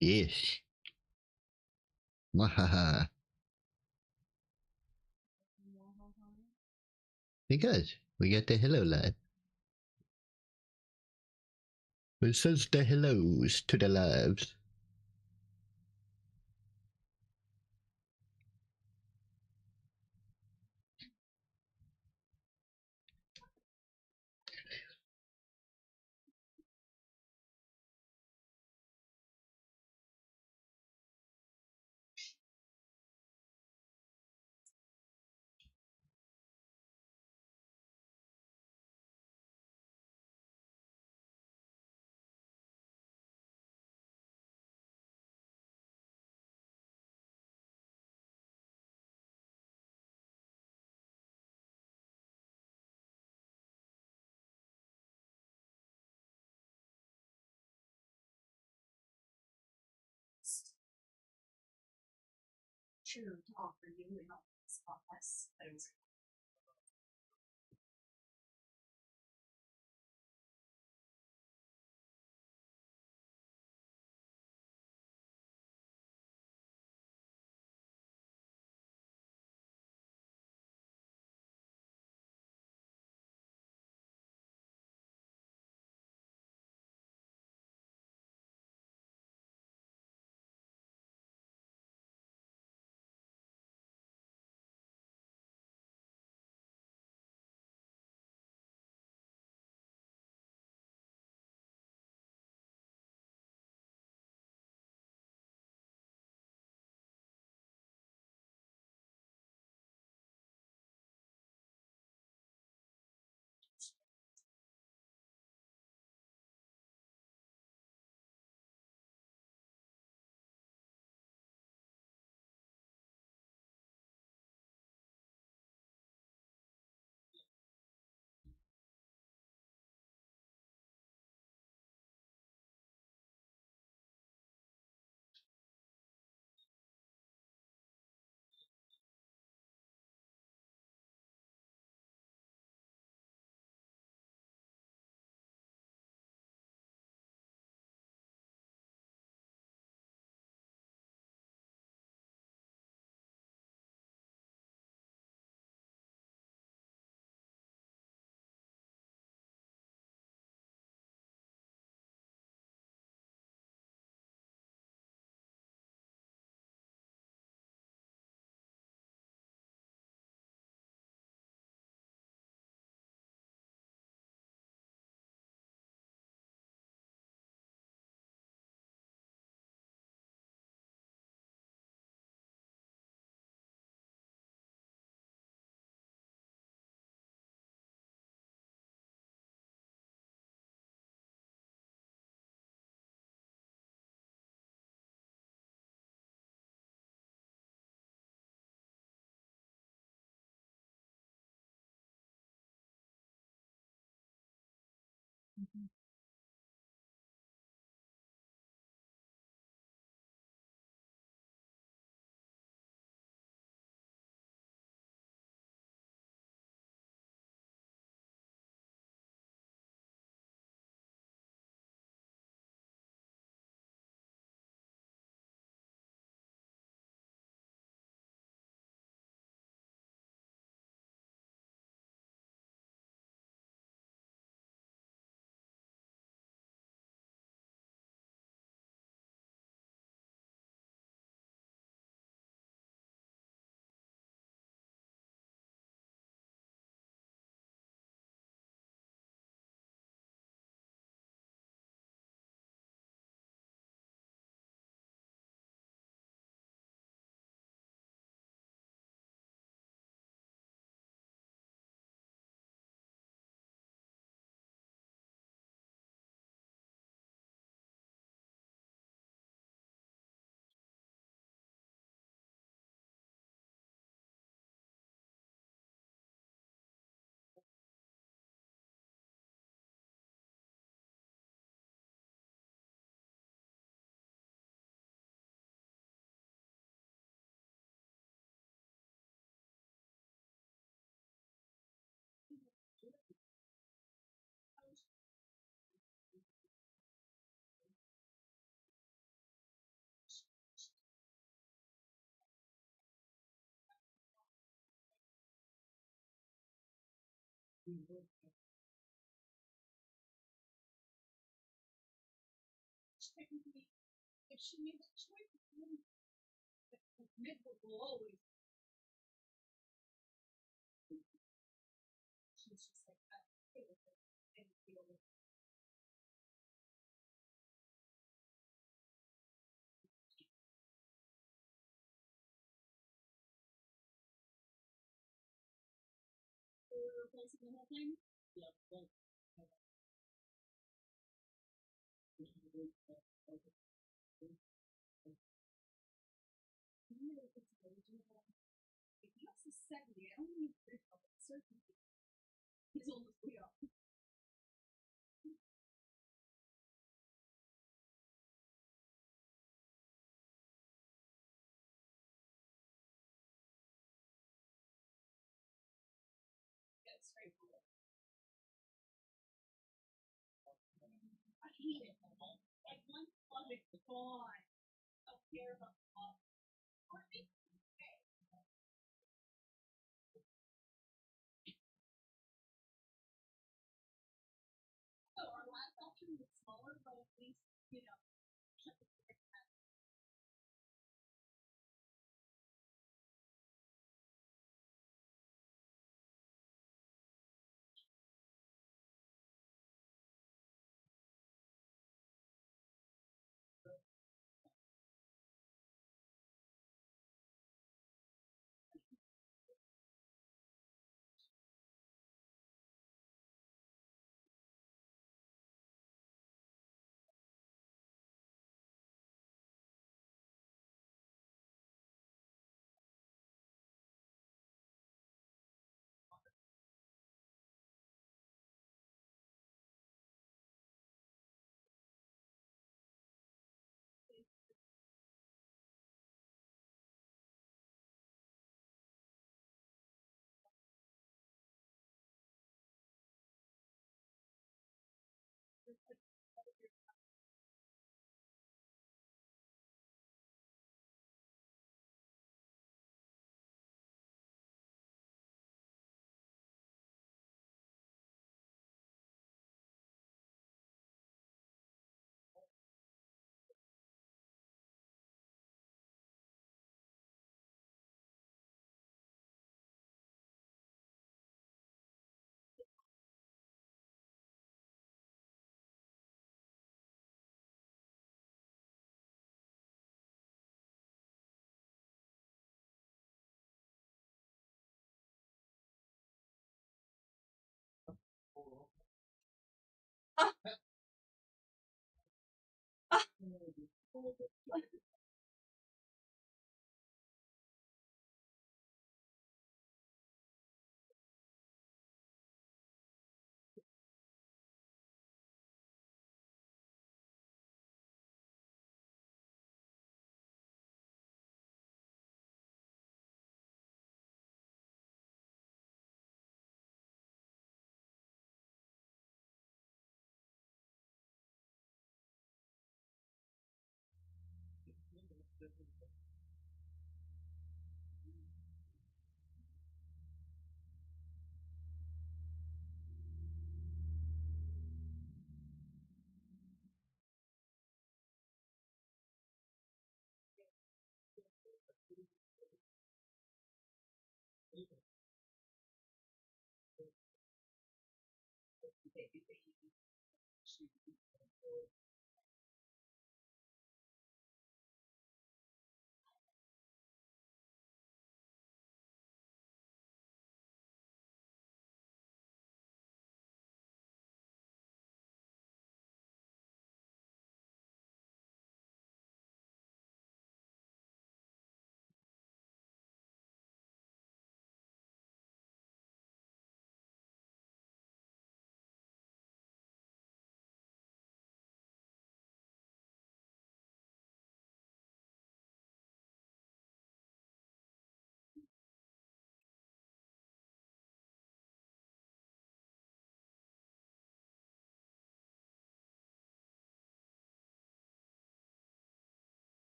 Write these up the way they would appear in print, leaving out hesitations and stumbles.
Yes. Wahaha. Because we got the hello lad. It says the hellos to the lives.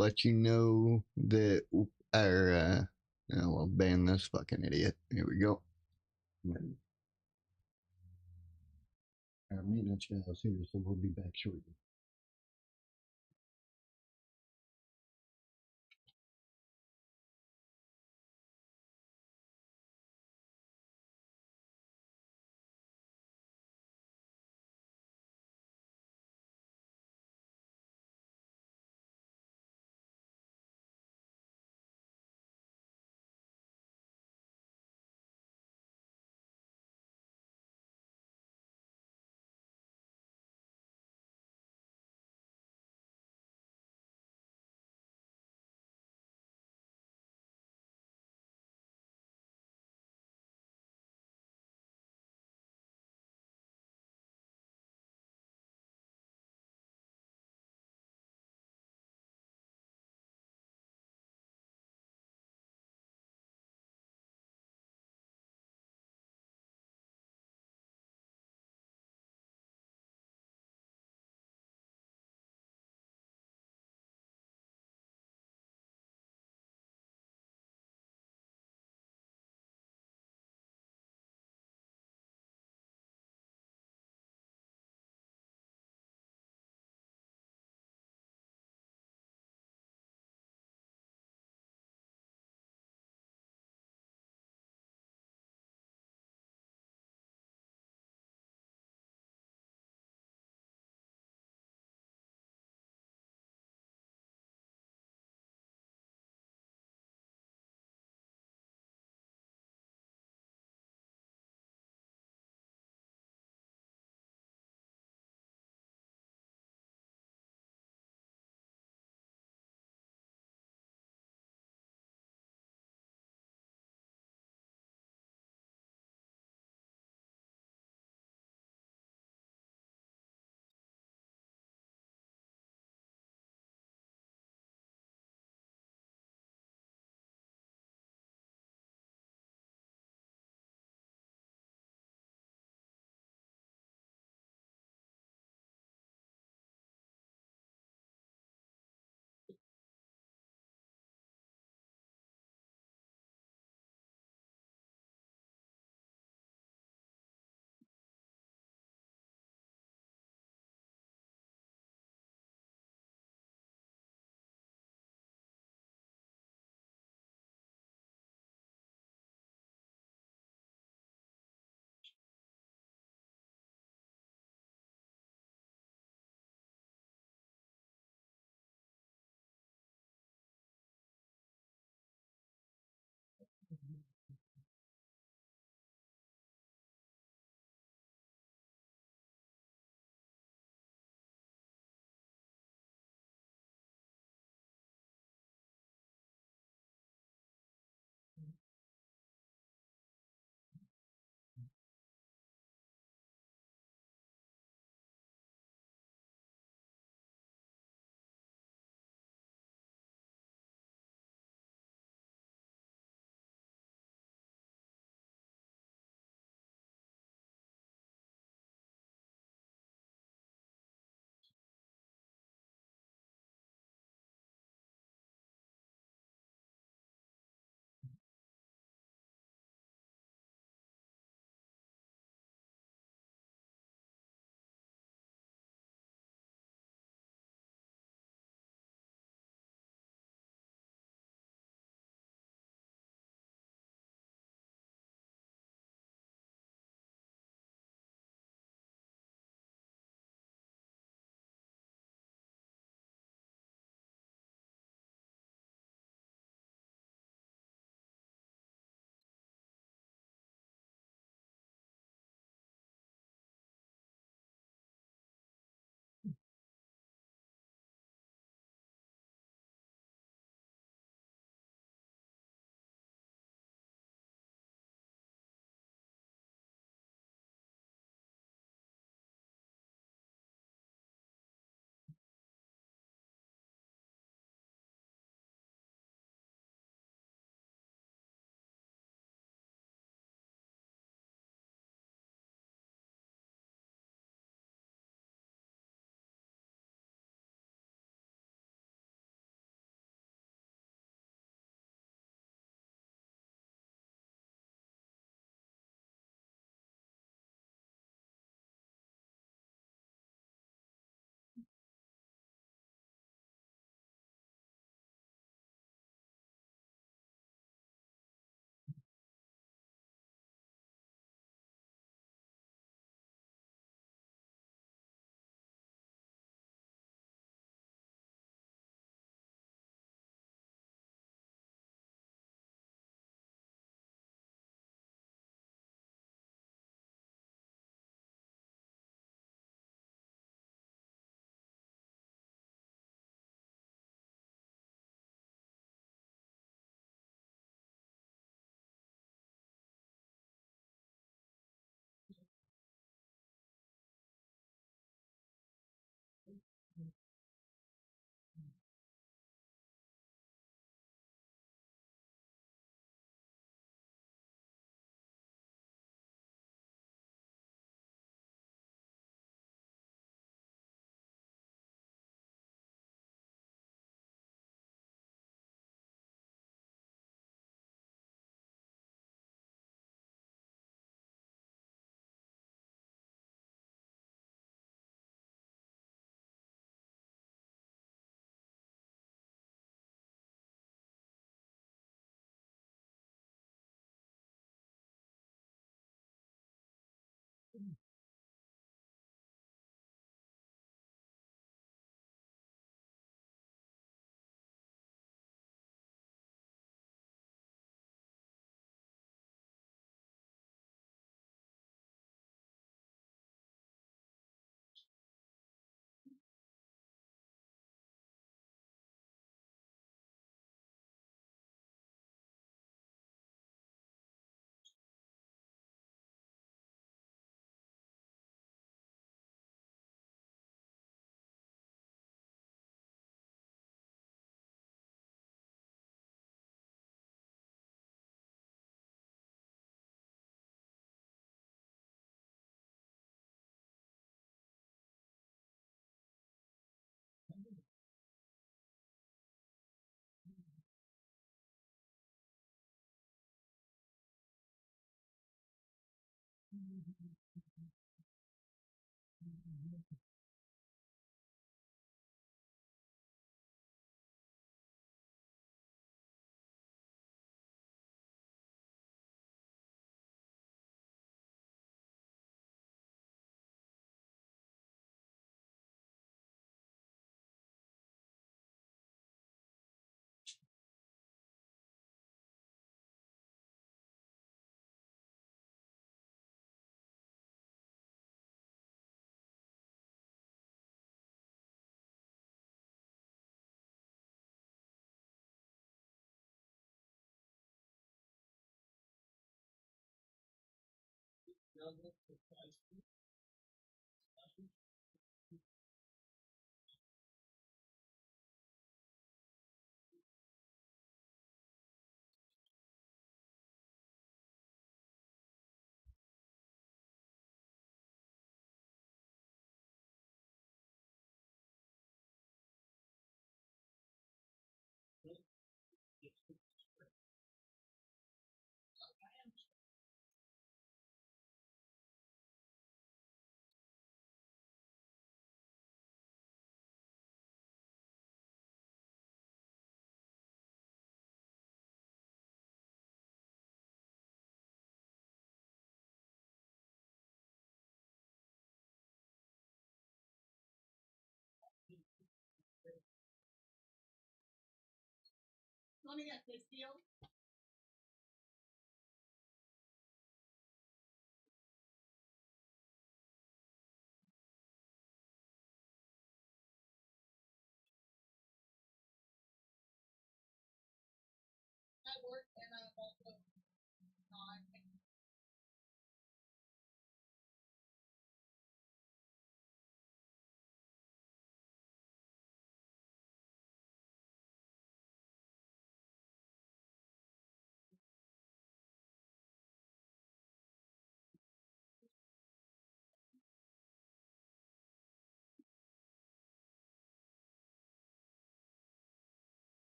let you know that our we'll ban this fucking idiot. Here we go. Our maintenance guy's here, so we'll be back shortly.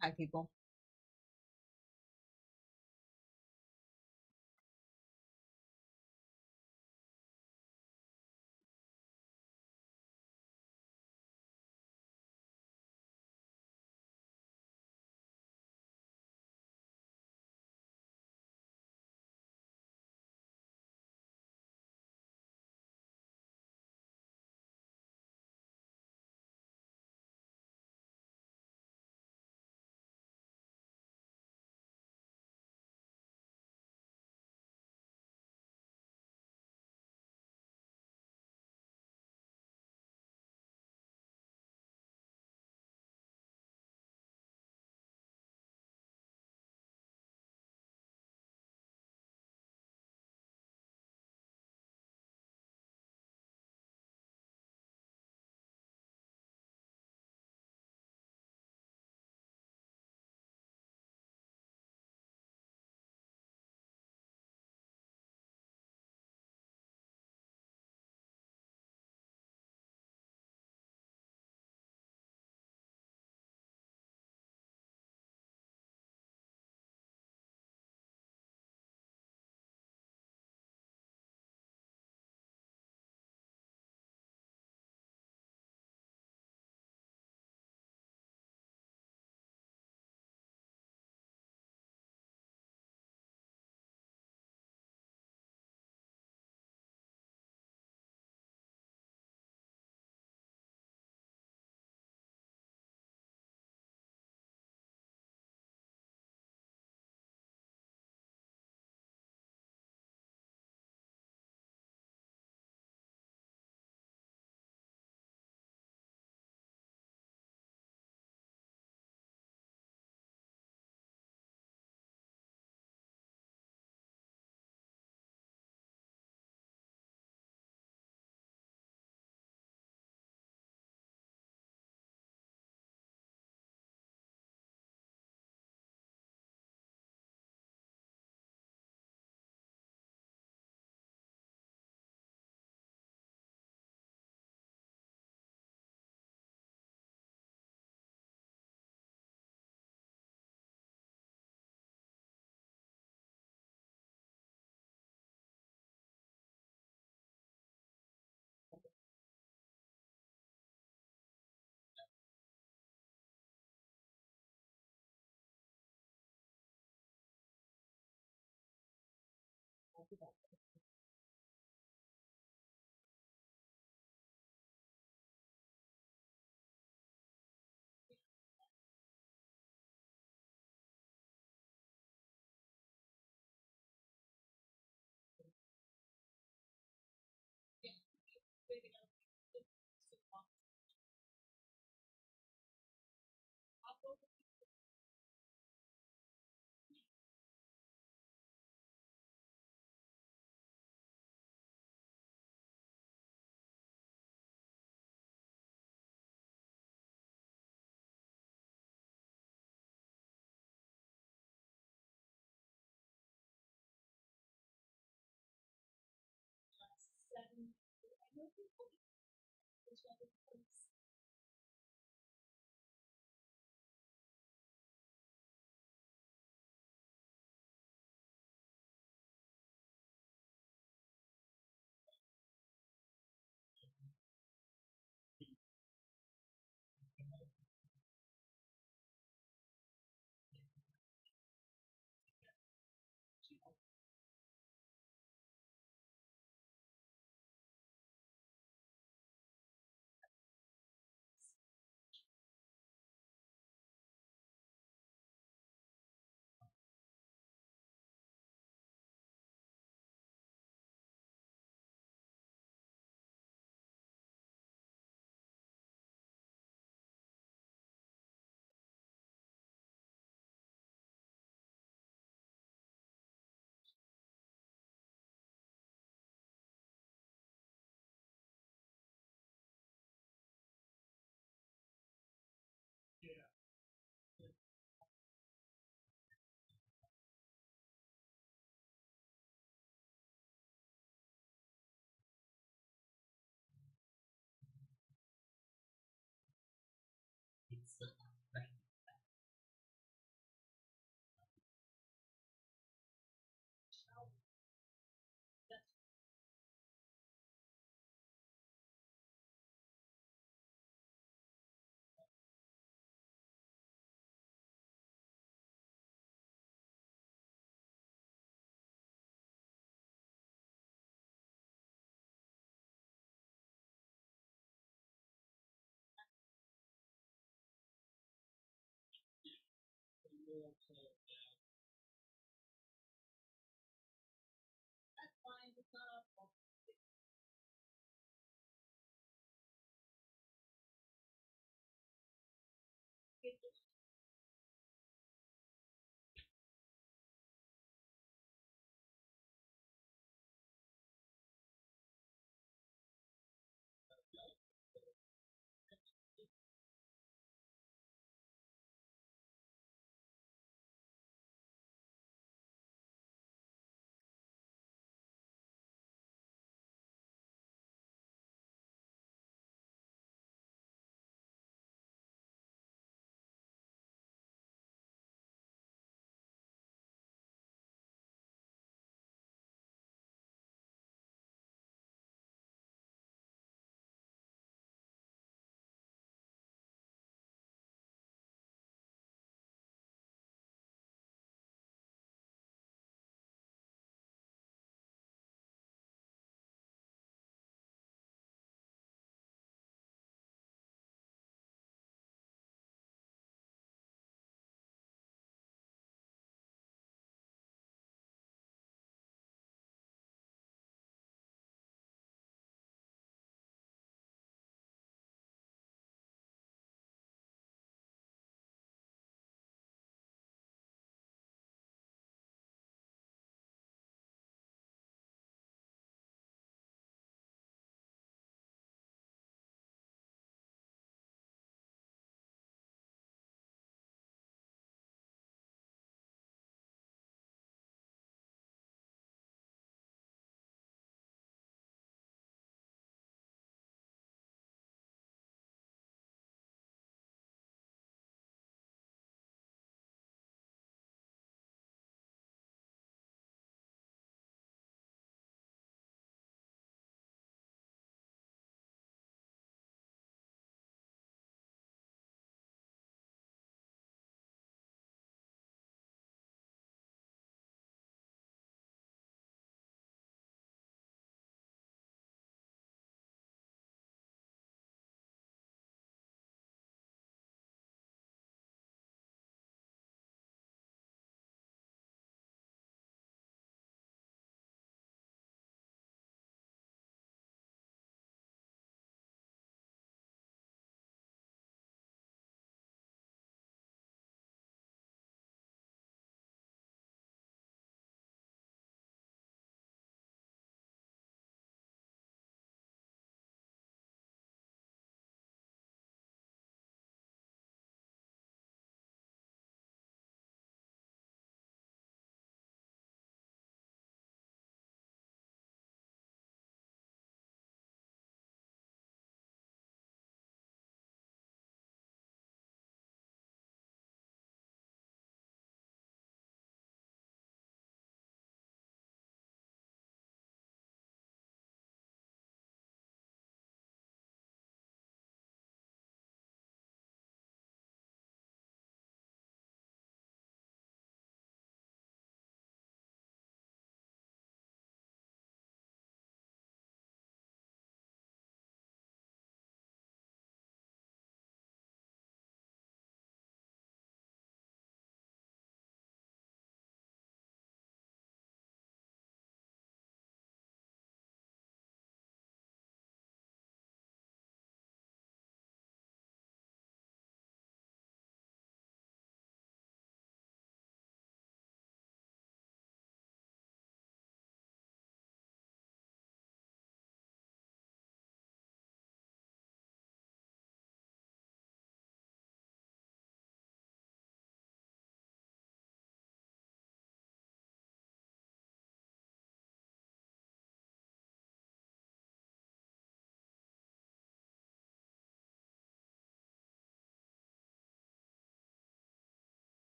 Hi, people.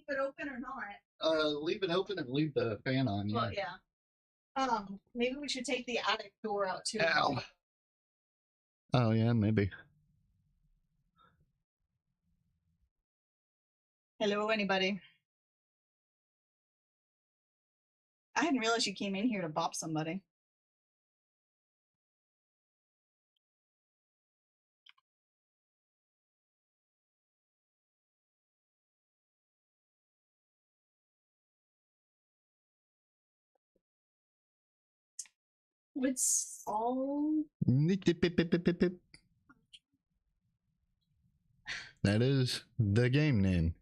it open or not? Leave it open and leave the fan on. Yeah. Well, yeah. Maybe we should take the attic door out too. Ow. Oh yeah, maybe. Hello, anybody? I didn't realize you came in here to bop somebody. It's all. That is the game name.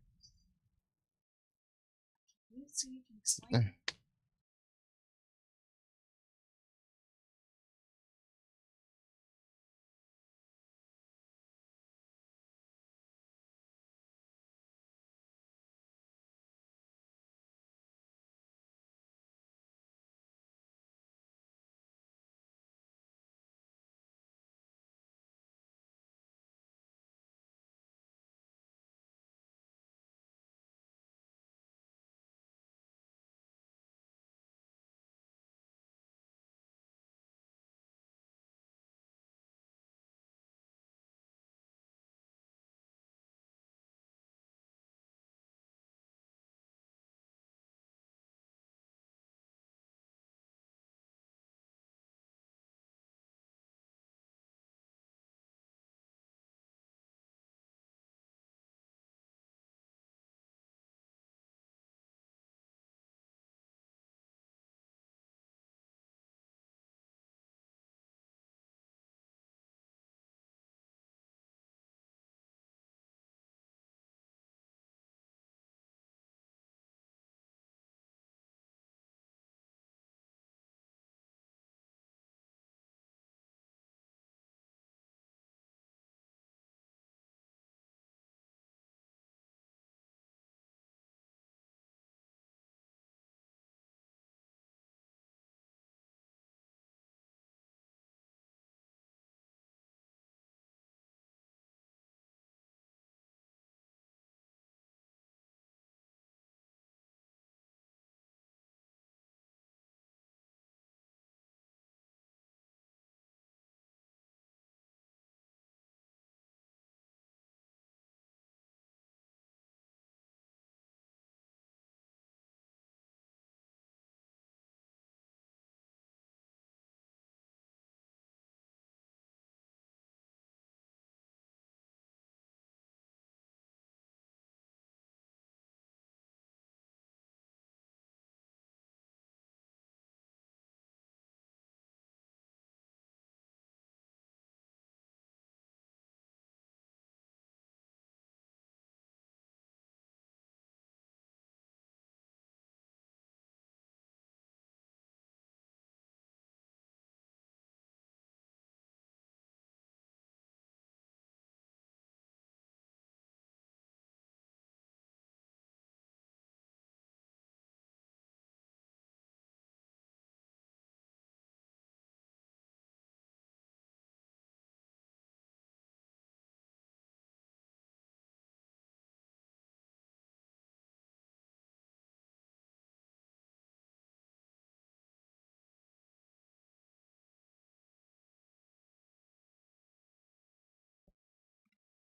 Let's see if you can explain.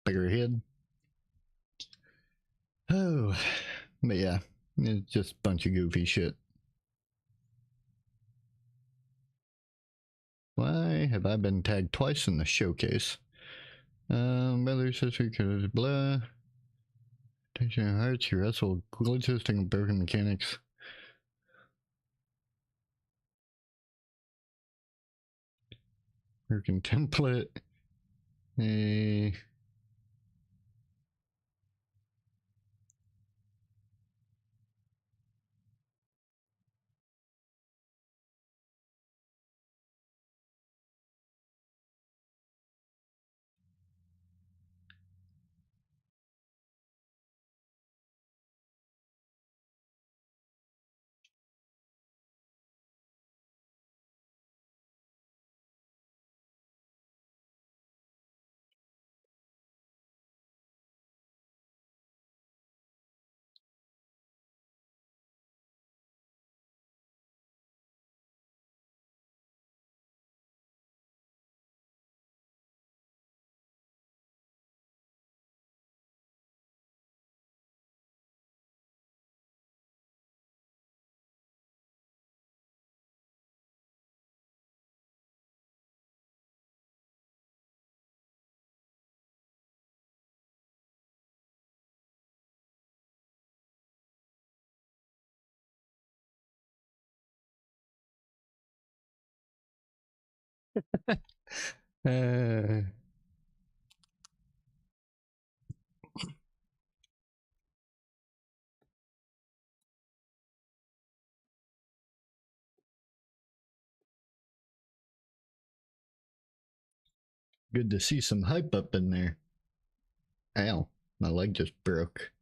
Bigger head. Oh, but yeah, it's just a bunch of goofy shit. Why have I been tagged twice in the showcase? Brother, sister, blah. Tension hearts, you wrestle glitches, taking broken mechanics. Broken template. A Good to see some hype up in there. Ow, my leg just broke.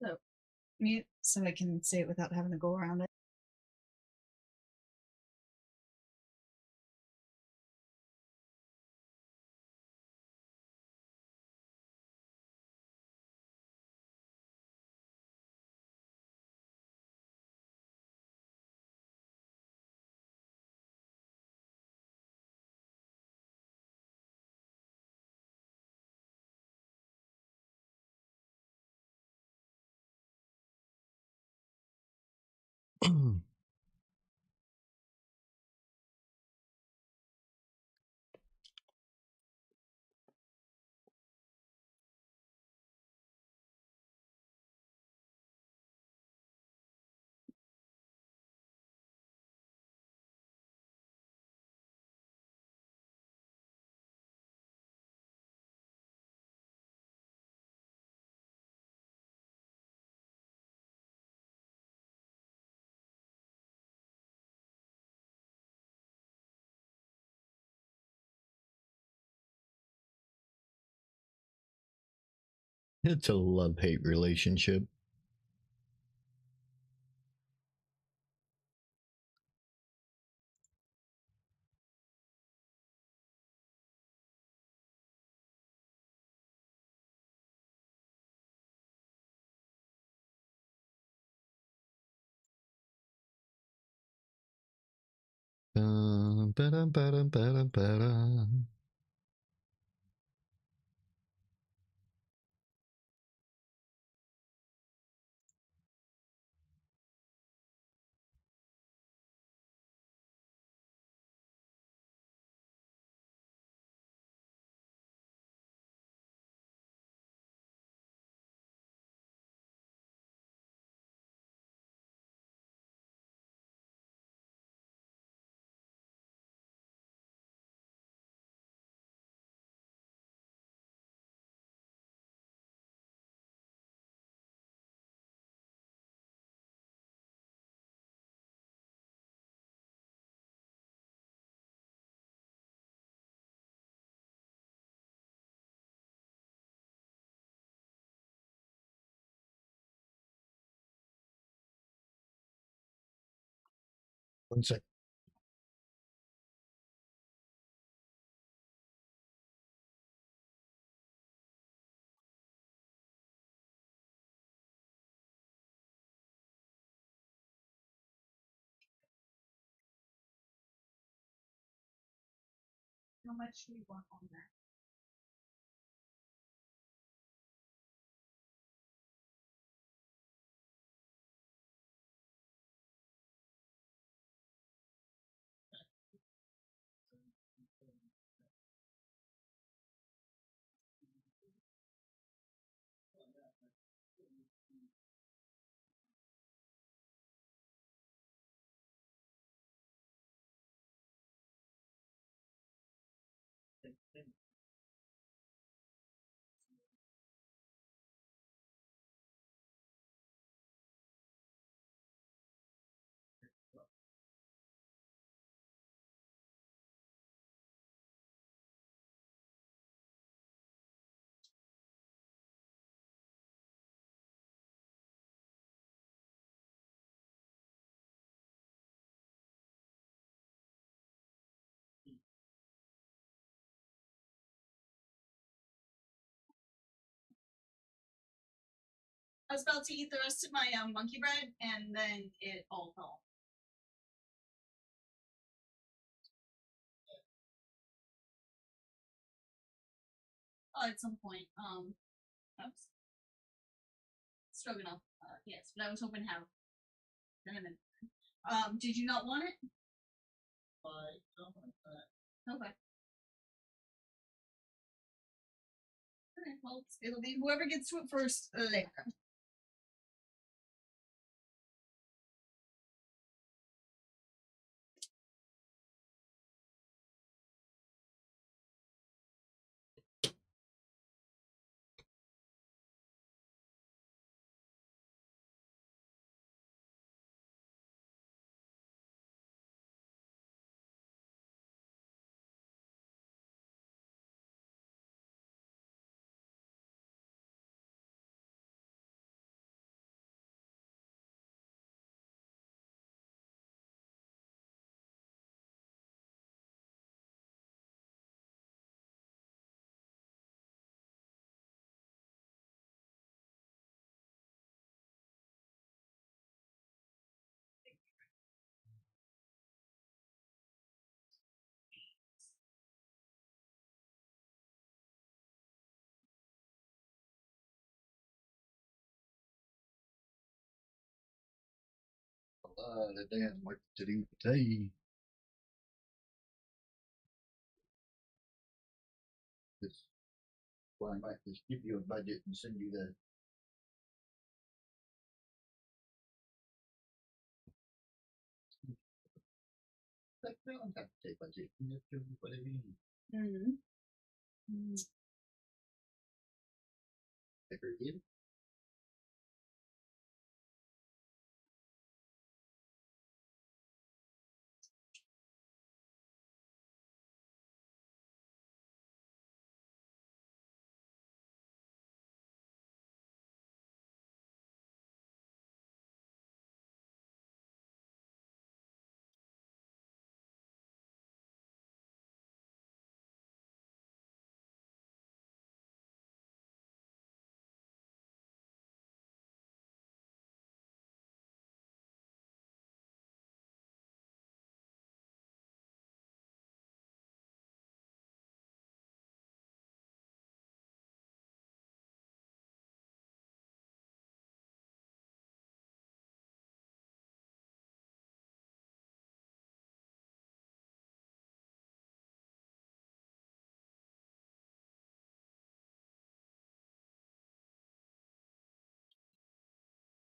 So mute so I can say it without having to go around it. It's a love-hate relationship. Ba-dum-ba-dum-ba-dum-ba-dum. One sec. How much do you want on that? I was about to eat the rest of my monkey bread, and then it all fell. At some point, oops. Stroganoff, yes, but I was hoping to have cinnamon. Did you not want it? I don't want that. Okay. Okay, well, it'll be whoever gets to it first later. A lot of damn work to do today. This why I might just give you a budget and send you the like they don't have to take budget. You just give me whatever you need. Mm-hmm. Ever again?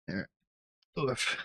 There. Oof.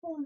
Hi.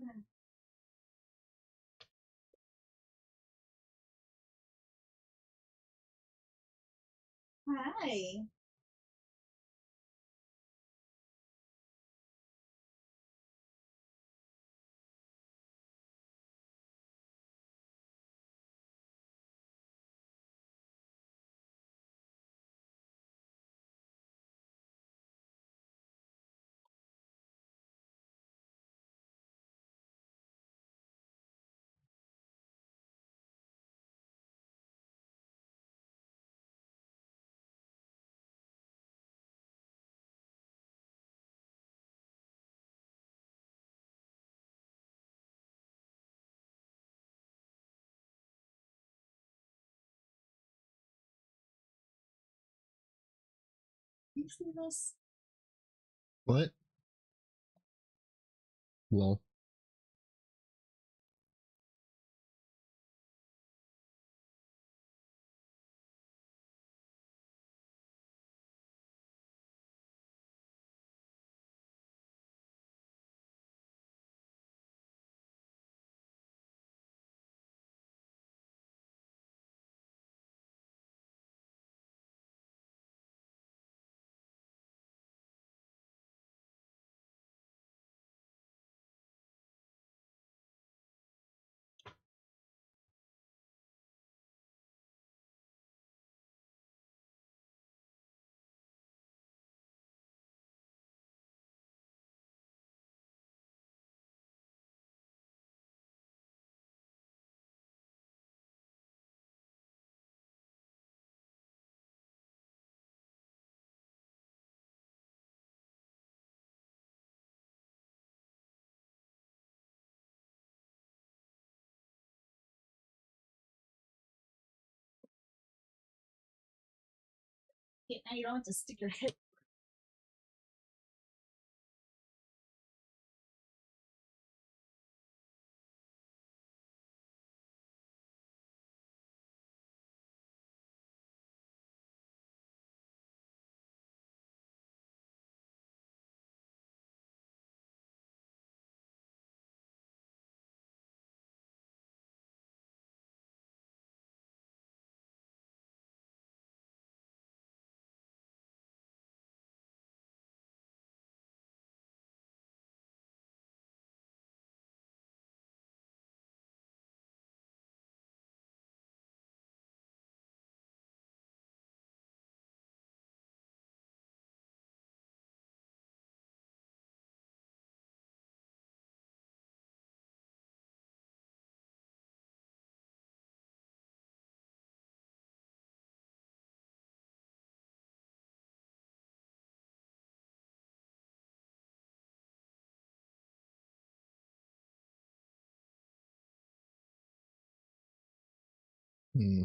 You see this? What? Well, Yeah, now you don't have to stick your head. hmm.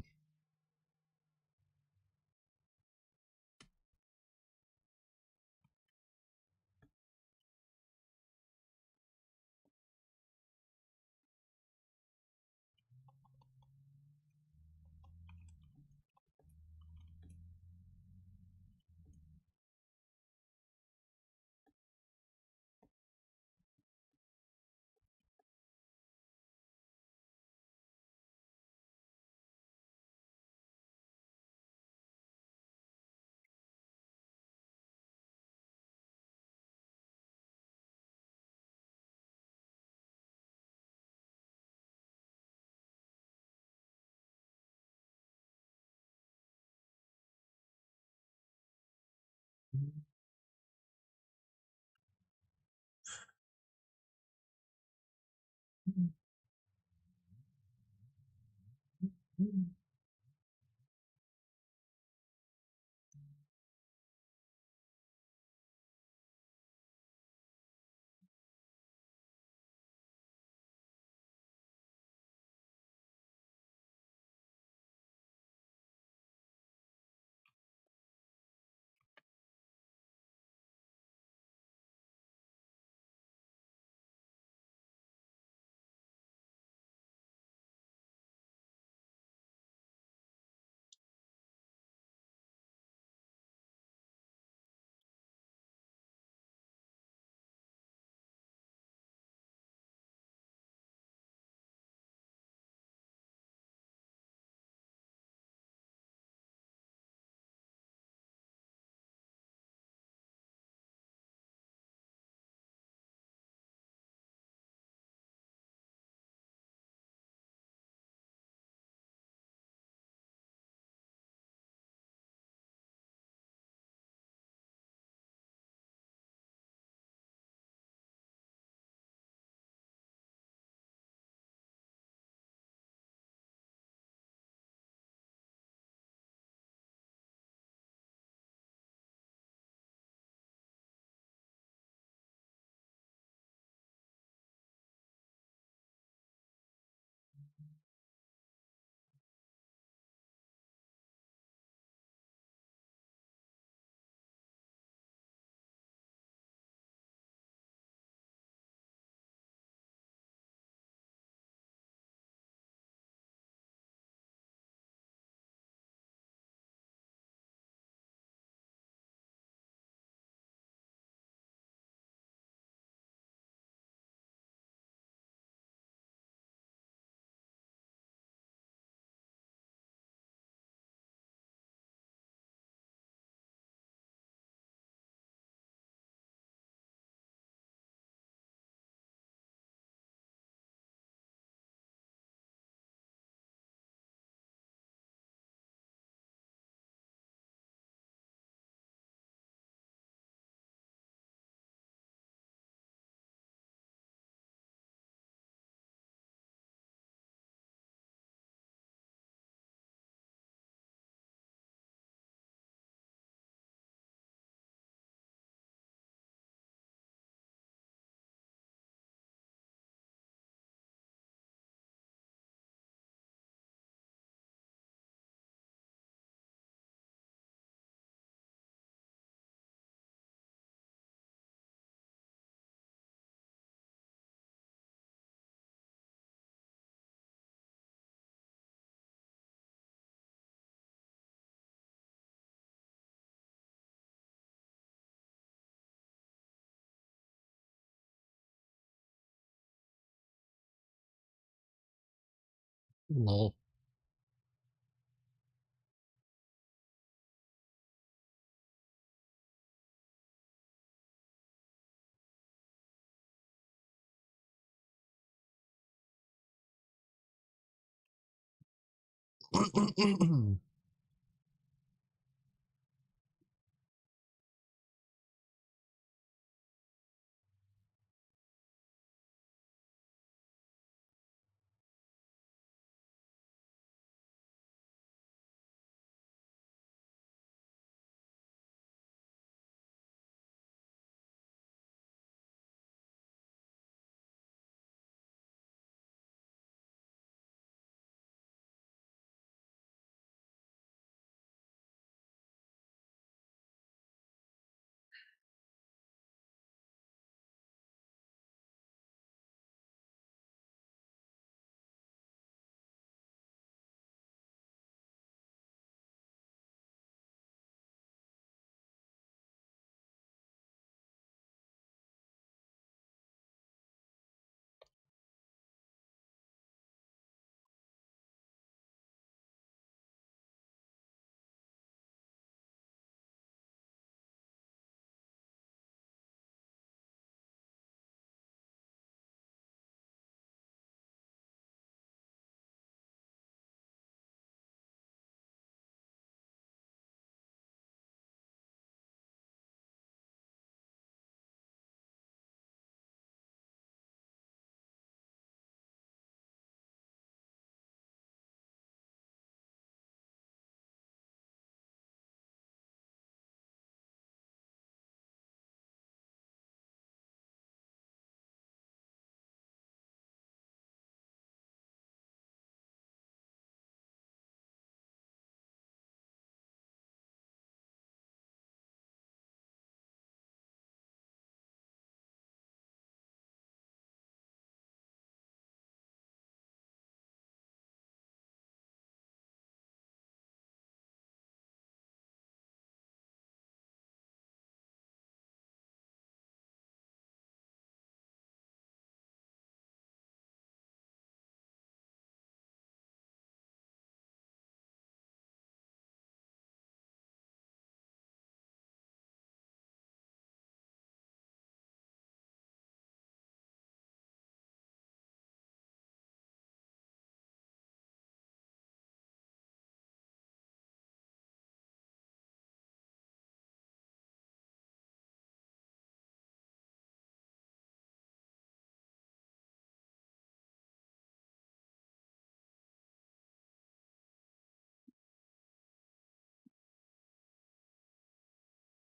Lol.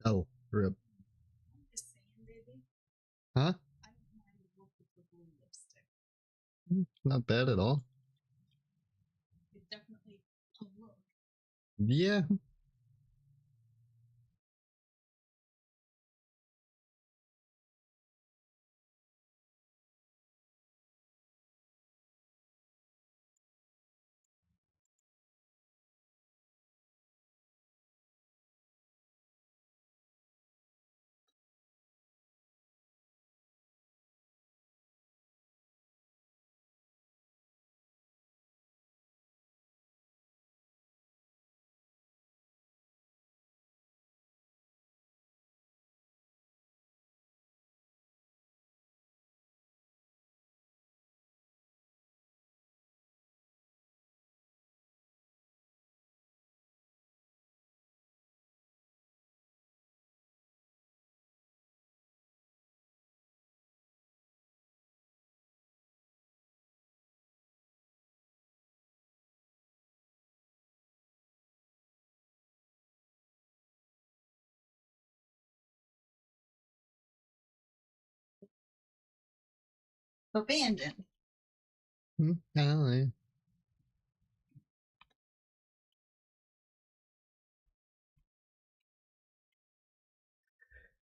Oh, rip. I'm just saying, baby. Huh? I don't mind a look with the blue lipstick. Not bad at all. It's definitely a look. Yeah. Abandoned. I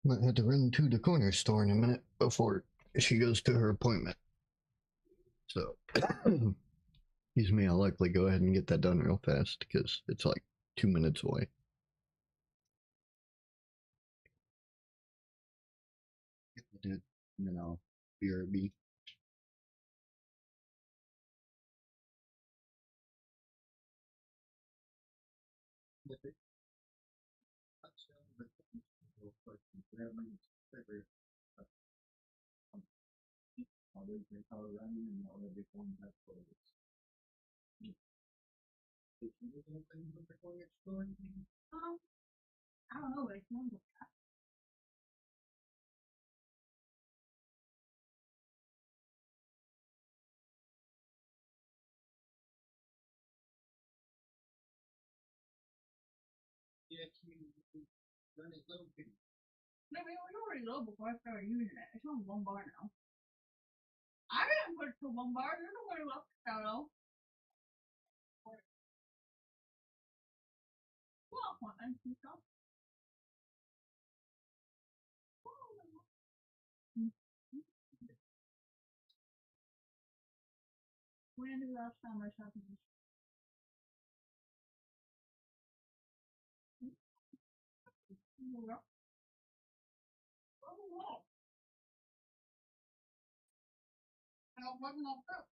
might have to run to the corner store in a minute before she goes to her appointment. So, excuse me, I'll likely go ahead and get that done real fast because it's like 2 minutes away. And then I'll BRB. I don't know, but it's one. No, we already low before I started using it. It's on one bar now. I didn't put it to one bar. There's nobody left it out though. Well, and stuff. When did the last time I shot this? Oh, I wasn't up there.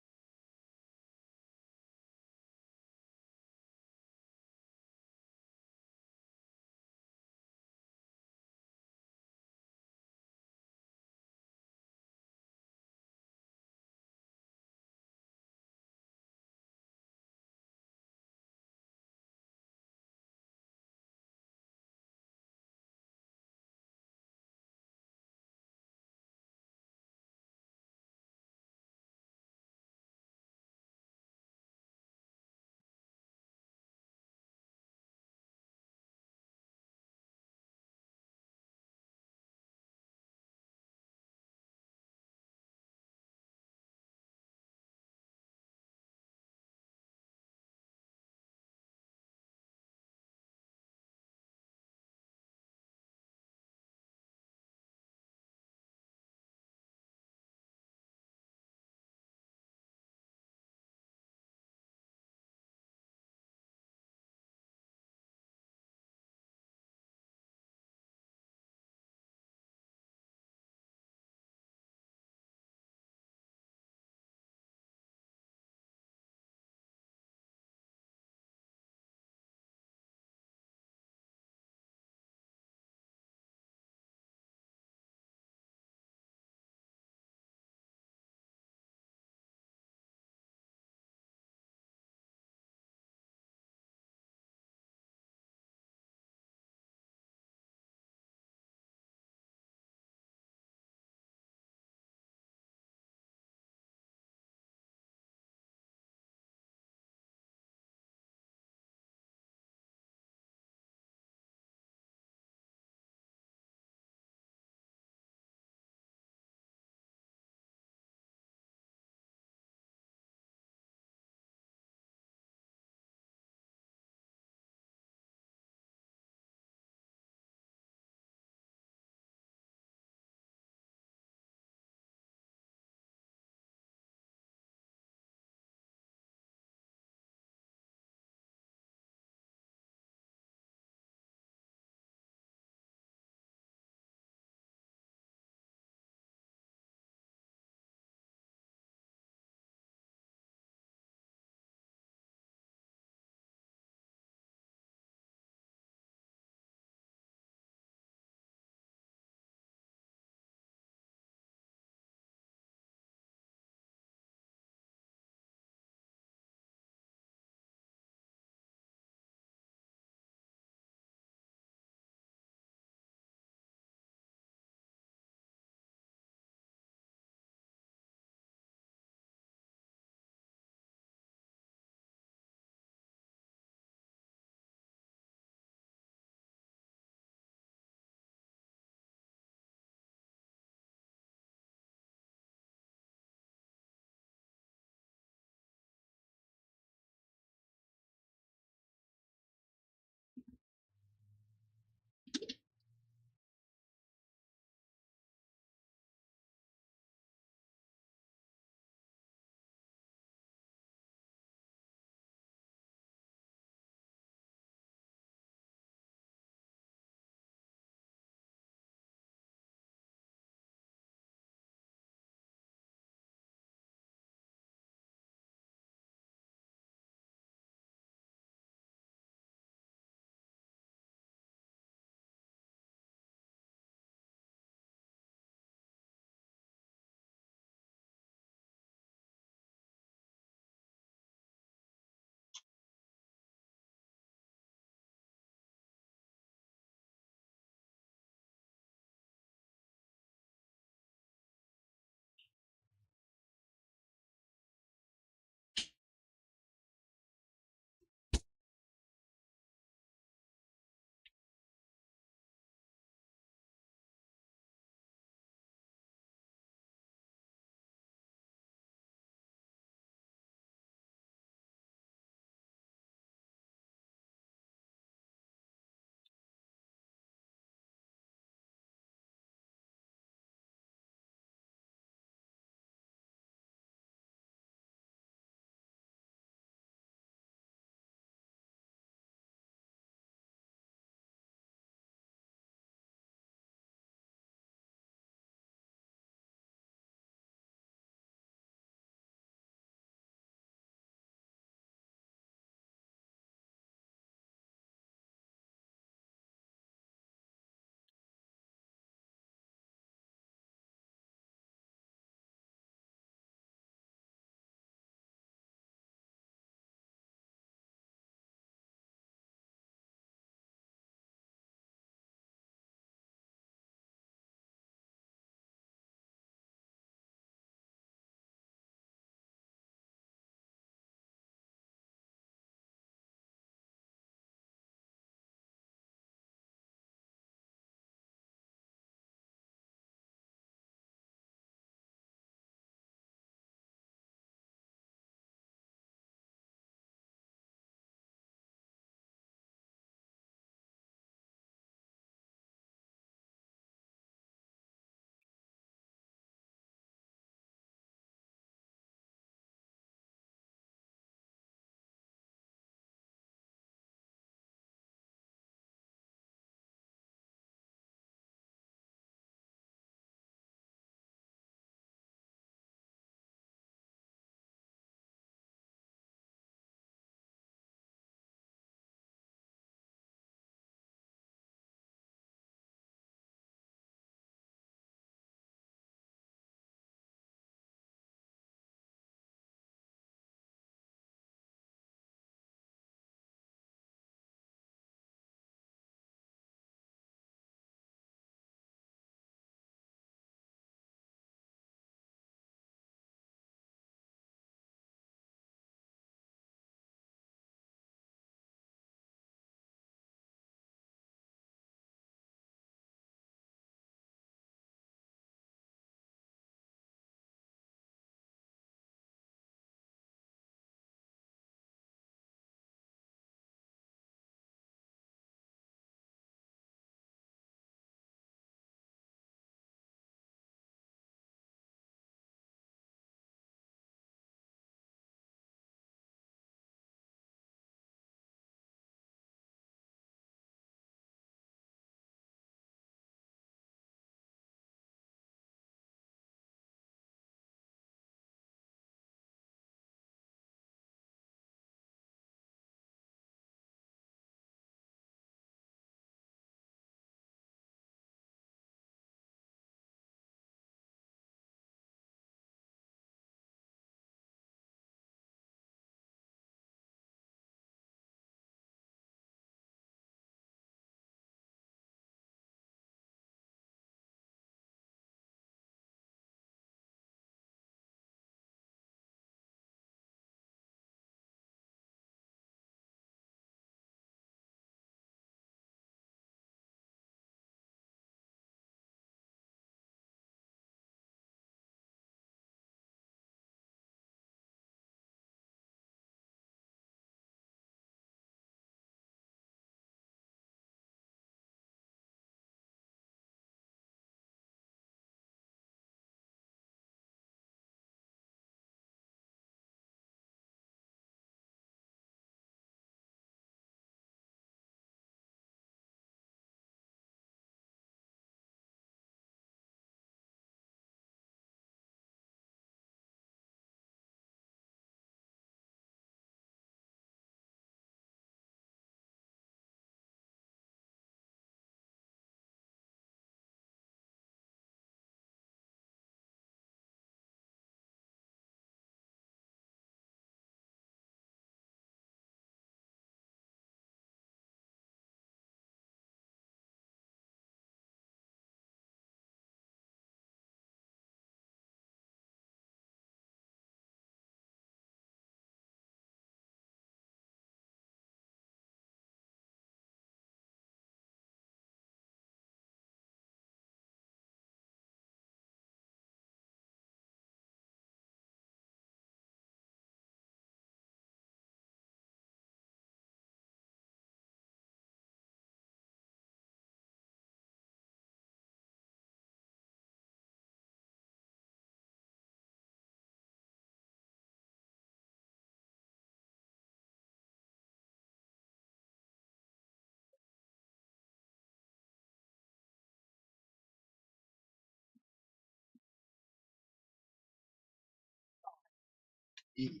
E.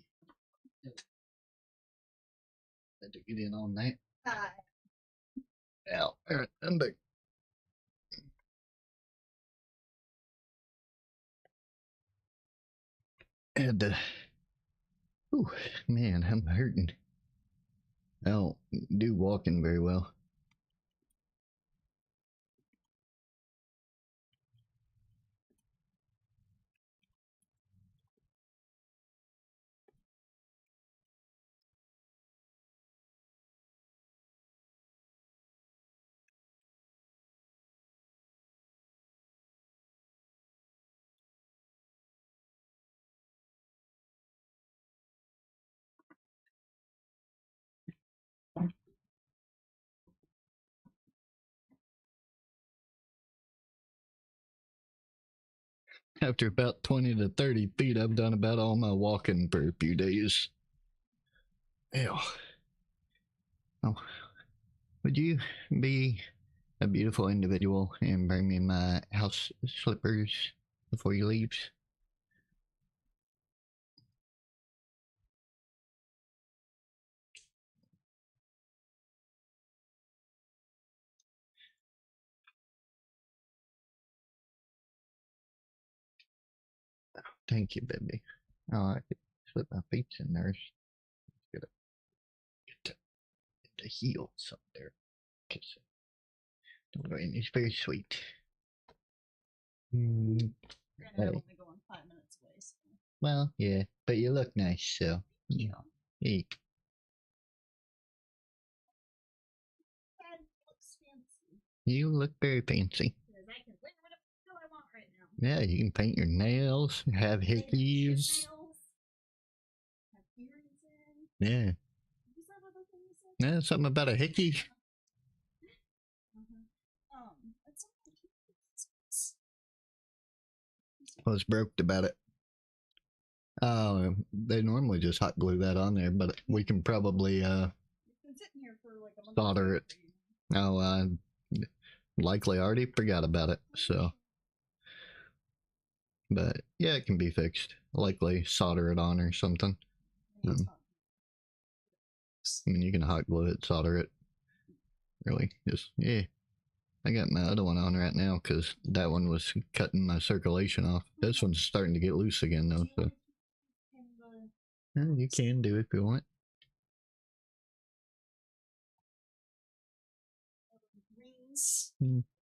Had to get in on that. Ow. Alright, I'm back. Had to. Ooh, man, I'm hurting. I don't do walking very well. After about 20 to 30 feet, I've done about all my walking for a few days. Ew. Oh, would you be a beautiful individual and bring me my house slippers before you leave? Thank you, baby. Oh, I could slip my feet in there. Get the heels up there. Kiss it. Don't go in. It's very sweet. Granted, I'm only going 5 minutes away. So. Well, yeah, but you look nice, so yeah. Hey. That looks fancy. You look very fancy. Because I can wear whatever the hell I want right now. Yeah, you can paint your nails, have hickeys. Have earrings in. Yeah. Is that other thing you said? Yeah, something about a hickey. What's broke about it? They normally just hot glue that on there, but we can probably It's been sitting here for like a month. solder it. No, likely already forgot about it. So, but yeah, it can be fixed. Likely solder it on or something. I mean, you can hot glue it, solder it. Really, just yeah. I got my other one on right now because that one was cutting my circulation off. This one's starting to get loose again though. So yeah, you can do if you want.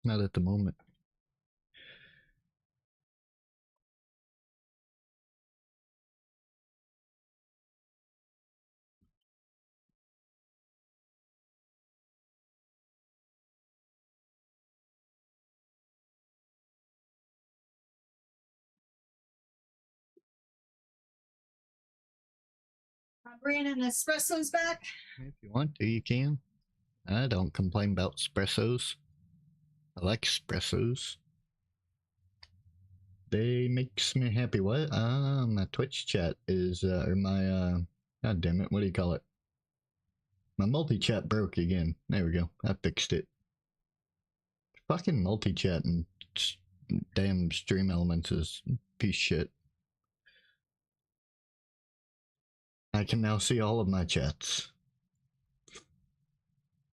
Not at the moment. I'm bringing espressos back. If you want to, you can. I don't complain about espressos. I like espressos. They makes me happy. What? My Twitch chat is, or my, god damn it, what do you call it? My multi-chat broke again. There we go. I fixed it. Fucking multi-chat and damn Stream Elements is piece of shit. I can now see all of my chats.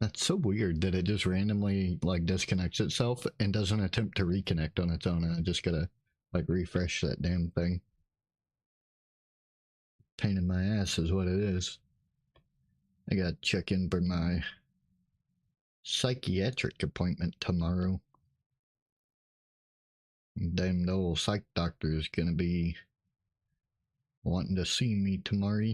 That's so weird that it just randomly like disconnects itself and doesn't attempt to reconnect on its own, and I just gotta like refresh that damn thing. Pain in my ass is what it is. I gotta check in for my psychiatric appointment tomorrow. Damn, the old psych doctor is gonna be wanting to see me tomorrow.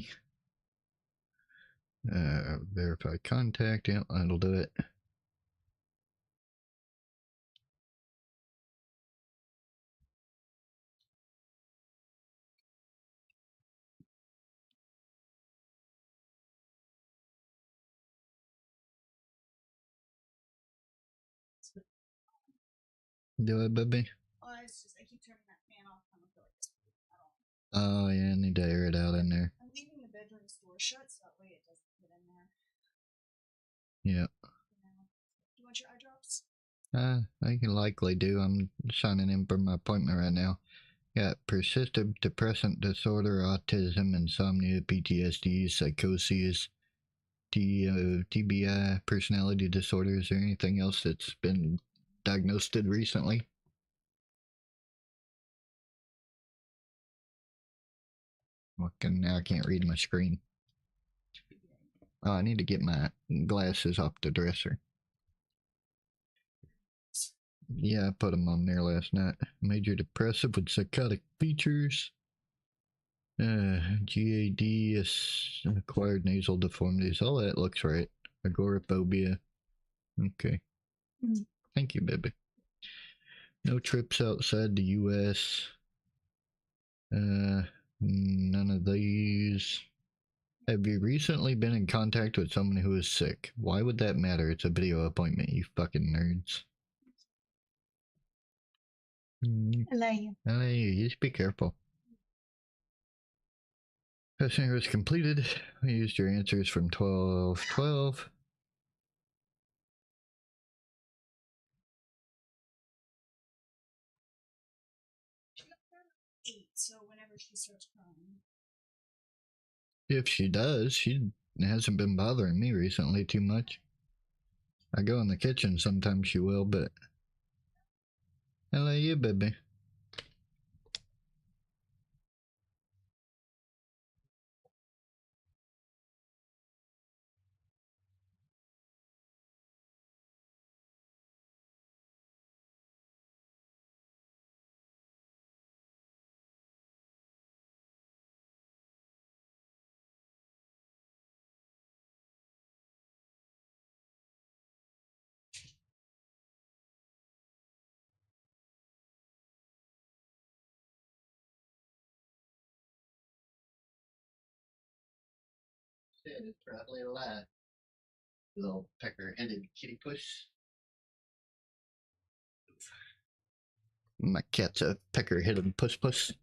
Verify contact. Yep, that'll do it. Do it, baby. Oh, it's just I keep turning that fan off. I don't feel like it's at all. Oh yeah, I need to air it out in there. I'm leaving the bedroom door shut so that way it doesn't get in there. Yeah. Do you want your eye drops? I can likely do. I'm signing in for my appointment right now. Got persistent depressant disorder, autism, insomnia, PTSD, psychosis, TBI, personality disorders, or anything else that's been diagnosed recently? Now I can't read my screen. Oh, I need to get my glasses off the dresser. Yeah, I put them on there last night. Major depressive with psychotic features. GAD, acquired nasal deformities. All that looks right. Agoraphobia. Okay. Thank you, baby. No trips outside the U.S. None of these. Have you recently been in contact with someone who is sick? Why would that matter? It's a video appointment, you fucking nerds. Hello. Hey, just be careful. Questionnaire was completed. We used your answers from 12:12. So whenever she starts crying. If she does, she hasn't been bothering me recently too much. I go in the kitchen, sometimes she will, but hello, you, baby. It's probably a lie. Little pecker-headed kitty puss. My cat's a pecker-headed puss.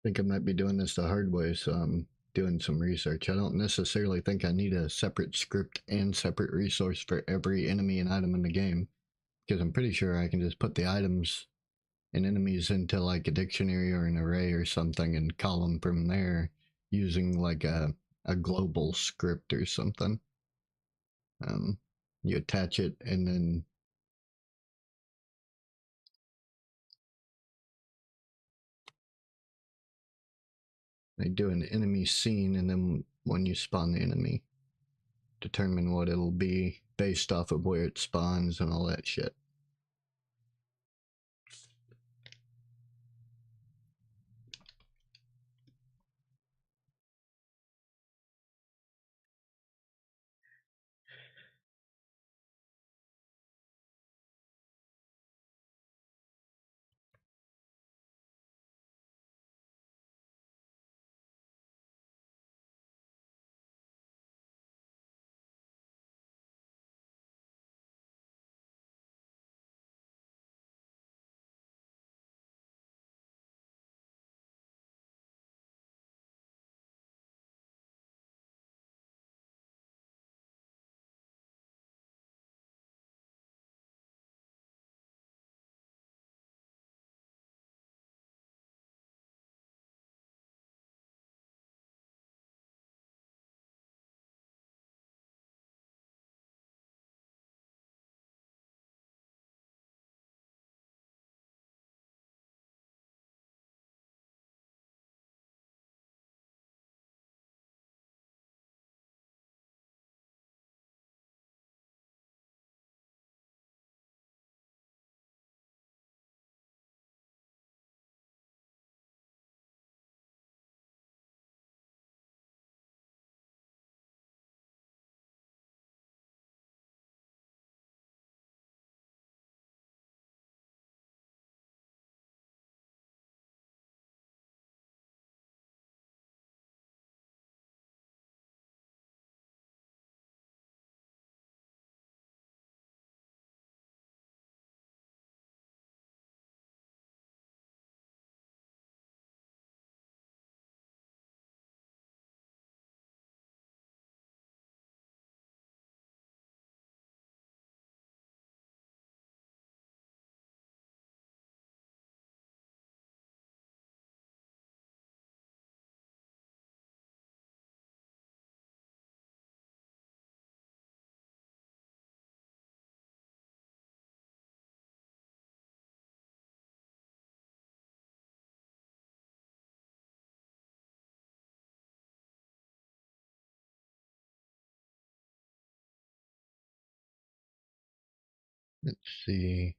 think I might be doing this the hard way, so I'm doing some research. I don't necessarily think I need a separate script and separate resource for every enemy and item in the game, because I'm pretty sure I can just put the items and enemies into like a dictionary or an array or something and call them from there using like a global script or something. Um, you attach it and then they do an enemy scene, and then when you spawn the enemy, determine what it'll be based off of where it spawns and all that shit. Let's see.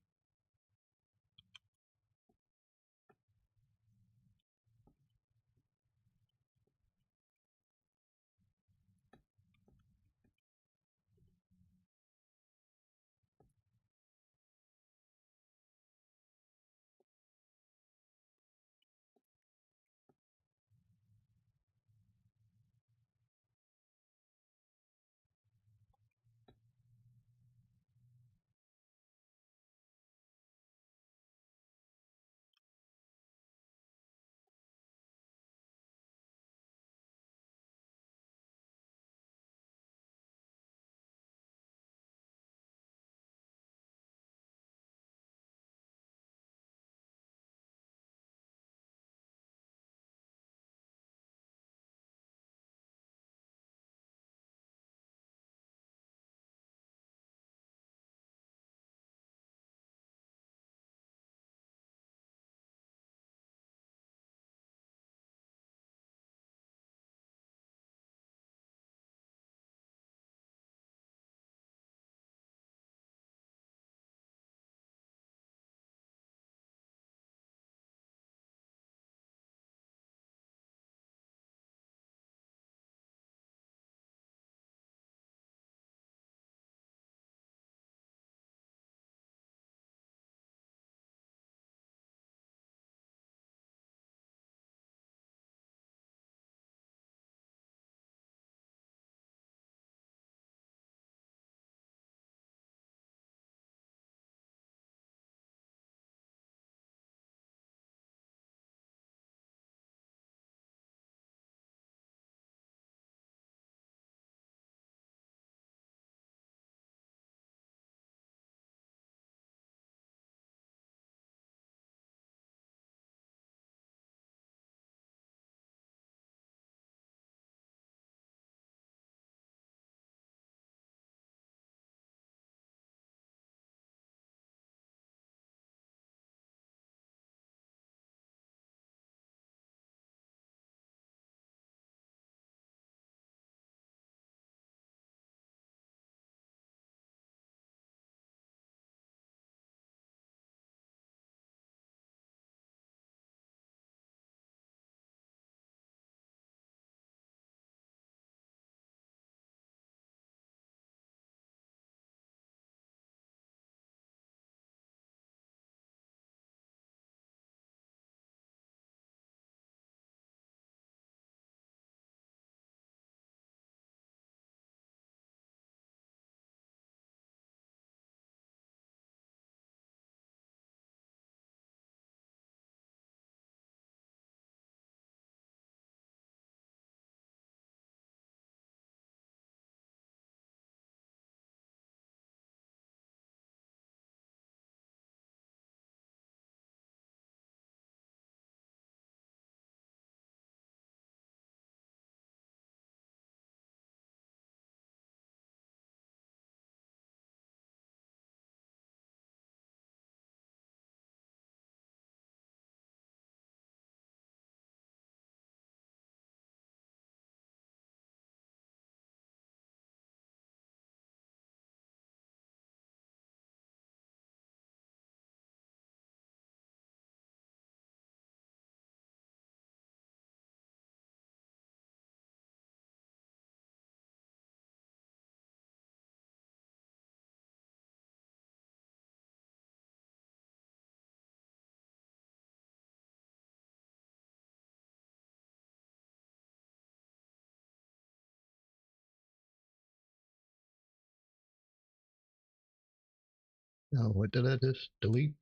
Oh, what did I just delete?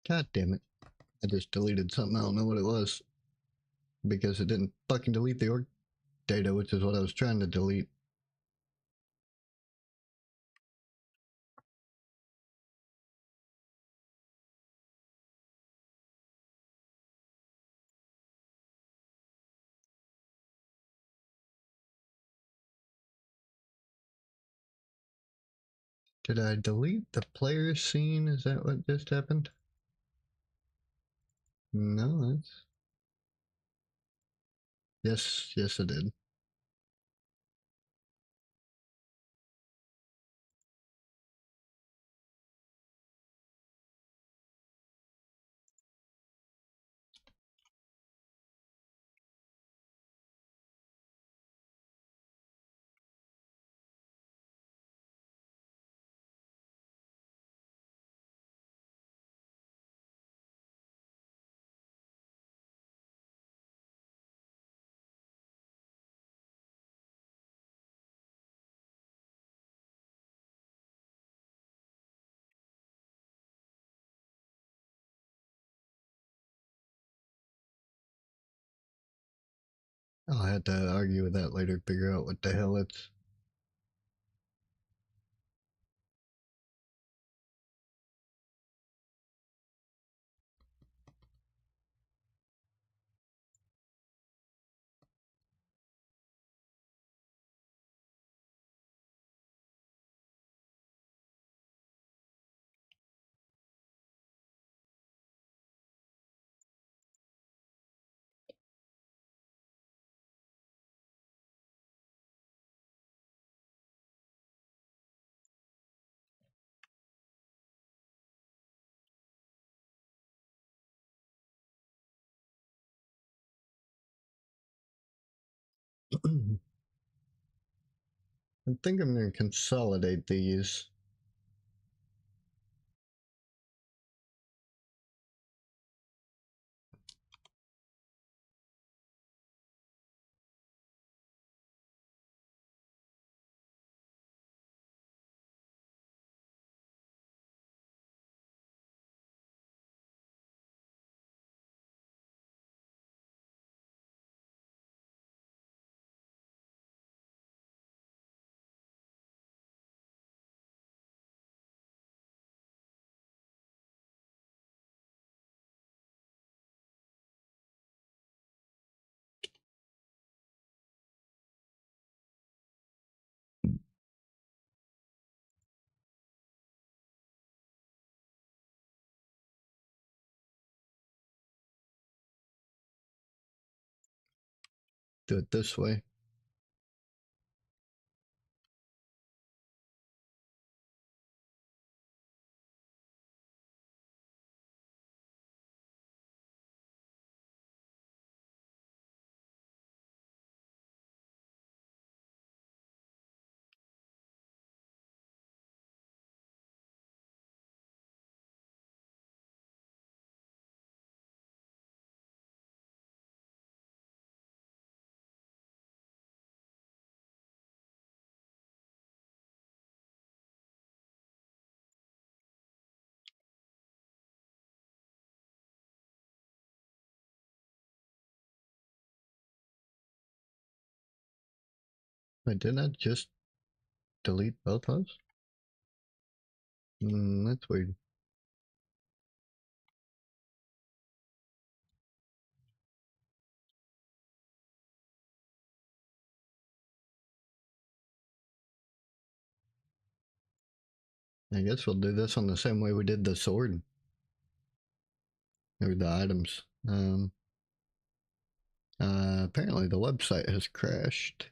God damn it. I just deleted something. I don't know what it was. Because it didn't fucking delete the org data, which is what I was trying to delete. Did I delete the player scene? Is that what just happened? No, that's... Yes, I did. I'll have to argue with that later, figure out what the hell it's... I think I'm going to consolidate these. Do it this way. Wait, didn't I just delete both those? That's weird. I guess we'll do this on the same way we did the sword. Or the items. Apparently the website has crashed.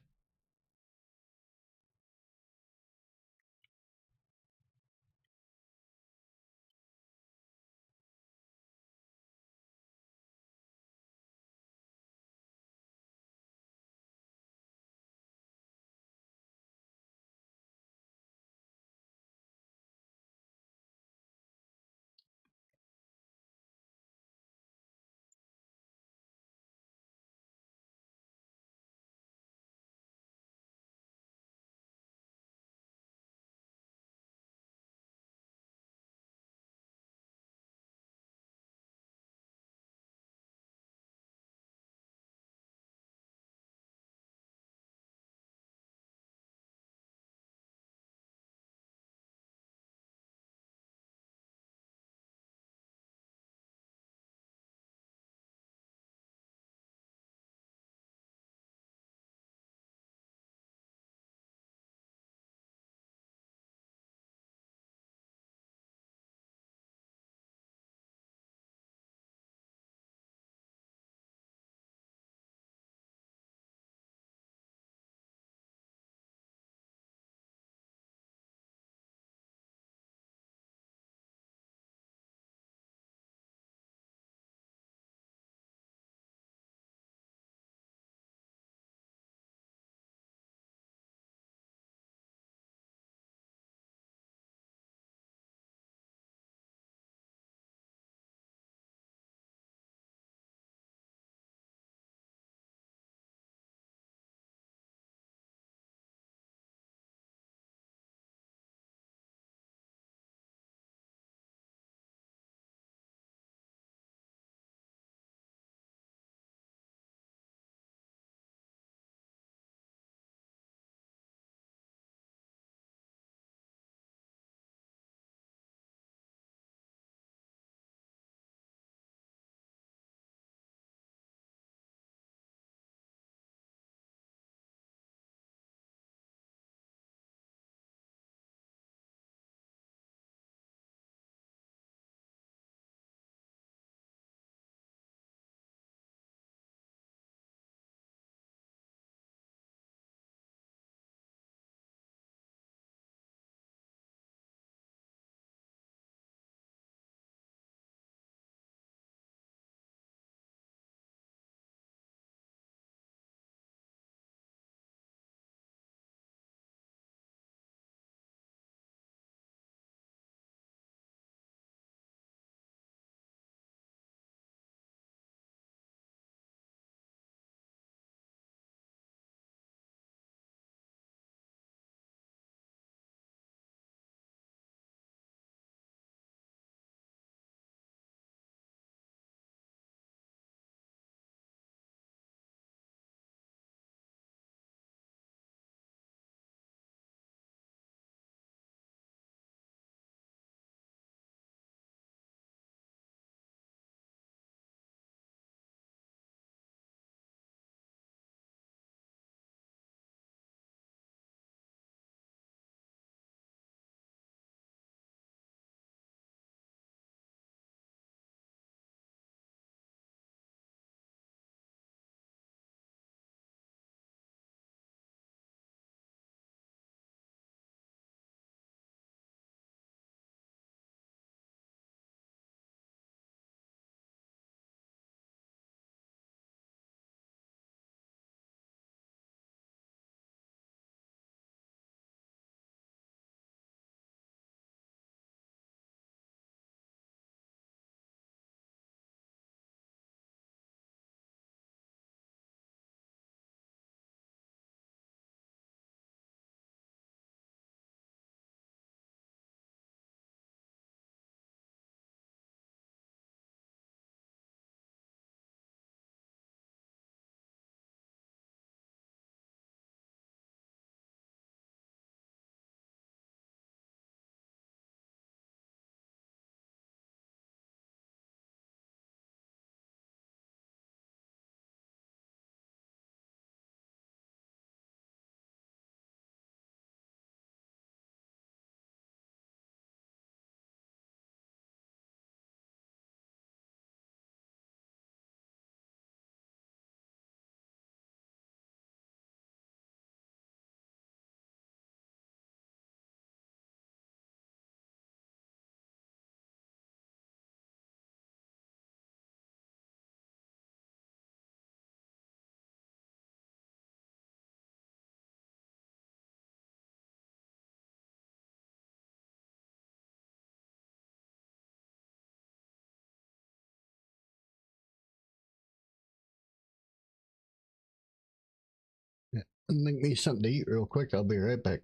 Make me something to eat real quick. I'll be right back.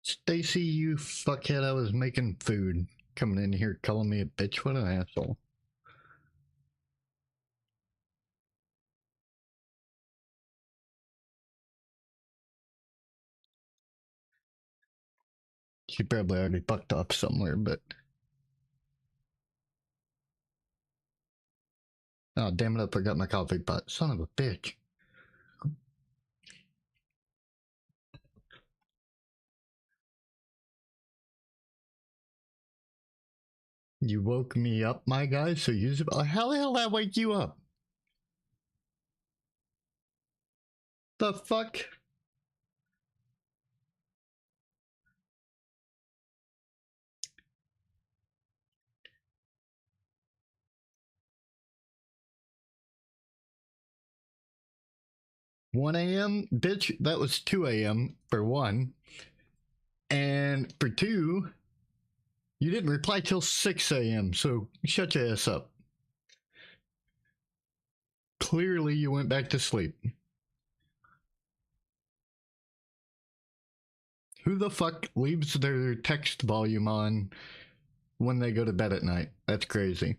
Stacy, you fuckhead, I was making food. Coming in here calling me a bitch, what an asshole. She probably already fucked off somewhere, but... Oh, damn it, I forgot my coffee pot. Son of a bitch. You woke me up, my guy, so use it. How the hell did I wake you up? The fuck? One a.m. Bitch, that was 2 a.m. for one. And for two, you didn't reply till 6 a.m., so shut your ass up. Clearly, you went back to sleep. Who the fuck leaves their text volume on when they go to bed at night? That's crazy.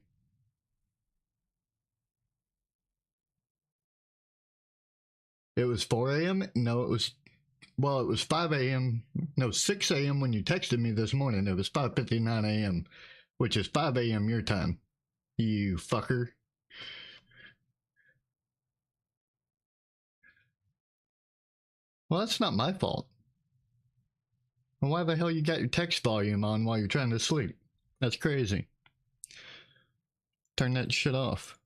It was 4 a.m.? No, it was. Well, it was 5 a.m. No, 6 a.m. when you texted me this morning. It was 5:59 a.m., which is 5 a.m. your time. You fucker. Well, that's not my fault. Well, why the hell you got your text volume on while you're trying to sleep? That's crazy. Turn that shit off.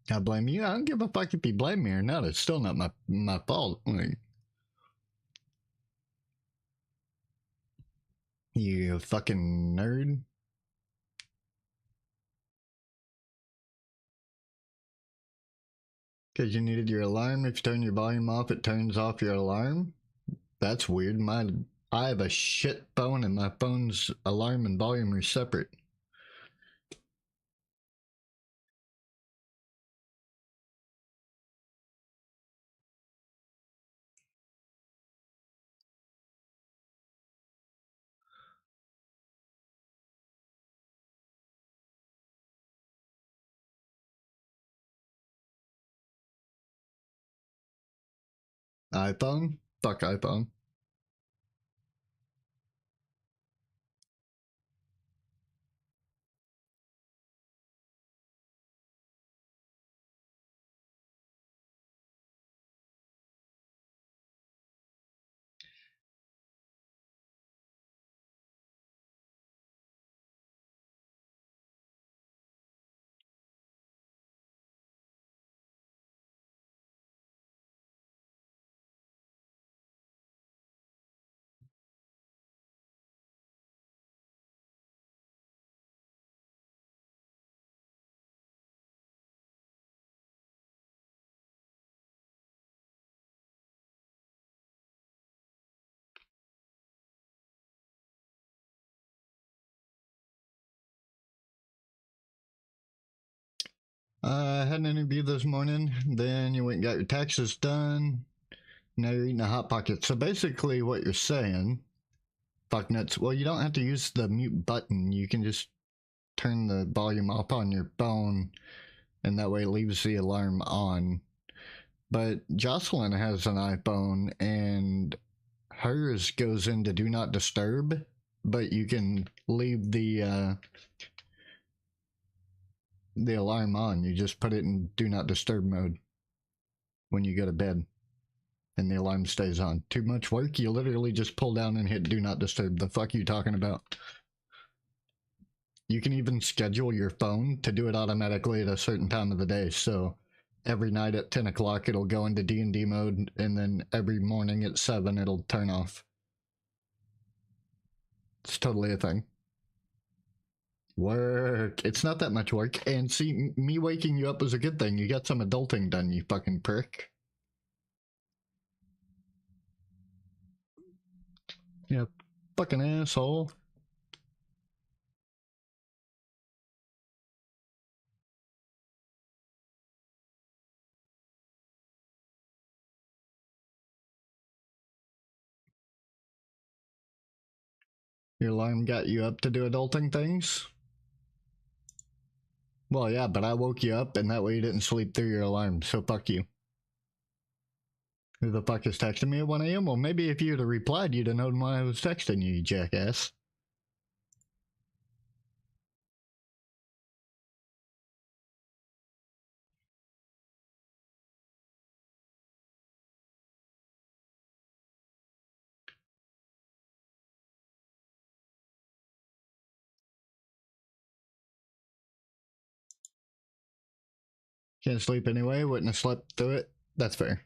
I blame you. I don't give a fuck if you blame me or not. It's still not my fault. Like, you fucking nerd. Because you needed your alarm. If you turn your volume off, it turns off your alarm. That's weird. I have a shit phone and my phone's alarm and volume are separate. iPhone? Fuck iPhone. I had an interview this morning. Then you went and got your taxes done. Now you're eating a Hot Pocket. So basically, what you're saying, fuck nuts. Well, you don't have to use the mute button. You can just turn the volume off on your phone, and that way it leaves the alarm on. But Jocelyn has an iPhone, and hers goes into Do Not Disturb, but you can leave the alarm on. You just put it in Do Not Disturb mode when you go to bed, and the alarm stays on. Too much work? You literally just pull down and hit Do Not Disturb. The fuck are you talking about? You can even schedule your phone to do it automatically at a certain time of the day. So every night at 10 o'clock, it'll go into D&D mode, and then every morning at 7, it'll turn off. It's totally a thing. Work. It's not that much work. And see, me waking you up was a good thing. You got some adulting done, you fucking prick. Yeah, fucking asshole. Your alarm got you up to do adulting things? Well, yeah, but I woke you up and that way you didn't sleep through your alarm, so fuck you. Who the fuck is texting me at 1 a.m.? Well, maybe if you'd have replied, you'd have known why I was texting you, you jackass. Can't sleep anyway, wouldn't have slept through it. That's fair.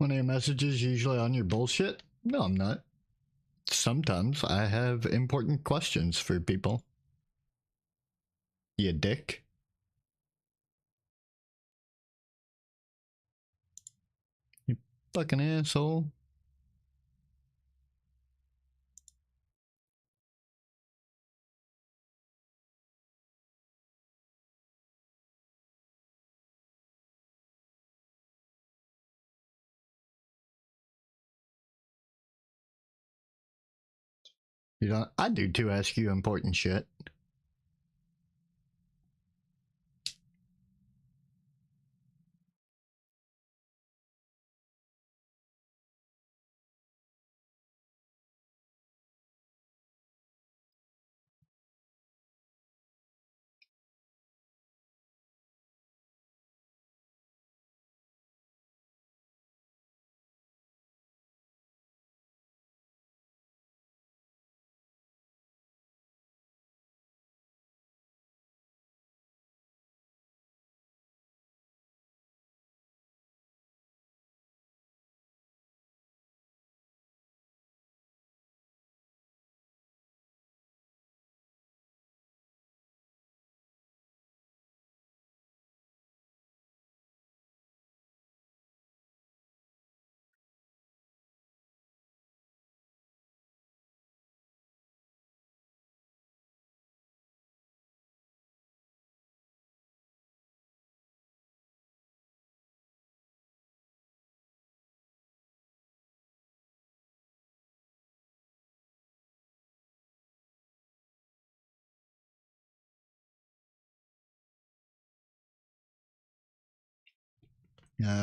One of your messages usually on your bullshit? No, I'm not. Sometimes I have important questions for people. You dick. You fucking asshole. You don't. I do too. Ask you important shit.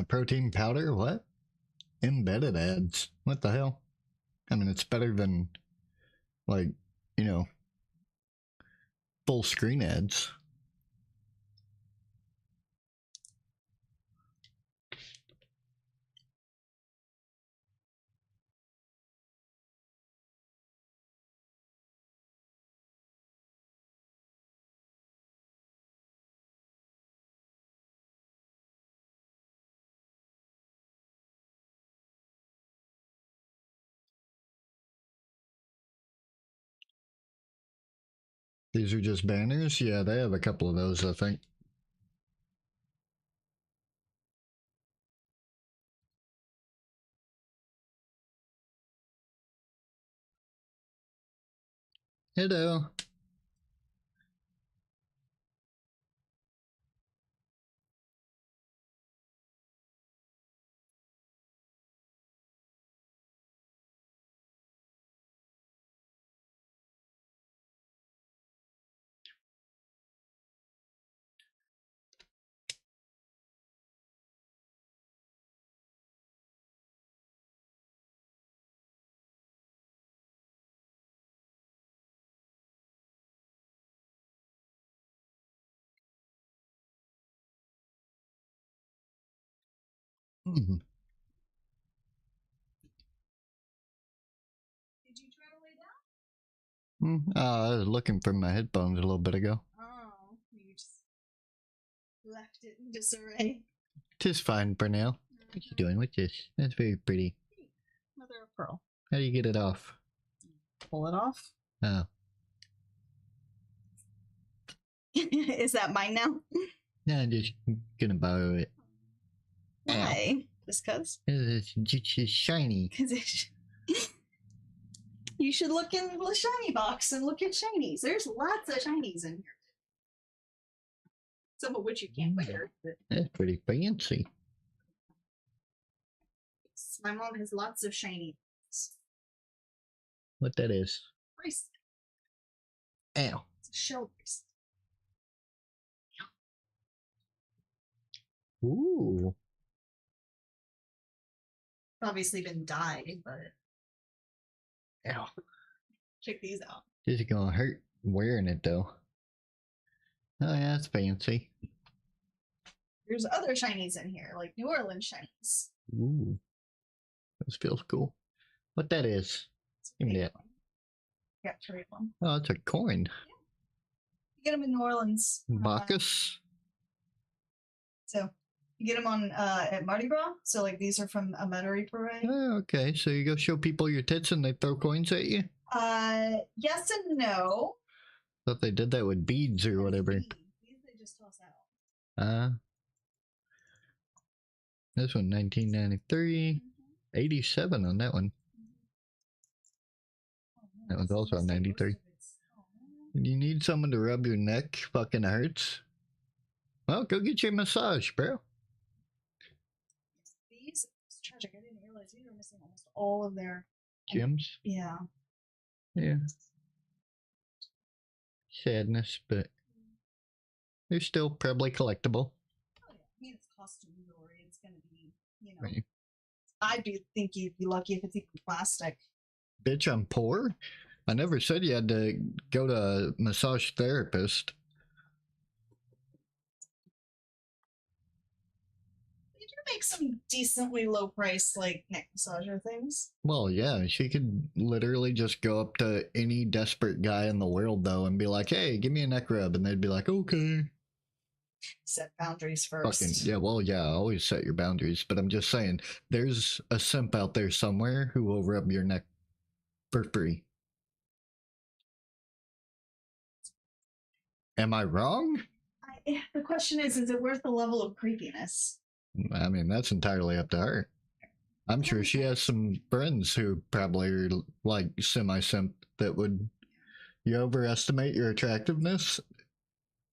Protein powder? What? Embedded ads. What the hell? I mean, it's better than, like, you know, full screen ads. These are just banners? Yeah, they have a couple of those, I think. Hello. Mhm. Did you try to lay down? I was looking for my headphones a little bit ago. Oh, you just left it in disarray. Tis fine for now. What you doing with this? That's very pretty. Mother of pearl. How do you get it off? Pull it off. Oh. Is that mine now? No, I'm just gonna borrow it. Why? Just cause? It's just shiny. You should look in the shiny box and look at shinies. There's lots of shinies in here. Some of which you can't wear. But That's pretty fancy. my mom has lots of shiny What that is? bracelets. Ow. It's a shell bracelet. Ooh. Obviously been dyed, but Ow. check these out. This is gonna hurt wearing it though. Oh yeah, that's fancy. There's other shinies in here, like New Orleans shinies. Ooh. This feels cool. What that is? Give me that. Yeah, three of them. Oh, it's a coin. You get them in New Orleans. Bacchus? So you get them on at Mardi Gras. So like these are from a Metairie parade. Oh, okay. So you go show people your tits and they throw coins at you? Yes and no. Thought they did that with beads or whatever. These they just toss out. This one, 1993. 87 on that one. That one's also 93. You need someone to rub your neck? Fucking hurts. Well, go get your massage, bro. These, it's tragic. I didn't realize these are missing almost all of their Gems? Yeah. Yeah. Sadness, but they're still probably collectible. Oh, yeah. I mean, it's costume jewelry. It's gonna be, Right. I do think you'd be lucky if it's even plastic. Bitch, I'm poor? I never said you had to go to a massage therapist. They do make some decently low price, like, neck massager things. Well, yeah, she could literally just go up to any desperate guy in the world, though, and be like, hey, give me a neck rub. And they'd be like, okay. Set boundaries first. Fucking, yeah, well, yeah, always set your boundaries. But I'm just saying, there's a simp out there somewhere who will rub your neck for free. Am I wrong? The question is it worth the level of creepiness? I mean, that's entirely up to her. I'm sure she has some friends who probably are like semi-simp that would. You overestimate your attractiveness?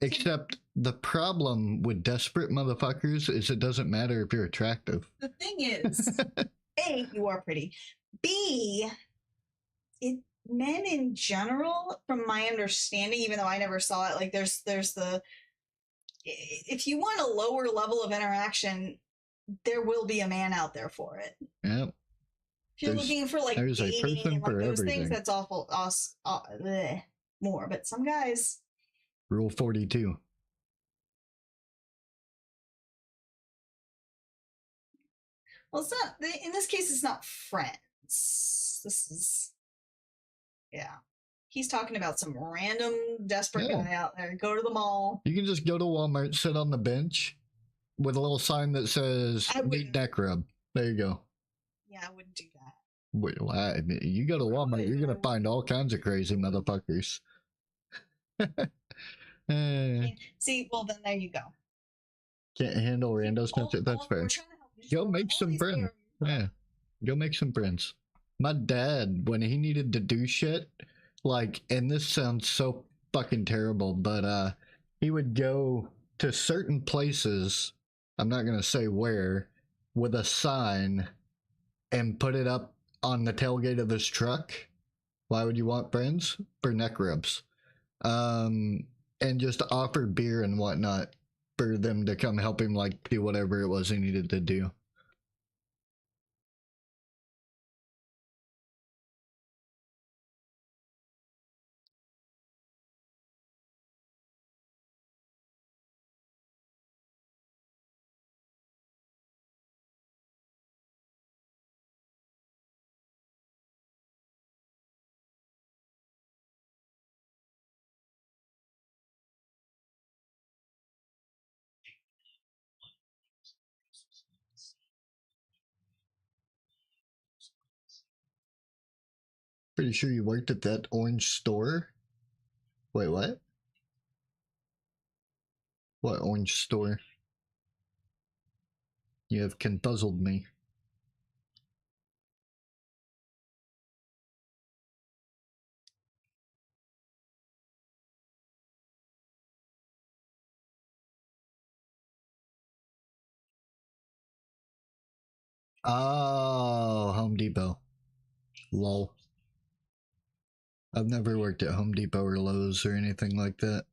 Except the problem with desperate motherfuckers is it doesn't matter if you're attractive. The thing is, A, you are pretty. B, men in general, from my understanding, even though I never saw it, like there's the, if you want a lower level of interaction, there will be a man out there for it. Yep. If you're looking for like there's dating a person and like for those everything. things, that's awful. More, but some guys. Rule 42. Well, it's not. In this case, it's not friends. This is. Yeah. He's talking about some random desperate guy out there. Go to the mall. You can just go to Walmart, sit on the bench with a little sign that says "Need neck rub." There you go. Yeah, I wouldn't do that. Wait, you go to Walmart, you're gonna find all kinds of crazy motherfuckers. See, well then there you go. Can't handle randos. That's fair. Go make some friends. Yeah, go make some friends. My dad, when he needed to do shit, like, and this sounds so fucking terrible, but he would go to certain places, I'm not gonna say where, with a sign and put it up on the tailgate of his truck. Why would you want friends? For neck rubs. And just offer beer and whatnot for them to come help him, like, do whatever it was he needed to do. Pretty sure you worked at that orange store. Wait, what? What orange store? You have confuzzled me. Oh, Home Depot. Lol. I've never worked at Home Depot or Lowe's or anything like that.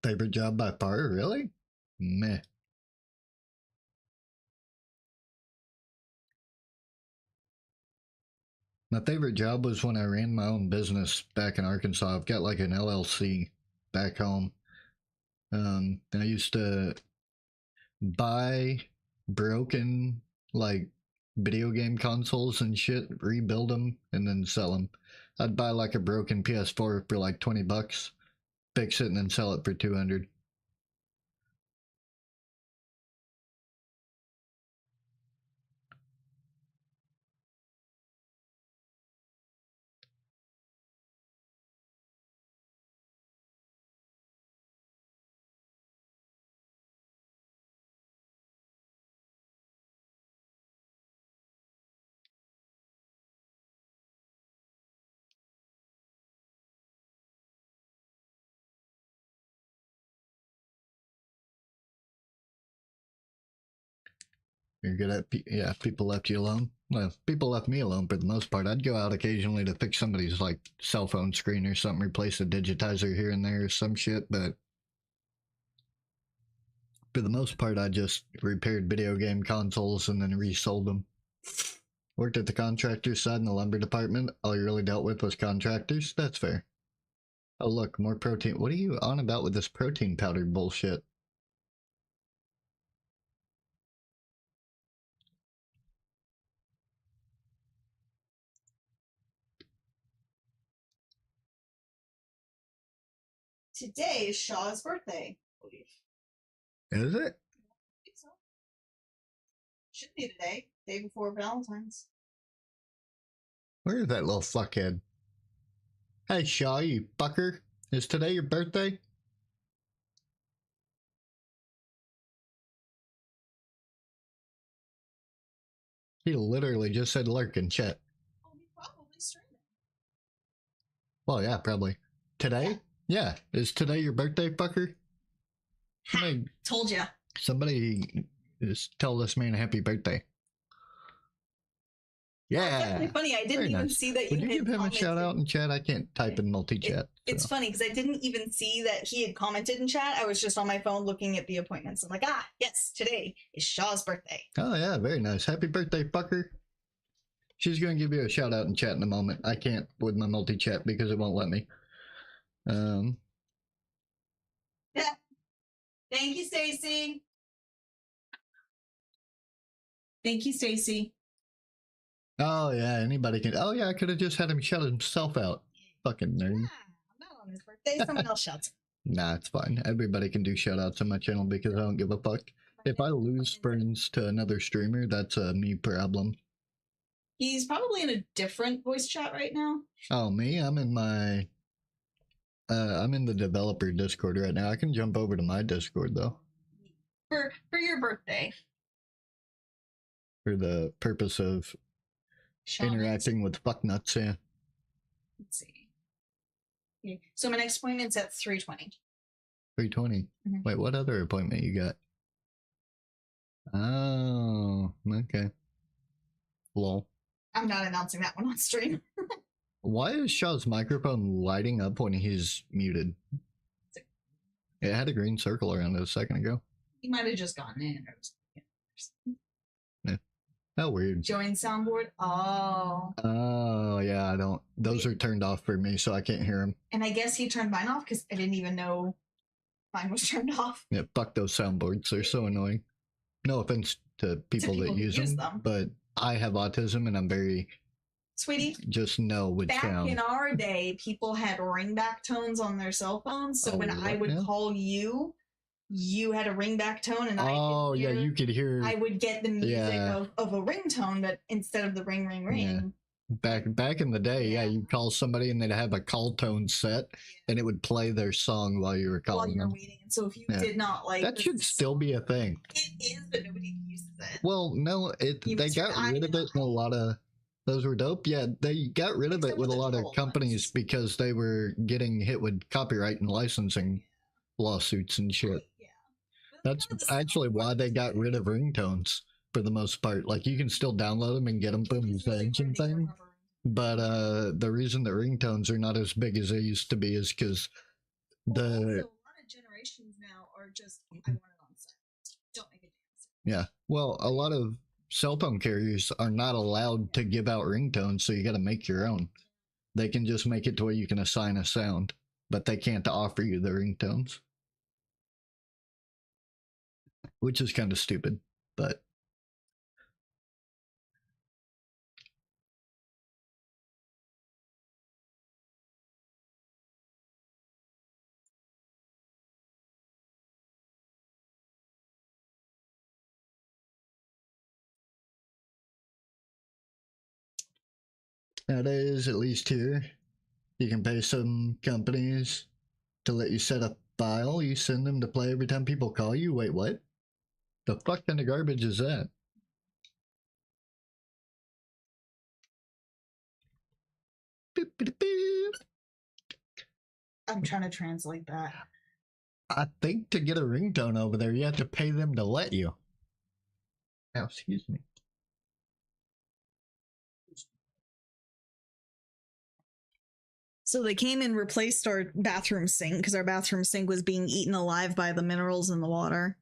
Favorite job by far? Really? Meh. My favorite job was when I ran my own business back in Arkansas. I've got like an LLC back home. I used to buy broken like video game consoles and shit, rebuild them, and then sell them. I'd buy like a broken PS4 for like $20, fix it, and then sell it for 200. You're good at, yeah, people left you alone. Well, people left me alone for the most part. I'd go out occasionally to fix somebody's like cell phone screen or something, replace a digitizer here and there or some shit, but for the most part, I just repaired video game consoles and then resold them. Worked at the contractor side in the lumber department. All you really dealt with was contractors. That's fair. Oh, look, more protein. What are you on about with this protein powder bullshit? Today is Shaw's birthday. Is it? I think so. Should be today, day before Valentine's. Where is that little fuckhead? Hey, Shaw, you fucker. Is today your birthday? He literally just said lurk in chat. Oh, we probably streaming. Well, yeah, probably. Today? Yeah. Is today your birthday, fucker? Somebody, Told ya. somebody just tell this man a happy birthday. Well, Yeah. it's actually funny. I didn't Very even nice. see that Would you you had give him a shout commented. out in chat? I can't type in multi-chat. It's funny because I didn't even see that he had commented in chat. I was just on my phone looking at the appointments. I'm like, yes, today is Shaw's birthday. Oh, yeah, very nice. Happy birthday, fucker. She's going to give you a shout out in chat in a moment. I can't with my multi-chat because it won't let me. Yeah. Thank you, Stacy. Thank you, Stacy. Oh, yeah, anybody can. Oh, yeah, I could have just had him shout himself out. Fucking nerd. I'm not on his birthday. Someone else shouts. Nah, it's fine. Everybody can do shout outs on my channel because I don't give a fuck. If I lose friends to another streamer, that's a me problem. He's probably in a different voice chat right now. Oh, me? I'm in my... I'm in the developer Discord right now. I can jump over to my Discord, though. For your birthday. For the purpose of interacting with fucknuts, yeah. Let's see. Okay. So my next appointment's at 3:20. 3:20. Mhm. Wait, what other appointment you got? Oh, okay. Lol. I'm not announcing that one on stream. Why is Shaw's microphone lighting up when he's muted? It had a green circle around it a second ago. He might have just gotten in. Yeah. How weird. Join soundboard. Oh. Oh, yeah, I don't. Those are turned off for me, so I can't hear them. And I guess he turned mine off because I didn't even know mine was turned off. Yeah, fuck those soundboards. They're so annoying. No offense to people that use them, but I have autism and I'm very... Sweetie, just know with back sound. in our day, people had ringback tones on their cell phones. So when I would call you, you had a ringback tone, and you could hear. I would get the music of a ringtone, but instead of the ring, ring, ring. Yeah. Back in the day, you'd call somebody and they'd have a call tone set, and it would play their song while you were calling them. Waiting. And so if you did not like that, should still be a thing. It is, but nobody uses it. Well, no, they got rid of it in a lot of. Those were dope. Yeah, they got rid of it with a lot of companies because they were getting hit with copyright and licensing lawsuits and shit. Yeah. That's actually why they got rid of ringtones for the most part. Like, you can still download them and get them from Zedge and thing. But the reason the ringtones are not as big as they used to be is because a lot of generations now are just, I want it on set. Don't make it dance. Yeah. Well, a lot of cell phone carriers are not allowed to give out ringtones, so you got to make your own. They can just make it to where you can assign a sound, but they can't offer you the ringtones, which is kind of stupid, but nowadays, at least here, you can pay some companies to let you set a file. You send them to play every time people call you. Wait, what? The fuck kind of garbage is that? I'm trying to translate that. I think to get a ringtone over there, you have to pay them to let you. Oh, excuse me. So they came and replaced our bathroom sink because our bathroom sink was being eaten alive by the minerals in the water.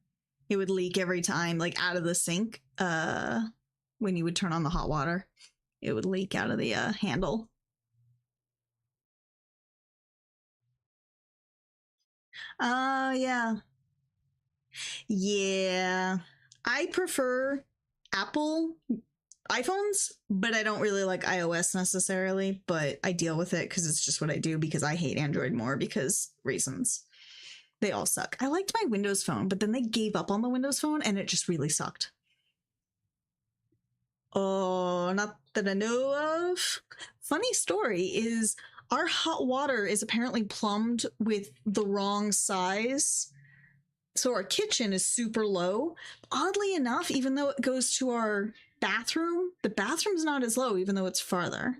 It would leak every time, like out of the sink. When you would turn on the hot water, it would leak out of the handle. Yeah. Yeah. I prefer Apple iPhones, but I don't really like iOS necessarily, but I deal with it because it's just what I do because I hate Android more because reasons. They all suck. I liked my Windows Phone, but then they gave up on the Windows Phone and it just really sucked. Oh, not that I know of. Funny story is our hot water is apparently plumbed with the wrong size. So our kitchen is super low. Oddly enough, even though it goes to our bathroom, the bathroom's not as low, even though it's farther.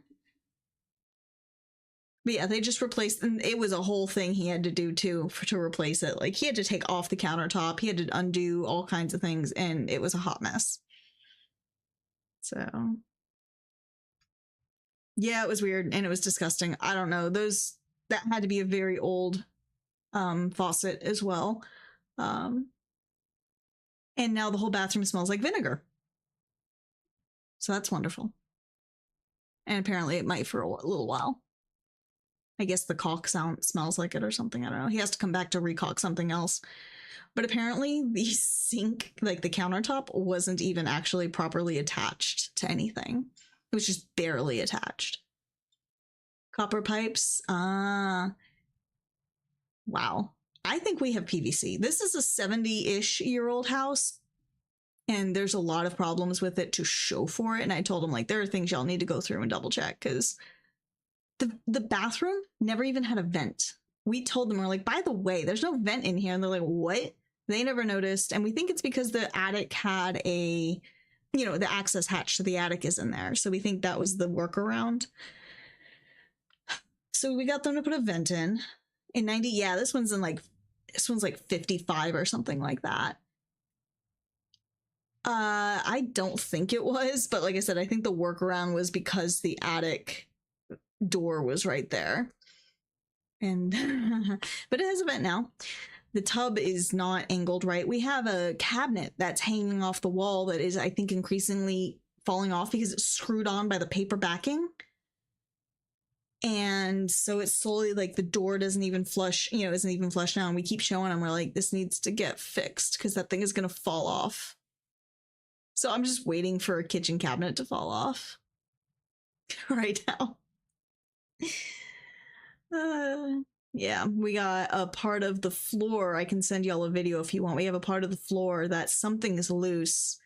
But yeah, they just replaced, and it was a whole thing he had to do too to replace it. Like, he had to take off the countertop, he had to undo all kinds of things, and it was a hot mess. So yeah, it was weird and it was disgusting. I don't know, that had to be a very old faucet as well. And now the whole bathroom smells like vinegar. So that's wonderful. And apparently it might for a little while. I guess the caulk smells like it or something. I don't know. He has to come back to recaulk something else. But apparently the sink, like the countertop, wasn't even actually properly attached to anything. It was just barely attached. Copper pipes. Wow. I think we have PVC. This is a 70-ish year old house. And there's a lot of problems with it to show for it. And I told him, like, there are things y'all need to go through and double check. Because the bathroom never even had a vent. We told them, we're like, by the way, there's no vent in here. And they're like, what? They never noticed. And we think it's because the attic had the access hatch to the attic is in there. So we think that was the workaround. So we got them to put a vent in 90. Yeah, this one's like 55 or something like that. I don't think it was, but like I said, I think the workaround was because the attic door was right there. And but it has a vent now. the tub is not angled right. We have a cabinet that's hanging off the wall that is, I think, increasingly falling off because it's screwed on by the paper backing. And so it's slowly like the door doesn't even flush, isn't even flush now. And we keep showing them, we're like, this needs to get fixed because that thing is going to fall off. So I'm just waiting for a kitchen cabinet to fall off right now. Yeah, we got a part of the floor. I can send y'all a video if you want. We have a part of the floor that something is loose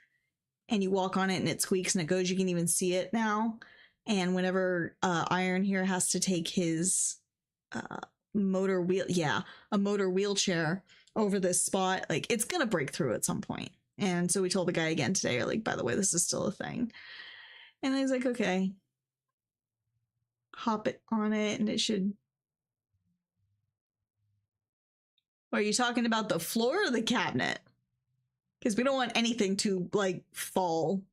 and you walk on it and it squeaks and it goes. You can even see it now. And whenever Iron here has to take his motor wheelchair over this spot, like it's gonna break through at some point. And so we told the guy again today, like, by the way, this is still a thing. And he's like, okay, hop it on it and it should. Are you talking about the floor or the cabinet? Because we don't want anything to like fall.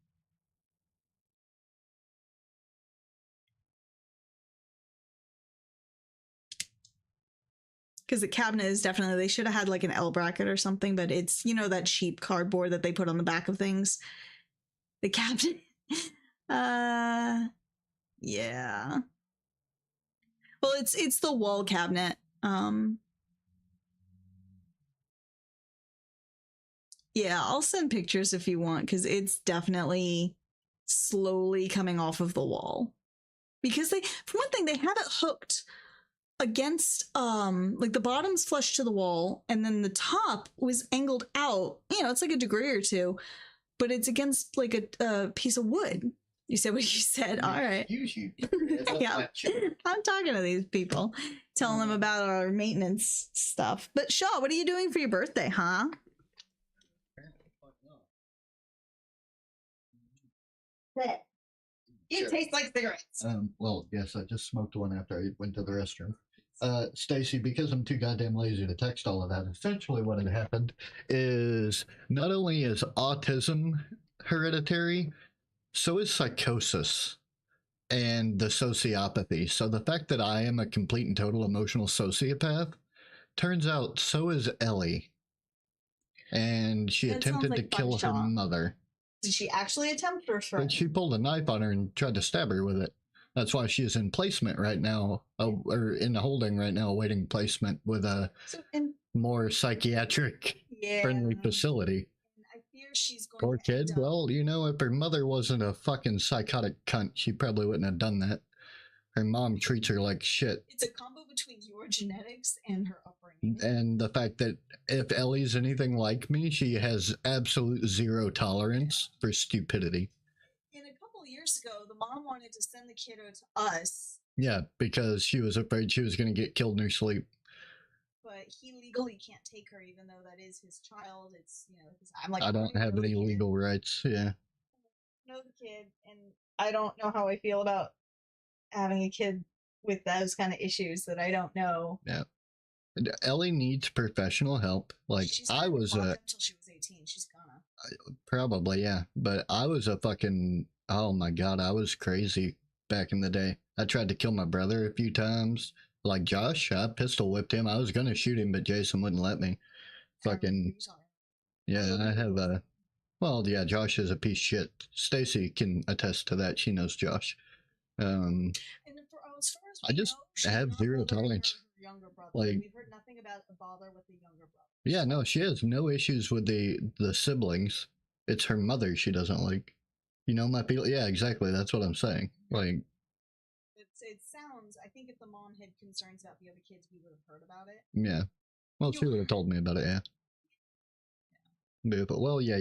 Because the cabinet is definitely, they should have had like an L bracket or something, but it's, that cheap cardboard that they put on the back of things. The cabinet. Yeah. Well, it's the wall cabinet. Yeah, I'll send pictures if you want, because it's definitely slowly coming off of the wall. Because for one thing, they have it hooked against like the bottom's flush to the wall and then the top was angled out, it's like a degree or two, but it's against like a piece of wood. You said what you said. All right. Yeah, I'm talking to these people, telling them about our maintenance stuff. But Shaw, what are you doing for your birthday, huh? It tastes like cigarettes. Well, yes, I just smoked one after I went to the restroom. Stacy, because I'm too goddamn lazy to text all of that, essentially what had happened is not only is autism hereditary, so is psychosis and the sociopathy. So the fact that I am a complete and total emotional sociopath, turns out so is Ellie. And she attempted to kill her mother. Did she actually attempt or threaten? But she pulled a knife on her and tried to stab her with it. That's why she's in placement right now, or in the holding right now, awaiting placement with a more psychiatric friendly facility. I fear she's going Poor kid. Well, if her mother wasn't a fucking psychotic cunt, she probably wouldn't have done that. Her mom treats her like shit. It's a combo between your genetics and her upbringing. And the fact that if Ellie's anything like me, she has absolute zero tolerance for stupidity. And a couple of years ago, the mom wanted to send the kiddo to us. Yeah, because she was afraid she was going to get killed in her sleep. But he legally can't take her, even though that is his child. It's, I'm like, I don't have any legal rights. Yeah. I know the kid, and I don't know how I feel about having a kid with those kind of issues that I don't know. Yeah. Ellie needs professional help. Like, I was until she was 18. She's gonna. Probably, yeah. But I was a fucking, oh my God, I was crazy back in the day. I tried to kill my brother a few times. Like Josh, I pistol whipped him. I was gonna shoot him, but Jason wouldn't let me. Fucking, yeah, I have a, well, yeah, Josh is a piece of shit. Stacy can attest to that. She knows Josh. And for, as far as I just have zero tolerance. Younger brother. Like, we've heard nothing about a bother with the younger brother. Yeah, no, she has no issues with the siblings. It's her mother she doesn't like. My feel. Yeah, exactly. That's what I'm saying. Like, it sounds. I think if the mom had concerns about the other kids, we would have heard about it. Yeah. Well, she would have told me about it. Yeah. Yeah. But well, yeah,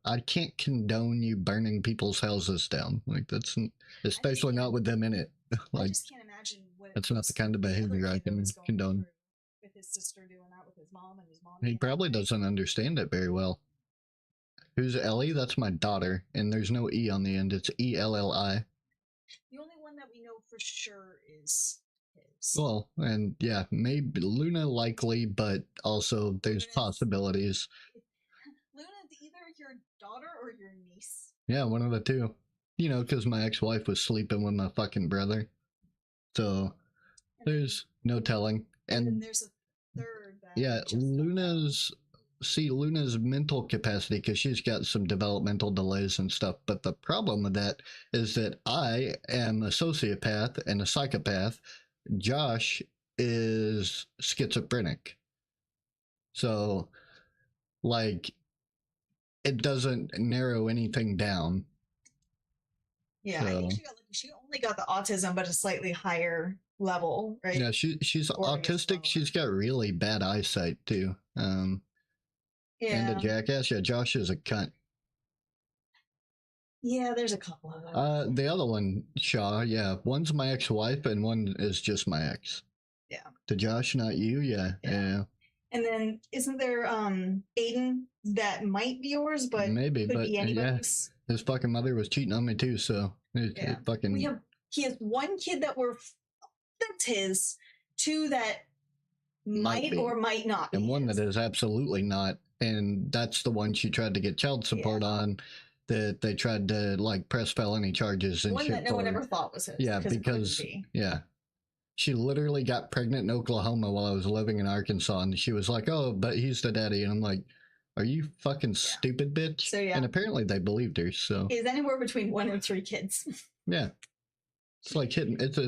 I can't condone you burning people's houses down. Like, that's especially not with them in it. Like, I just can't imagine what. That's not the kind of behavior I can condone. With his sister doing that with his mom, and his mom. He probably doesn't understand it very well. Who's Ellie? That's my daughter, and there's no E on the end. It's E-L-L-I. The only one that we know for sure is his. Well, and yeah, maybe Luna likely, but also there's possibilities. Luna's either your daughter or your niece. Yeah, one of the two. Because my ex-wife was sleeping with my fucking brother. So there's no telling. And then there's a third that Yeah, Luna's mental capacity, because she's got some developmental delays and stuff. But the problem with that is that I am a sociopath and a psychopath. Josh is schizophrenic. So, like, it doesn't narrow anything down. Yeah, I think she only got the autism, but a slightly higher level, right? Yeah, she's autistic. She's got really bad eyesight too. And a jackass. Yeah, Josh is a cunt. Yeah, there's a couple of them. The other one, Shaw. Yeah, one's my ex-wife and one is just my ex. Yeah. To Josh, not you. Yeah. And then isn't there Aiden that might be yours, but maybe, could but be anybody's? Yeah, his fucking mother was cheating on me too. So it fucking. He has one kid that's his, two that might or might not be and one his. That is absolutely not, and that's the one she tried to get child support on, that they tried to like press felony charges and one shit that no one ever thought was his. Yeah, because she literally got pregnant in Oklahoma while I was living in Arkansas, and she was like, "Oh, but he's the daddy," and I'm like, "Are you fucking stupid, bitch?" So and apparently they believed her. So he's anywhere between 1 and 3 kids. Yeah. It's like hitting. It's a.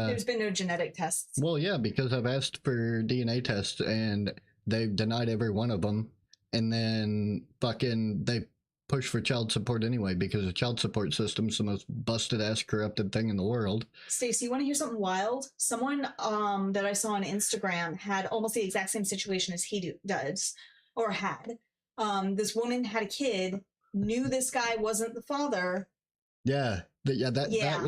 There's been no genetic tests. Well, yeah, because I've asked for DNA tests and they've denied every one of them, and then fucking they push for child support anyway because the child support system's the most busted ass corrupted thing in the world. Stacey, you want to hear something wild? Someone that I saw on Instagram had almost the exact same situation as he does or had. This woman had a kid, knew this guy wasn't the father. Yeah. That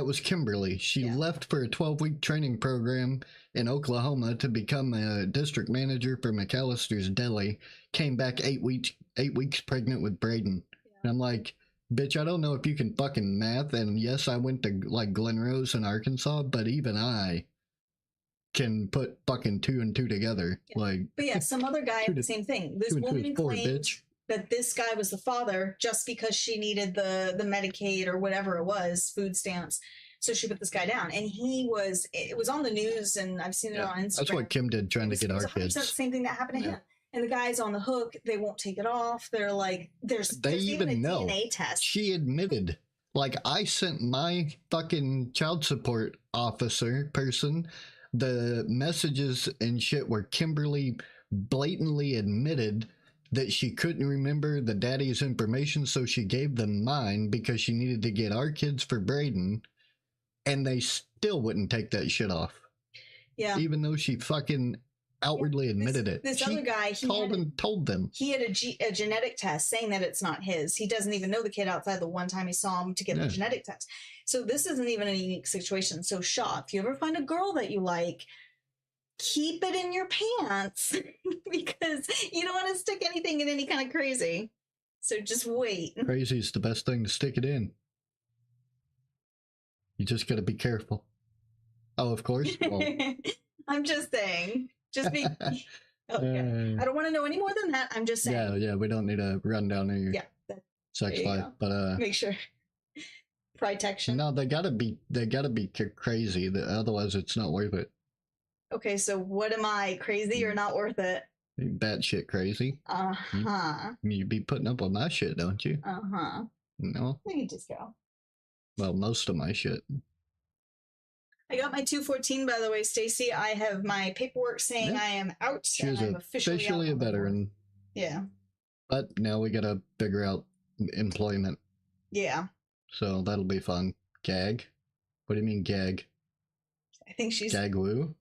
was Kimberly. She left for a 12-week training program in Oklahoma to become a district manager for McAllister's Deli. Came back 8 weeks pregnant with Braden. And I'm like, bitch, I don't know if you can fucking math. And yes, I went to like Glen Rose in Arkansas, but even I can put fucking 2 and 2 together. But yeah, some other guy had the same thing. This woman claimed that this guy was the father just because she needed the Medicaid or whatever it was, food stamps. So she put this guy down, and it was on the news, and I've seen it on Instagram. That's what Kim did trying to get our kids. The same thing that happened to him. And the guy's on the hook. They won't take it off. They're like, there's even a DNA test. She admitted. Like, I sent my fucking child support officer person the messages and shit where Kimberly blatantly admitted that she couldn't remember the daddy's information, so she gave them mine because she needed to get our kids for Braden, and they still wouldn't take that shit off. Yeah. Even though she fucking outwardly admitted it. This other guy, he told them. He had a genetic test saying that it's not his. He doesn't even know the kid outside the one time he saw him to get the genetic test. So this isn't even a unique situation. So Shaw, if you ever find a girl that you like, keep it in your pants because you don't want to stick anything in any kind of crazy. So just wait. Crazy is the best thing to stick it in. You just got to be careful. Oh, of course. Well. I'm just saying. Just be. Okay. I don't want to know any more than that. I'm just saying. Yeah. We don't need a rundown of your sex life, but make sure. Protection. No, they gotta be crazy. Otherwise, it's not worth it. Okay, so what am I, crazy or not worth it? Batshit crazy. You be putting up with my shit, don't you? No. You just go. Well, most of my shit. I got my 214, by the way, Stacey. I have my paperwork saying I am out. She's officially a veteran. Yeah. But now we gotta figure out employment. Yeah. So that'll be fun. Gag? What do you mean gag? I think she's... Gag woo?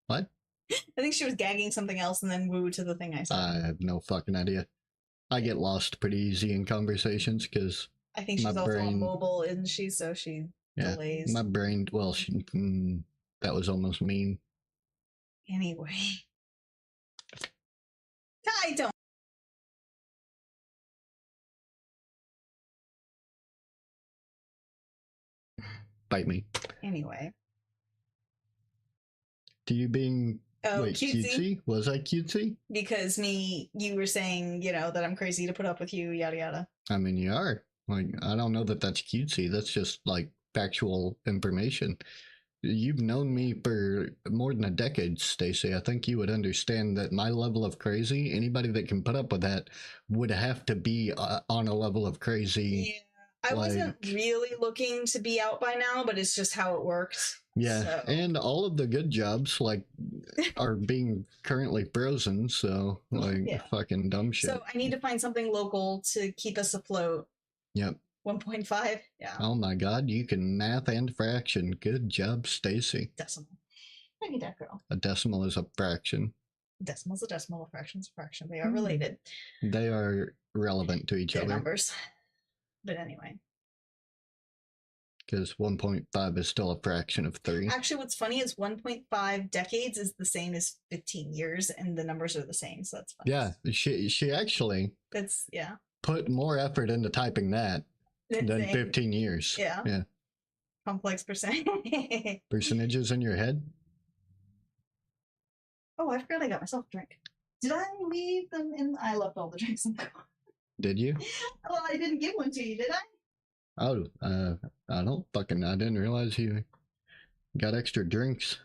What? I think she was gagging something else and then woo to the thing I said. I have no fucking idea. I get lost pretty easy in conversations because I think she's also on mobile, isn't she? So she delays. My brain, well, that was almost mean. Anyway. I don't. Bite me. Anyway. Do you being cutesy? Was I cutesy? Because you were saying, that I'm crazy to put up with you, yada yada. I mean, you are. Like, I don't know that that's cutesy. That's just like factual information. You've known me for more than a decade, Stacy. I think you would understand that my level of crazy, anybody that can put up with that would have to be on a level of crazy. Yeah, I wasn't really looking to be out by now, but it's just how it worked. Yeah, so. and all of the good jobs are being currently frozen, so fucking dumb shit. So I need to find something local to keep us afloat. Yep. 1.5. Yeah. Oh my god, you can math and fraction. Good job, Stacy. Decimal. I need that girl. A decimal is a fraction. Decimal's a decimal, a fraction's a fraction. They are related. They are relevant to each other. Numbers. But anyway. Because 1.5 is still a fraction of 3. Actually, what's funny is 1.5 decades is the same as 15 years, and the numbers are the same, so that's funny. Yeah, she actually put more effort into typing that than 15 years. Yeah. Complex percent. Percentages in your head? Oh, I forgot I got myself a drink. Did I leave them in? I left all the drinks in the car. Did you? Well, I didn't give one to you, did I? Oh, I didn't realize you got extra drinks.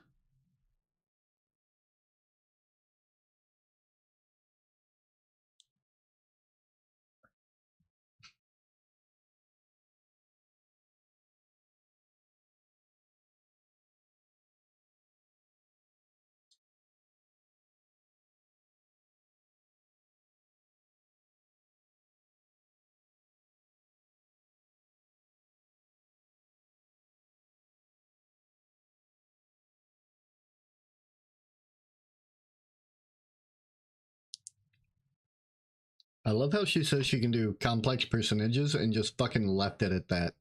I love how she says she can do complex percentages and just fucking left it at that.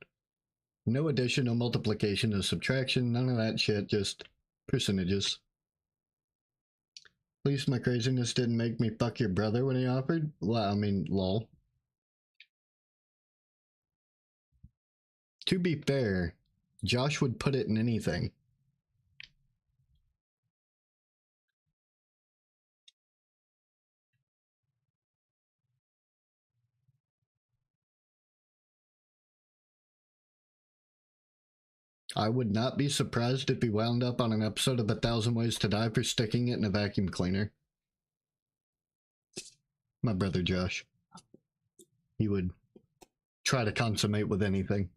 No addition, no multiplication, no subtraction, none of that shit, just percentages. At least my craziness didn't make me fuck your brother when he offered. Well, I mean, lol. To be fair, Josh would put it in anything. I would not be surprised if he wound up on an episode of 1,000 Ways to Die for sticking it in a vacuum cleaner. My brother Josh. He would try to consummate with anything.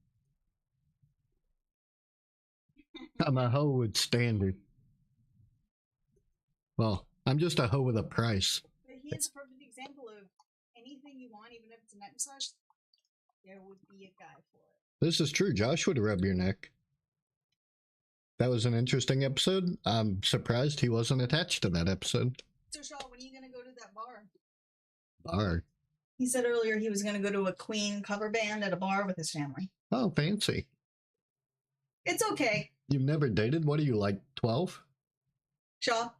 I'm a hoe with standard. Well, I'm just a hoe with a price. But he is a perfect example of anything you want, even if it's a neck massage, there would be a guy for it. This is true. Josh would rub your neck. That was an interesting episode. I'm surprised he wasn't attached to that episode. So, Shaw, when are you going to go to that bar? Bar? He said earlier he was going to go to a Queen cover band at a bar with his family. Oh, fancy. It's okay. You've never dated? What are you, like 12? Shaw,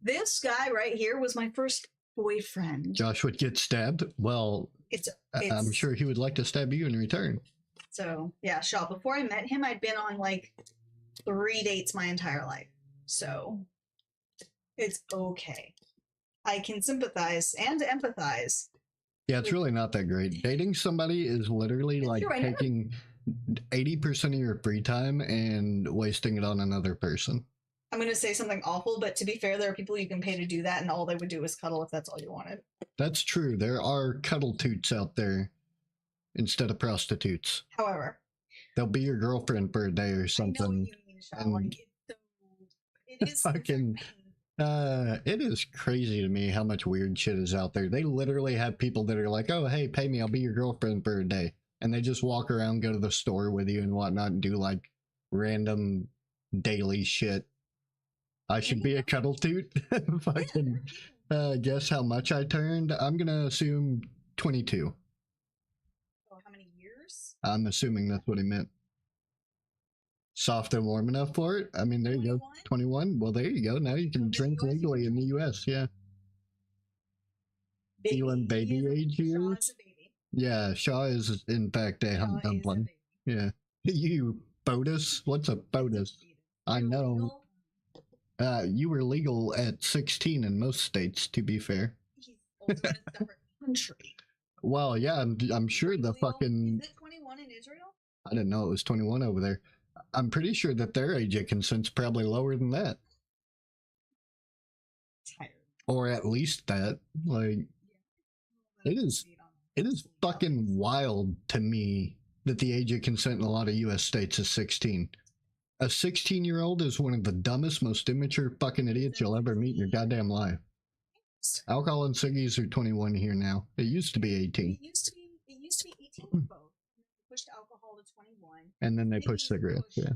this guy right here was my first boyfriend. Josh would get stabbed? Well, I'm sure he would like to stab you in return. So, yeah, Shaw, before I met him, I'd been on like 3 dates my entire life. So, it's okay. I can sympathize and empathize. Yeah, it's really not that great. Dating somebody is literally like taking 80% of your free time and wasting it on another person. I'm going to say something awful, but to be fair, there are people you can pay to do that, and all they would do is cuddle if that's all you wanted. That's true. There are cuddle toots out there instead of prostitutes. However, they'll be your girlfriend for a day or something. I know what you mean, Sean. Like, it is fucking... it is crazy to me how much weird shit is out there. They literally have people that are like, oh, hey, pay me, I'll be your girlfriend for a day. And they just walk around, go to the store with you and whatnot, and do like random daily shit. I should be a cuddle toot. Fucking guess how much I turned? I'm gonna assume 22. Oh, how many years? I'm assuming that's what he meant. Soft and warm enough for it? I mean, there 21? You go. 21? Well, there you go. Now you can drink legally in the U.S., yeah. Feeling baby age here? Yeah, Shaw is, in fact, a hump dumpling. Yeah. You, BOTUS? What's a BOTUS? I know. You were legal at 16 in most states, to be fair. He's also in a separate country. Well, yeah, I'm sure the fucking... Is it 21 in Israel? I didn't know it was 21 over there. I'm pretty sure that their age of consent's probably lower than that, Tired. or at least that. Like, it is fucking wild to me that the age of consent in a lot of U.S. states is 16. A 16-year-old is one of the dumbest, most immature fucking idiots you'll ever meet in your goddamn life. Alcohol and ciggies are 21 here now. It used to be 18. It used to be 18 with both. They pushed alcohol to 21. And then they pushed cigarettes, yeah.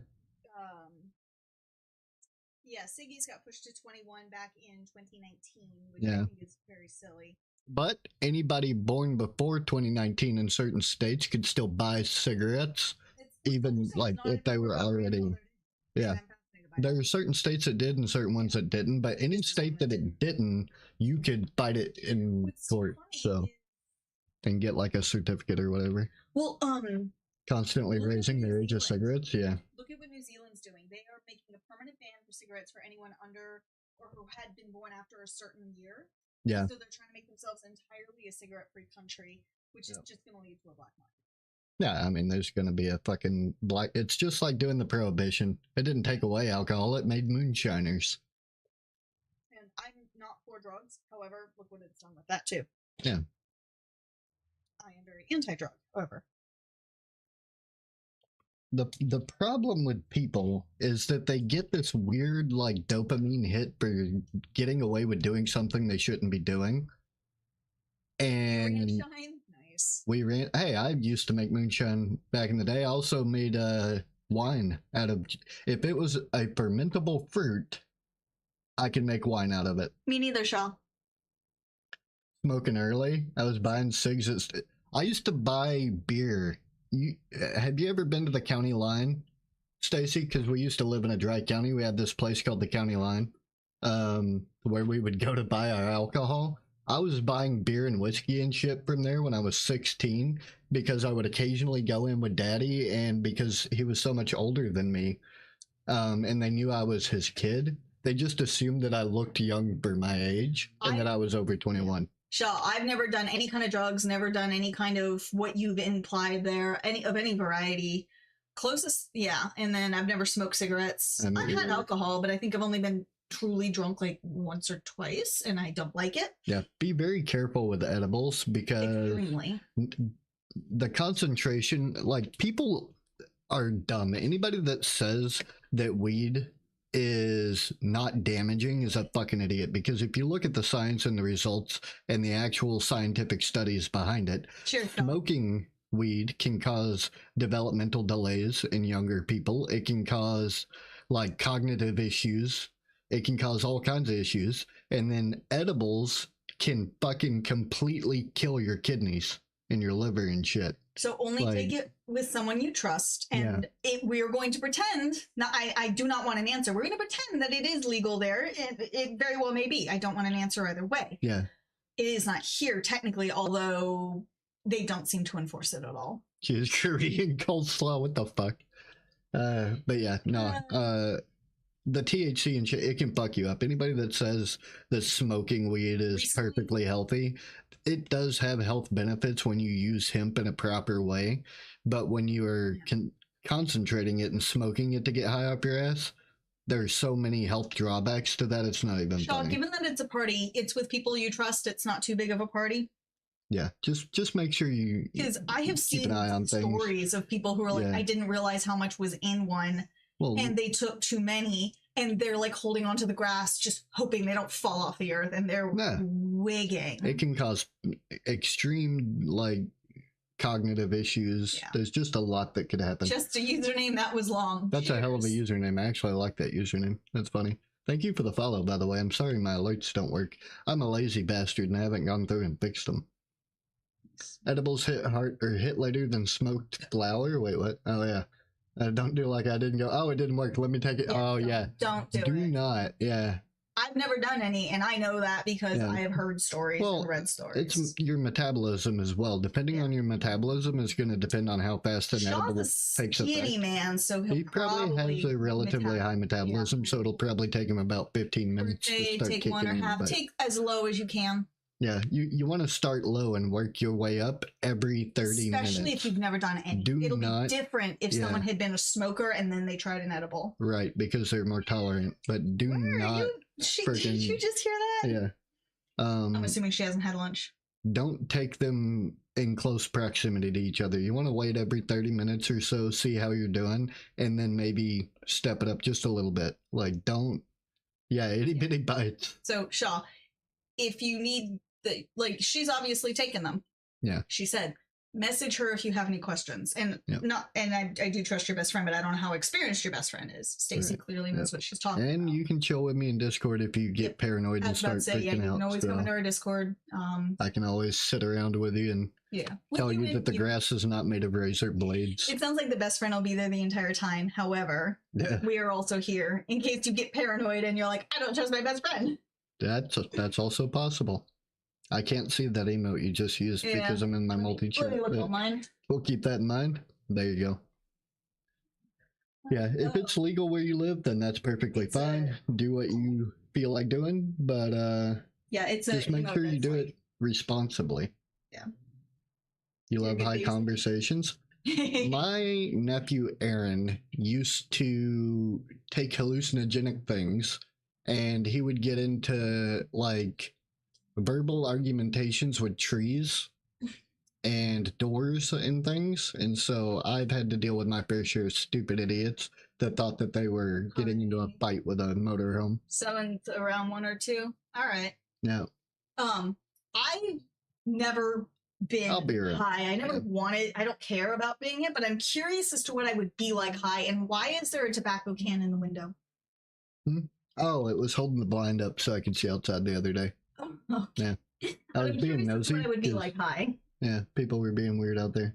Yeah, ciggies got pushed to 21 back in 2019, which Yeah. I think is very silly. But anybody born before 2019 in certain states could still buy cigarettes, even like if they were already. Yeah. There were certain states that did and certain ones that didn't, but any state that it didn't, you could fight it in court, so, and get like a certificate or whatever. Well, Constantly raising their age of cigarettes, yeah. Look at what New Zealand's doing. They are making a permanent ban for cigarettes for anyone under or who had been born after a certain year. Yeah. So they're trying to make themselves entirely a cigarette-free country, which is just going to lead to a black market. Yeah, I mean, there's going to be a fucking black. It's just like doing the prohibition. It didn't take away alcohol, it made moonshiners. And I'm not for drugs. However, look what it's done with that, too. Yeah. I am very anti-drug, however. The problem with people is that they get this weird, like, dopamine hit for getting away with doing something they shouldn't be doing. And Moonshine? Nice. hey, I used to make moonshine back in the day. I also made wine out of, if it was a fermentable fruit, I could make wine out of it. Me neither, Shaw. Smoking early. I was buying cigs. I used to buy beer. Have you ever been to the county line, Stacy? Because we used to live in a dry county. We had this place called the county line, where we would go to buy our alcohol. I was buying beer and whiskey and shit from there when I was 16 because I would occasionally go in with Daddy, and because he was so much older than me, and they knew I was his kid, they just assumed that I looked young for my age and that I was over 21. Shaw, I've never done any kind of drugs, never done any kind of what you've implied there, any variety. Closest, yeah. And then I've never smoked cigarettes. I've had alcohol, but I think I've only been truly drunk like once or twice, and I don't like it. Yeah, be very careful with edibles because extremely. The concentration, like, people are dumb. Anybody that says that weed is not damaging is a fucking idiot, because if you look at the science and the results and the actual scientific studies behind it, smoking weed can cause developmental delays in younger people. It can cause like cognitive issues. It can cause all kinds of issues. And then edibles can fucking completely kill your kidneys and your liver and shit. So only take it with someone you trust, and we are going to pretend. Now, I do not want an answer. We're going to pretend that it is legal there, and it very well may be. I don't want an answer either way. Yeah, it is not here technically, although they don't seem to enforce it at all. Cheese Korean coleslaw. What the fuck? But yeah, no. The THC and shit, it can fuck you up. Anybody that says that smoking weed is perfectly healthy, it does have health benefits when you use hemp in a proper way. But when you are concentrating it and smoking it to get high off your ass, there's so many health drawbacks to that, it's not even funny. Given that it's a party, it's with people you trust, it's not too big of a party. Yeah, just make sure you because I have seen stories of people who are like, I didn't realize how much was in one. Well, and they took too many, and they're like holding onto the grass, just hoping they don't fall off the earth, and they're wigging. It can cause extreme, like, cognitive issues. Yeah. There's just a lot that could happen. Just a username that was long. That's a hell of a username. I actually like that username. That's funny. Thank you for the follow, by the way. I'm sorry my alerts don't work. I'm a lazy bastard, and I haven't gone through and fixed them. Edibles hit later than smoked flower? Wait, what? Oh, yeah. Don't do like I didn't go, oh, it didn't work. Let me take it. Don't do it. Do not. Yeah. I've never done any, and I know that because I have heard stories and read stories. It's your metabolism as well. Depending on your metabolism is going to depend on how fast an edible takes effect. Skinny man, so he probably has a relatively high metabolism, so it'll probably take him about 15 minutes to start take kicking one or in. half. Take as low as you can. Yeah, you want to start low and work your way up every 30 Especially minutes. if you've never done any. It'll be different if someone had been a smoker and then they tried an edible. Right, because they're more tolerant. But do not Did you just hear that? Yeah. I'm assuming she hasn't had lunch. Don't take them in close proximity to each other. You want to wait every 30 minutes or so, see how you're doing, and then maybe step it up just a little bit. Like, don't, itty bitty bites. So, Shaw, if you need she's obviously taken them. Yeah. She said, message her if you have any questions. And I do trust your best friend, but I don't know how experienced your best friend is. Stacy clearly knows what she's talking about. And you can chill with me in Discord if you get paranoid and start freaking out. You can always come into our Discord. I can always sit around with you and tell you that the grass is not made of razor blades. It sounds like the best friend will be there the entire time. However, we are also here in case you get paranoid and you're like, I don't trust my best friend. That's also possible. I can't see that emote you just used because I'm in my multi-chat. We'll keep that in mind. There you go. Yeah, if it's legal where you live, then that's perfectly fine. Do what you feel like doing, but just make sure you do it responsibly. Yeah. You love high conversations. My nephew Aaron used to take hallucinogenic things, and he would get into like verbal argumentations with trees and doors and things, and so I've had to deal with my fair share of stupid idiots that thought that they were getting into a fight with a motorhome. Someone around 1 or 2. All right. No. I've never been high. I never wanted. I don't care about being it, but I'm curious as to what I would be like high. And why is there a tobacco can in the window? Oh, it was holding the blind up so I could see outside the other day. Oh, okay. Yeah. I was being nosy. What I would be like high. Yeah, people were being weird out there.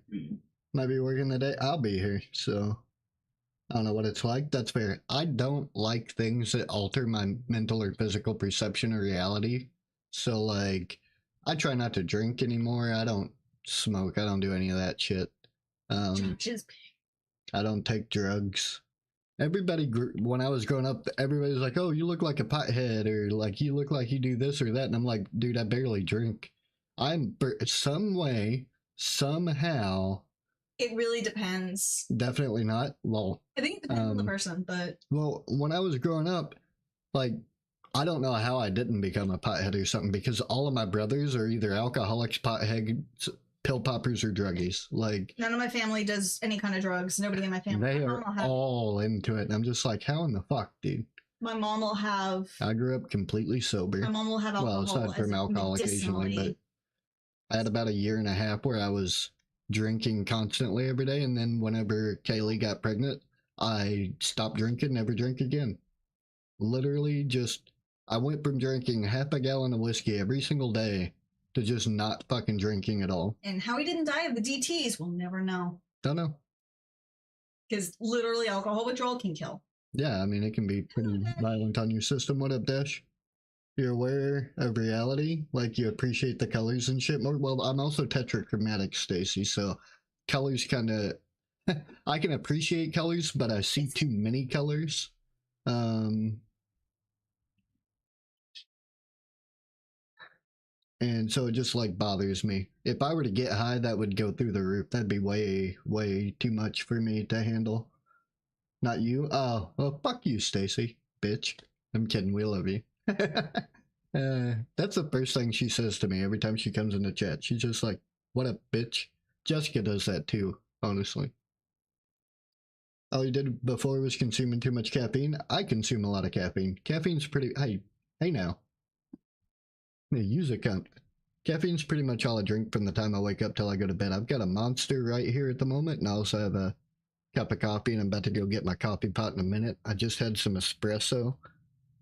Might be working the day. I'll be here, so I don't know what it's like. That's fair. I don't like things that alter my mental or physical perception of reality. So, like, I try not to drink anymore. I don't smoke. I don't do any of that shit. I don't take drugs. Everybody, when I was growing up, everybody was like, oh, you look like a pothead, or like, you look like you do this or that. And I'm like, dude, I barely drink. I'm some way, somehow. It really depends. Definitely not. Well, I think it depends on the person, but. Well, when I was growing up, like, I don't know how I didn't become a pothead or something, because all of my brothers are either alcoholics, potheads, pill poppers, or druggies. Like, none of my family does any kind of drugs. Nobody in my family. They are all into it. And I'm just like, how in the fuck, dude? My mom will have. I grew up completely sober. My mom will have alcohol. Well, aside from alcohol occasionally, but I had about a year and a half where I was drinking constantly every day. And then whenever Kaylee got pregnant, I stopped drinking, never drank again. Literally just, I went from drinking half a gallon of whiskey every single day to just not fucking drinking at all. And how he didn't die of the DTs, we'll never know. Don't know. Because literally alcohol withdrawal can kill. Yeah, I mean, it can be pretty violent on your system. What up, Dash? You're aware of reality, like you appreciate the colors and shit more. Well, I'm also tetrachromatic, Stacy, so colors kind of, I can appreciate colors, but I see too many colors. And so it just like bothers me. If I were to get high, that would go through the roof. That'd be way, way too much for me to handle. Not you? Oh, well, fuck you, Stacy, bitch. I'm kidding. We love you. That's the first thing she says to me every time she comes in the chat. She's just like, what a bitch. Jessica does that too, honestly. All you did before was consuming too much caffeine. I consume a lot of caffeine. Caffeine's pretty... Hey now. Hey, use a cunt. Caffeine's pretty much all I drink from the time I wake up till I go to bed. I've got a Monster right here at the moment, and I also have a cup of coffee, and I'm about to go get my coffee pot in a minute. I just had some espresso,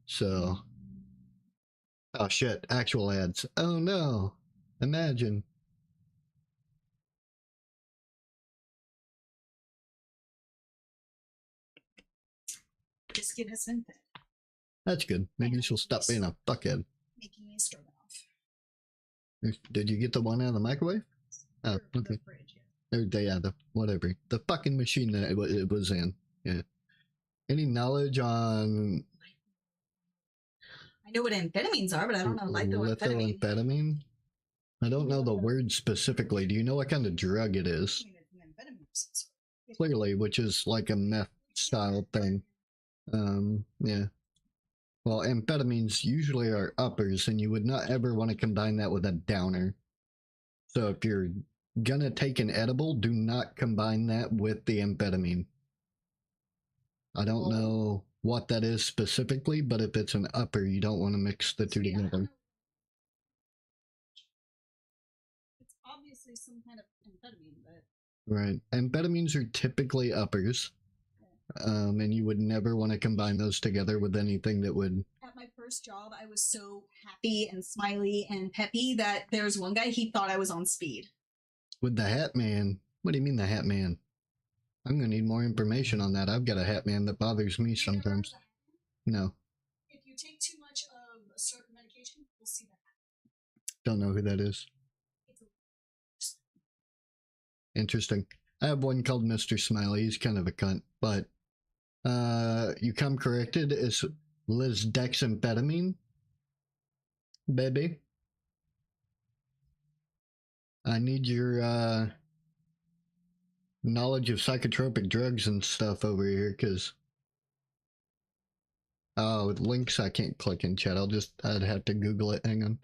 so... Oh shit, actual ads. Oh no. Imagine. Biscuit has been fed. That's good. Maybe she'll stop being a fuckhead. Making me stroganoff. Did you get the one out of the microwave? Oh, okay. The fridge, yeah. Whatever. The fucking machine that it was in. Yeah. Any knowledge on... I know what amphetamines are, but I don't know lithoamphetamine. Lithoamphetamine? I don't know the word specifically. Do you know what kind of drug it is? I mean, it's an amphetamine of some sort. Clearly, which is like a meth style thing. Yeah. Well, amphetamines usually are uppers, and you would not ever want to combine that with a downer. So if you're gonna take an edible, do not combine that with the amphetamine. I don't know what that is specifically, but if it's an upper, you don't want to mix the two together. It's obviously some kind of amphetamine, but Right. Amphetamines are typically uppers. And you would never want to combine those together with anything that would. At my first job, I was so happy and smiley and peppy that there's one guy, he thought I was on speed. With the Hat Man. What do you mean the Hat Man? I'm going to need more information on that. I've got a Hat Man that bothers me sometimes. No. If you take too much of a certain medication, you'll see that. Don't know who that is. Interesting. I have one called Mr. Smiley. He's kind of a cunt, but you come corrected. It's lisdexamphetamine, baby. I need your knowledge of psychotropic drugs and stuff over here, because with links I can't click in chat. I'd have to Google it. Hang on.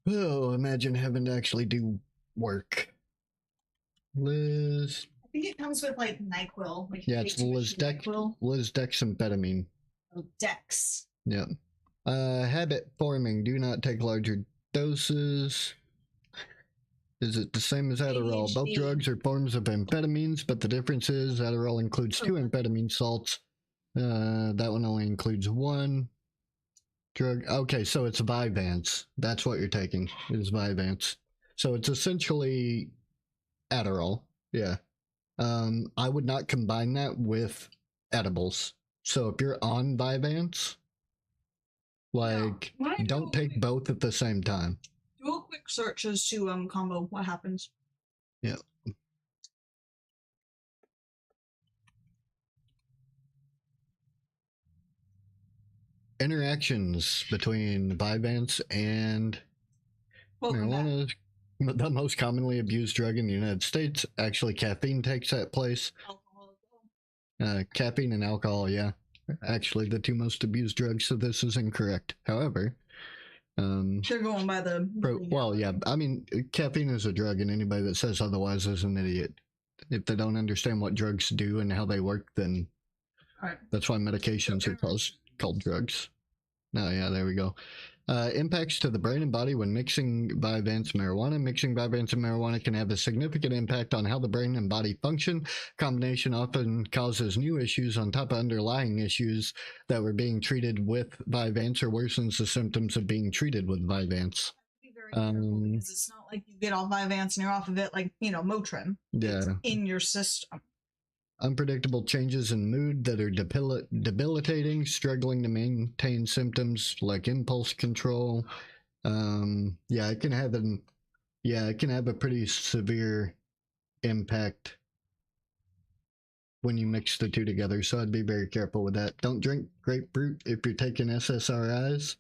Oh, imagine having to actually do work. Liz. I think it comes with like NyQuil. Like Yeah, it's lisdexamphetamine. Oh, Dex. Yeah. Habit forming. Do not take larger doses. Is it the same as Adderall? Both drugs are forms of amphetamines, but the difference is Adderall includes 2 amphetamine salts. That one only includes 1 drug. Okay, so it's Vyvanse. That's what you're taking, is Vyvanse. So it's essentially Adderall. Yeah. I would not combine that with edibles. So if you're on Vyvanse, like, don't take both at the same time. Do a quick search as to combo what happens. Yeah. Interactions between Vyvanse and marijuana is the most commonly abused drug in the United States. Actually, caffeine takes that place. Caffeine and alcohol, yeah. Actually, the 2 most abused drugs, so this is incorrect. However, they're going by the. Well, yeah. I mean, caffeine is a drug, and anybody that says otherwise is an idiot. If they don't understand what drugs do and how they work, then that's why medications are called drugs. Oh, yeah, there we go. Impacts to the brain and body when mixing Vyvanse and marijuana. Mixing Vyvanse and marijuana can have a significant impact on how the brain and body function. Combination often causes new issues on top of underlying issues that were being treated with Vyvanse, or worsens the symptoms of being treated with Vyvanse. Because it's not like you get off Vyvanse and you're off of it like, Motrin. Yeah. It's in your system. Unpredictable changes in mood that are debilitating, struggling to maintain symptoms like impulse control. It can have a pretty severe impact when you mix the 2 together. So I'd be very careful with that. Don't drink grapefruit if you're taking SSRIs.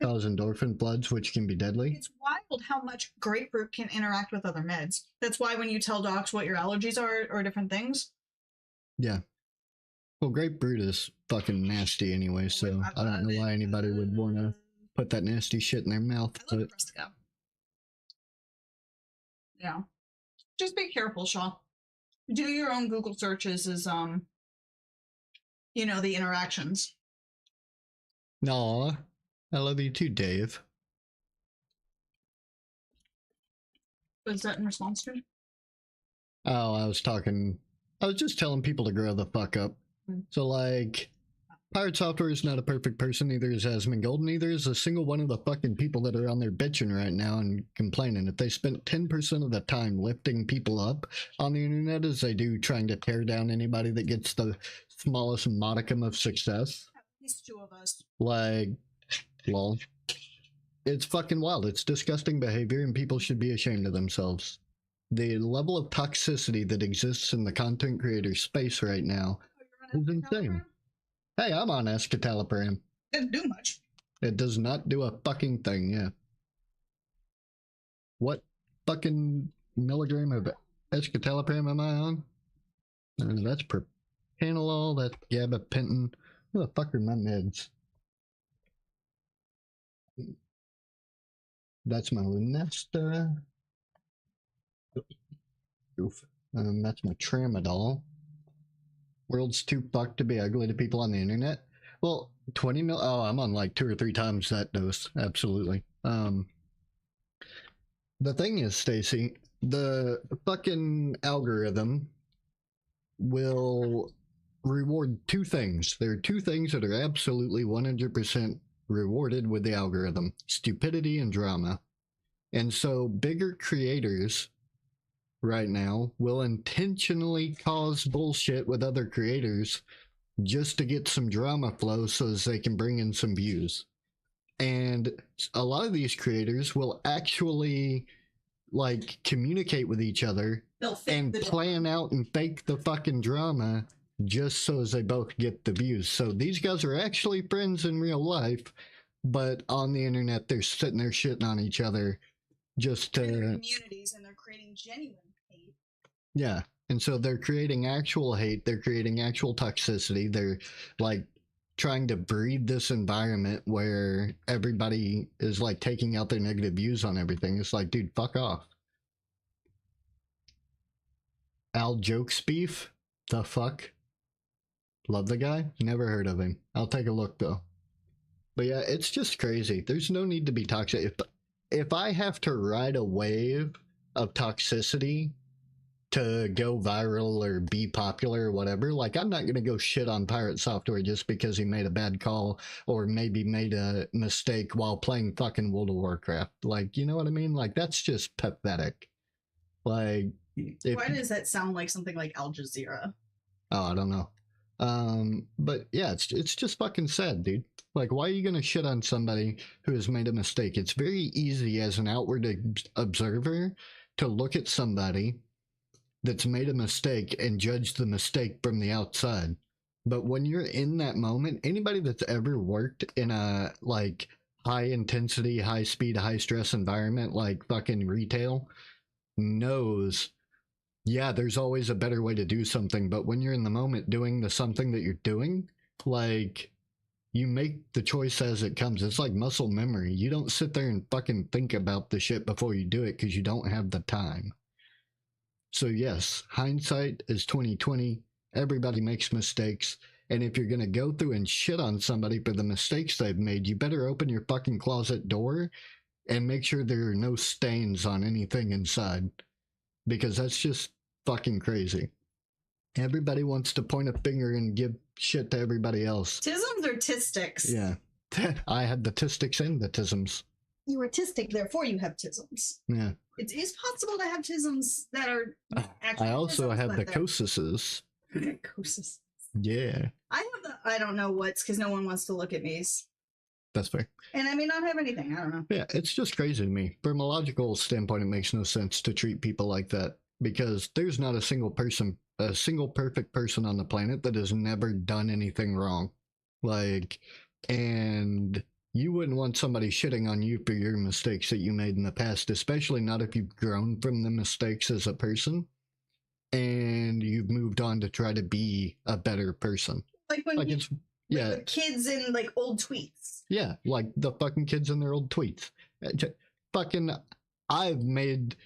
Cause endorphin floods, which can be deadly. It's wild how much grapefruit can interact with other meds. That's why when you tell docs what your allergies are or different things. Yeah. Well, grapefruit is fucking nasty anyway, so I don't know why anybody would want to put that nasty shit in their mouth. But yeah. Just be careful, Shaw. Do your own Google searches as the interactions. Aw, I love you too, Dave. Was that in response to? Oh, I was just telling people to grow the fuck up. So, like, Pirate Software is not a perfect person, neither is Asmongold, neither is a single one of the fucking people that are on there bitching right now and complaining. If they spent 10% of the time lifting people up on the internet as they do trying to tear down anybody that gets the smallest modicum of success. At least 2 of us. Like, lol. It's fucking wild. It's disgusting behavior, and people should be ashamed of themselves. The level of toxicity that exists in the content creator space right now is insane. Hey, I'm on escitalopram. It doesn't do much. It does not do a fucking thing, yeah. What fucking milligram of escitalopram am I on? That's propanolol, that's gabapentin. Who the fuck are my meds? That's my Lunesta. Oof. That's my tramadol. World's too fucked to be ugly to people on the internet. Well, 20 mil. Oh, I'm on like 2 or 3 times that dose. Absolutely. The thing is, Stacy, the fucking algorithm will reward two things. There are two things that are absolutely 100% rewarded with the algorithm: stupidity and drama. And so, bigger creators right now will intentionally cause bullshit with other creators just to get some drama flow so as they can bring in some views. And a lot of these creators will actually like communicate with each other and plan out and fake the fucking drama just so as they both get the views. So these guys are actually friends in real life, but on the internet they're sitting there shitting on each other just to communities, and they're creating genuine hate. Yeah. And so they're creating actual hate, they're creating actual toxicity, they're like trying to breed this environment where everybody is like taking out their negative views on everything. It's like, dude, fuck off. Al Jokes Beef? The fuck? Love the guy? Never heard of him. I'll take a look though. But yeah, it's just crazy. There's no need to be toxic. If I have to ride a wave of toxicity to go viral or be popular or whatever, like I'm not going to go shit on Pirate Software just because he made a bad call or maybe made a mistake while playing fucking World of Warcraft. Like, you know what I mean? Like, that's just pathetic. Like, why does that sound like something like Al Jazeera? Oh, I don't know. But yeah, it's just fucking sad, dude. Like, why are you gonna shit on somebody who has made a mistake? It's very easy as an outward observer to look at somebody that's made a mistake and judge the mistake from the outside. But when you're in that moment, anybody that's ever worked in a like high intensity, high speed, high stress environment like fucking retail knows, yeah, there's always a better way to do something, but when you're in the moment doing the something that you're doing, like, you make the choice as it comes. It's like muscle memory. You don't sit there and fucking think about the shit before you do it because you don't have the time. So yes, hindsight is 2020. Everybody makes mistakes. And if you're gonna go through and shit on somebody for the mistakes they've made, you better open your fucking closet door and make sure there are no stains on anything inside. Because that's just fucking crazy. Everybody wants to point a finger and give shit to everybody else. Tisms or tistics? Yeah. I had the tistics and the tisms. You were tistic, therefore you have tisms. Yeah. It is possible to have tisms that are actually I also tisms, have the cosises. Cosises. Yeah. I have the, I don't know what's, because no one wants to look at me. That's fair. And I may not have anything. I don't know. Yeah, it's just crazy to me. From a logical standpoint, it makes no sense to treat people like that because there's not a single person, a single perfect person on the planet that has never done anything wrong. Like, and you wouldn't want somebody shitting on you for your mistakes that you made in the past, especially not if you've grown from the mistakes as a person and you've moved on to try to be a better person. Like when like it's yeah, the kids in like old tweets. Yeah, like the fucking kids in their old tweets. Fucking, I've made,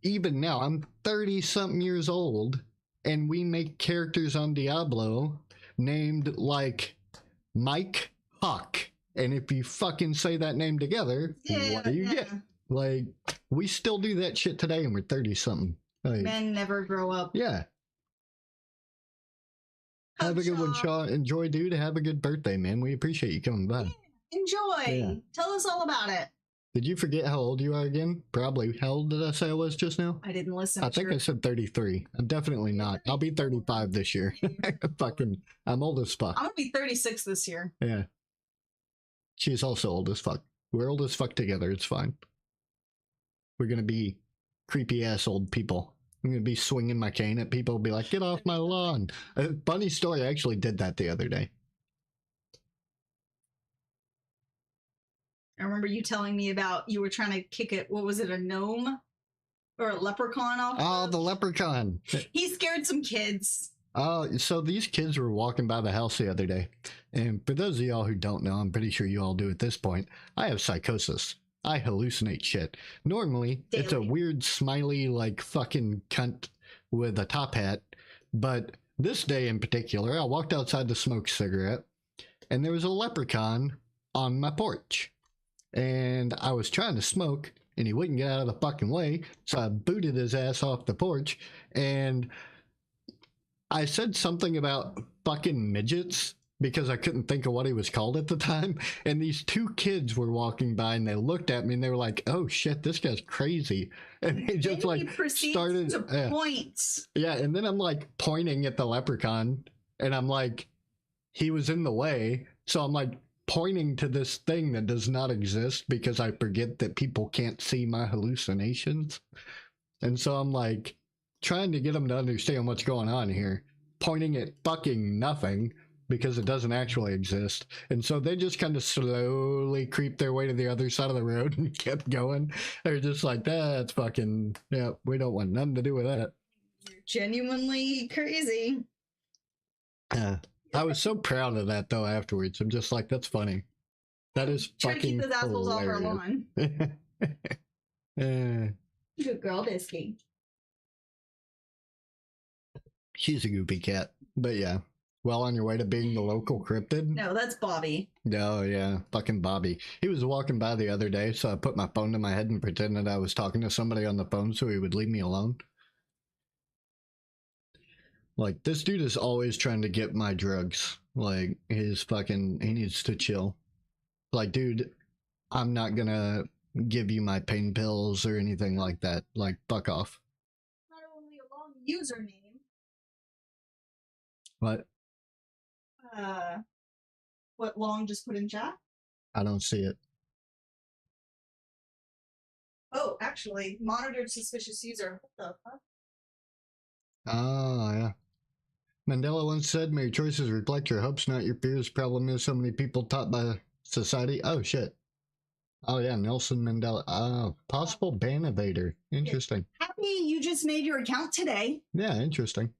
even now, I'm 30 something years old, and we make characters on Diablo named like Mike Hawk. And if you fucking say that name together, what do you get? Like, we still do that shit today, and we're 30 something. Like, men never grow up. Yeah. Have a good one, Shaw. Enjoy, dude. Have a good birthday, man. We appreciate you coming by. Yeah, enjoy. Yeah. Tell us all about it. Did you forget how old you are again? Probably. How old did I say I was just now? I didn't listen. I think I said 33. I'm definitely not. I'll be 35 this year. Fucking, I'm old as fuck. I'm gonna be 36 this year. Yeah. She's also old as fuck. We're old as fuck together. It's fine. We're gonna be creepy ass old people. I'm gonna be swinging my cane at people, be like, get off my lawn. Funny story, I actually did that the other day. I remember you telling me about you were trying to kick it. What was it, a gnome or a leprechaun off? Oh, the leprechaun. He scared some kids. So these kids were walking by the house the other day. And for those of y'all who don't know, I'm pretty sure you all do at this point, I have psychosis. I hallucinate shit. Normally, it's a Daily. weird, smiley, like fucking cunt with a top hat. But this day in particular, I walked outside to smoke a cigarette, and there was a leprechaun on my porch. And I was trying to smoke, and he wouldn't get out of the fucking way, so I booted his ass off the porch, and I said something about fucking midgets because I couldn't think of what he was called at the time. And these two kids were walking by and they looked at me and they were like, "Oh shit, this guy's crazy." And they just Then he like proceeds started. to point. Yeah, and then I'm like pointing at the leprechaun and I'm like, he was in the way. So I'm like pointing to this thing that does not exist because I forget that people can't see my hallucinations. And so I'm like trying to get them to understand what's going on here, pointing at fucking nothing because it doesn't actually exist. And so they just kind of slowly creep their way to the other side of the road and kept going. They're just like, that's fucking, yeah, we don't want nothing to do with that. You're genuinely crazy. I was so proud of that though afterwards. I'm just like, that's funny. That is Try to keep fucking those assholes off our hilarious. lawn. Good girl, Bisky. She's a goopy cat. But yeah. Well on your way to being the local cryptid? No, that's Bobby. Oh, yeah. Fucking Bobby. He was walking by the other day, so I put my phone to my head and pretended I was talking to somebody on the phone so he would leave me alone. Like, this dude is always trying to get my drugs. Like, he needs to chill. Like, dude, I'm not gonna give you my pain pills or anything like that. Like, fuck off. Not only a long username. What? What Long just put in chat? I don't see it. Oh, actually, monitored suspicious user. What the fuck? Oh, yeah. Mandela once said, "May your choices reflect your hopes, not your fears. Problem is, so many people taught by society." Oh, shit. Oh, yeah, Nelson Mandela. Oh, possible ban evader. Interesting. Happy you just made your account today. Yeah, interesting.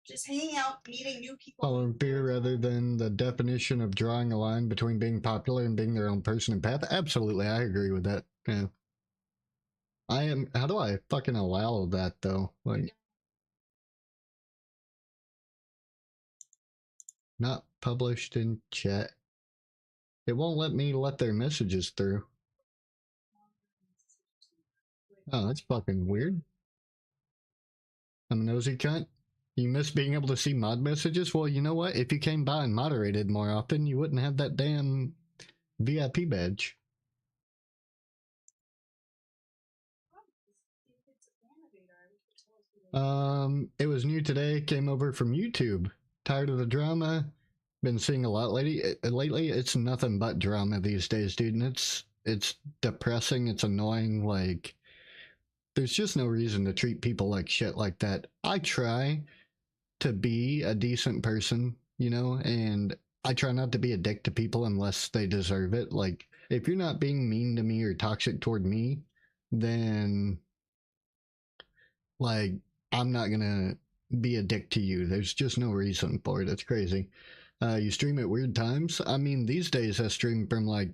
Just hanging out, meeting new people. Following fear rather than the definition of drawing a line between being popular and being their own person and path. Absolutely, I agree with that. Yeah. How do I fucking allow that though? Like, not published in chat. It won't let me let their messages through. Oh, that's fucking weird. I'm a nosy cunt. You miss being able to see mod messages? Well, you know what? If you came by and moderated more often, you wouldn't have that damn VIP badge. It was new today. Came over from YouTube. Tired of the drama. Been seeing a lot lately. It's nothing but drama these days, dude. And it's depressing. It's annoying. Like, there's just no reason to treat people like shit like that. I try to be a decent person, you know, and I try not to be a dick to people unless they deserve it. Like, if you're not being mean to me or toxic toward me, then, like, I'm not gonna be a dick to you. There's just no reason for it. It's crazy. You stream at weird times? I mean, these days I stream from like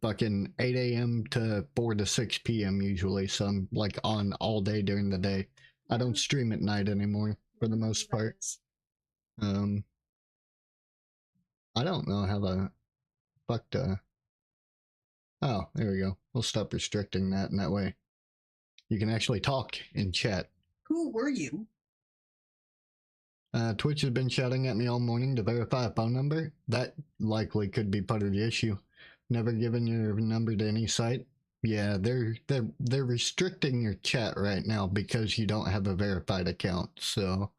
fucking 8 a.m. to 4 to 6 p.m. usually, so I'm like on all day during the day. I don't stream at night anymore for the most part. I don't know how the fuck to... Oh, there we go. We'll stop restricting that, and that way you can actually talk in chat. Who were you? Twitch has been shouting at me all morning to verify a phone number. That likely could be part of the issue. Never given your number to any site. Yeah, they're restricting your chat right now because you don't have a verified account. So,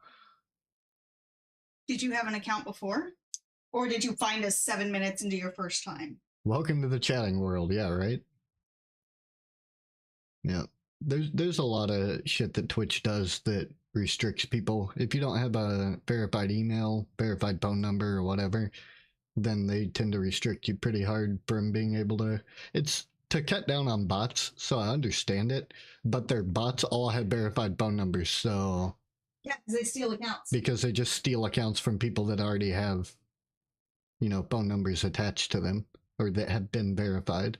Did you have an account before? Or did you find us 7 minutes into your first time? welcome to the chatting world. Yeah, right. Yeah, there's a lot of shit that Twitch does that restricts people. If you don't have a verified email, verified phone number, or whatever, then they tend to restrict you pretty hard from being able to. It's to cut down on bots, so I understand it, but their bots all have verified phone numbers, so. Yeah, because they steal accounts. Because they just steal accounts from people that already have, phone numbers attached to them or that have been verified.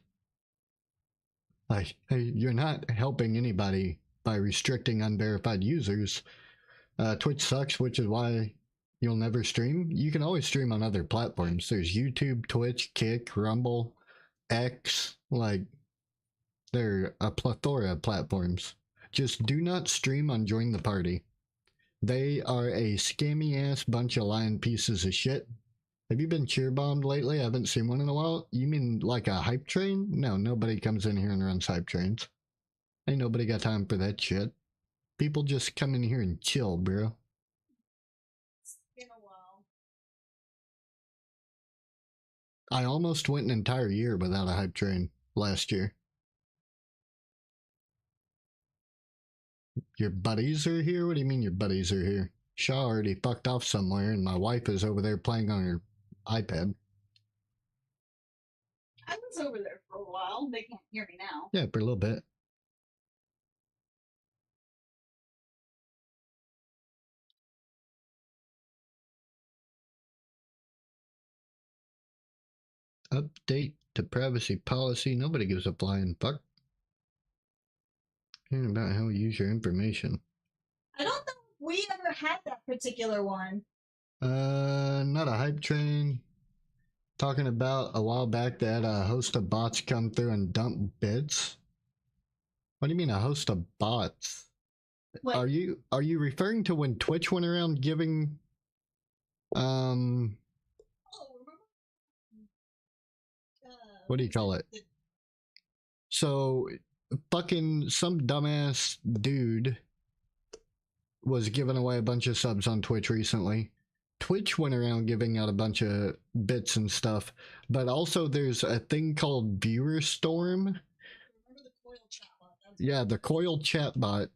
Like, hey, you're not helping anybody by restricting unverified users. Twitch sucks, which is why you'll never stream. You can always stream on other platforms. There's YouTube, Twitch, Kick, Rumble, X. Like, there are a plethora of platforms. Just do not stream on Join the Party. They are a scammy ass bunch of lying pieces of shit. Have you been cheer bombed lately? I haven't seen one in a while. You mean like a hype train? No, nobody comes in here and runs hype trains. Ain't nobody got time for that shit. People just come in here and chill, bro. It's been a while. I almost went an entire year without a hype train last year. Your buddies are here? What do you mean your buddies are here? Shaw already fucked off somewhere and my wife is over there playing on her iPad. I was over there for a while. They can't hear me now. Yeah, for a little bit. Update to privacy policy. Nobody gives a flying fuck. Hearing about how we use your information. I don't know if we ever had that particular one. Not a hype train. Talking about a while back that a host of bots come through and dump bits. What do you mean a host of bots? What? Are you referring to when Twitch went around giving Oh, remember? What do you call it? So fucking some dumbass dude was giving away a bunch of subs on Twitch recently. Twitch went around giving out a bunch of bits and stuff, but also there's a thing called Viewer Storm. Remember the Coil chatbot? Yeah, the Coil chatbot,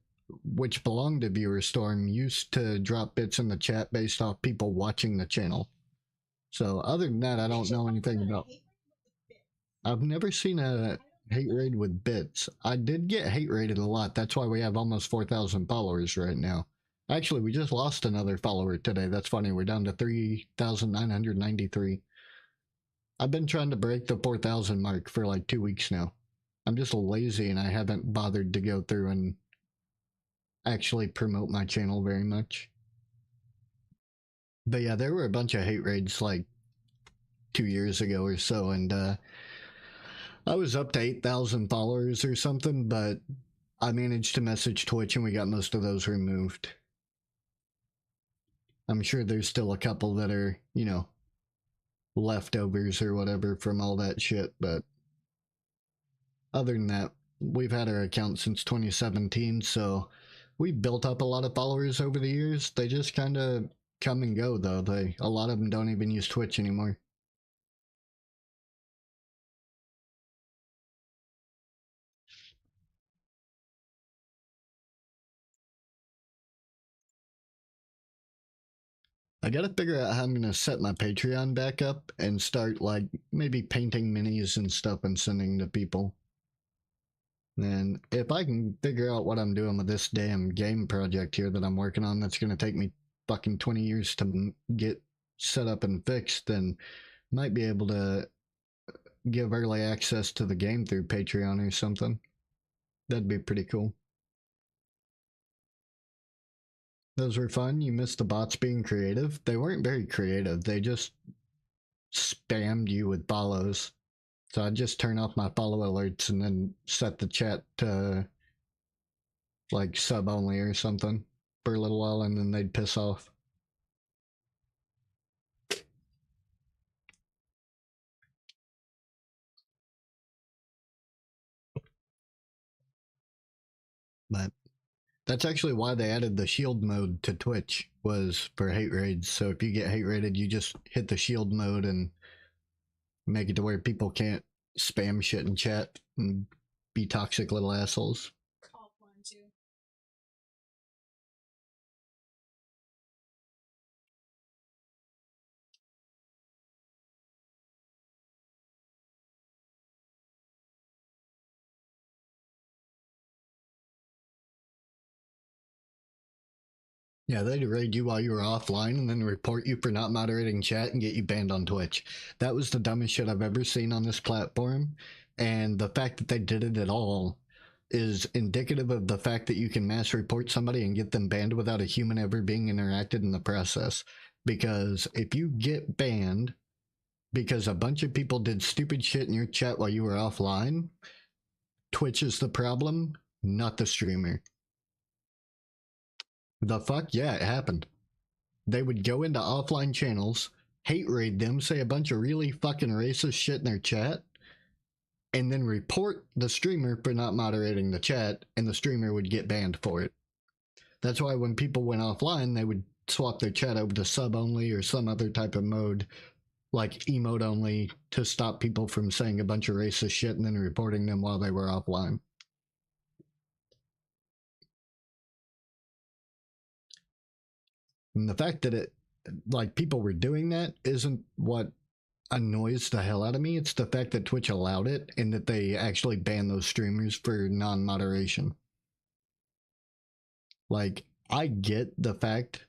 which belonged to Viewer Storm, used to drop bits in the chat based off people watching the channel. So other than that, I don't know anything about. I've never seen a hate raid with bits. I did get hate raided a lot. That's why we have almost 4,000 followers right now. Actually, we just lost another follower today. That's funny. We're down to 3,993. I've been trying to break the 4,000 mark for like 2 weeks now. I'm just lazy and I haven't bothered to go through and actually promote my channel very much. But yeah, there were a bunch of hate raids like 2 years ago or so, and I was up to 8,000 followers or something, but I managed to message Twitch and we got most of those removed. I'm sure there's still a couple that are, leftovers or whatever from all that shit, but other than that, we've had our account since 2017, so we built up a lot of followers over the years. They just kind of come and go, though. A lot of them don't even use Twitch anymore. I gotta figure out how I'm gonna set my Patreon back up and start, like, maybe painting minis and stuff and sending to people. And if I can figure out what I'm doing with this damn game project here that I'm working on that's gonna take me fucking 20 years to get set up and fixed, then might be able to give early access to the game through Patreon or something. That'd be pretty cool. Those were fun. You missed the bots being creative. They weren't very creative. They just spammed you with follows. So I'd just turn off my follow alerts and then set the chat to like sub only or something for a little while and then they'd piss off. But that's actually why they added the shield mode to Twitch, was for hate raids. So if you get hate raided, you just hit the shield mode and make it to where people can't spam shit in chat and be toxic little assholes. Yeah, they'd raid you while you were offline and then report you for not moderating chat and get you banned on Twitch. That was the dumbest shit I've ever seen on this platform. And the fact that they did it at all is indicative of the fact that you can mass report somebody and get them banned without a human ever being interacted in the process. Because if you get banned because a bunch of people did stupid shit in your chat while you were offline, Twitch is the problem, not the streamer. The fuck? Yeah, it happened. They would go into offline channels, hate raid them, say a bunch of really fucking racist shit in their chat, and then report the streamer for not moderating the chat, and the streamer would get banned for it. That's why when people went offline, they would swap their chat over to sub only or some other type of mode, like emote only, to stop people from saying a bunch of racist shit and then reporting them while they were offline. And the fact that it, like, people were doing that isn't what annoys the hell out of me. It's the fact that Twitch allowed it and that they actually banned those streamers for non-moderation. Like, I get the fact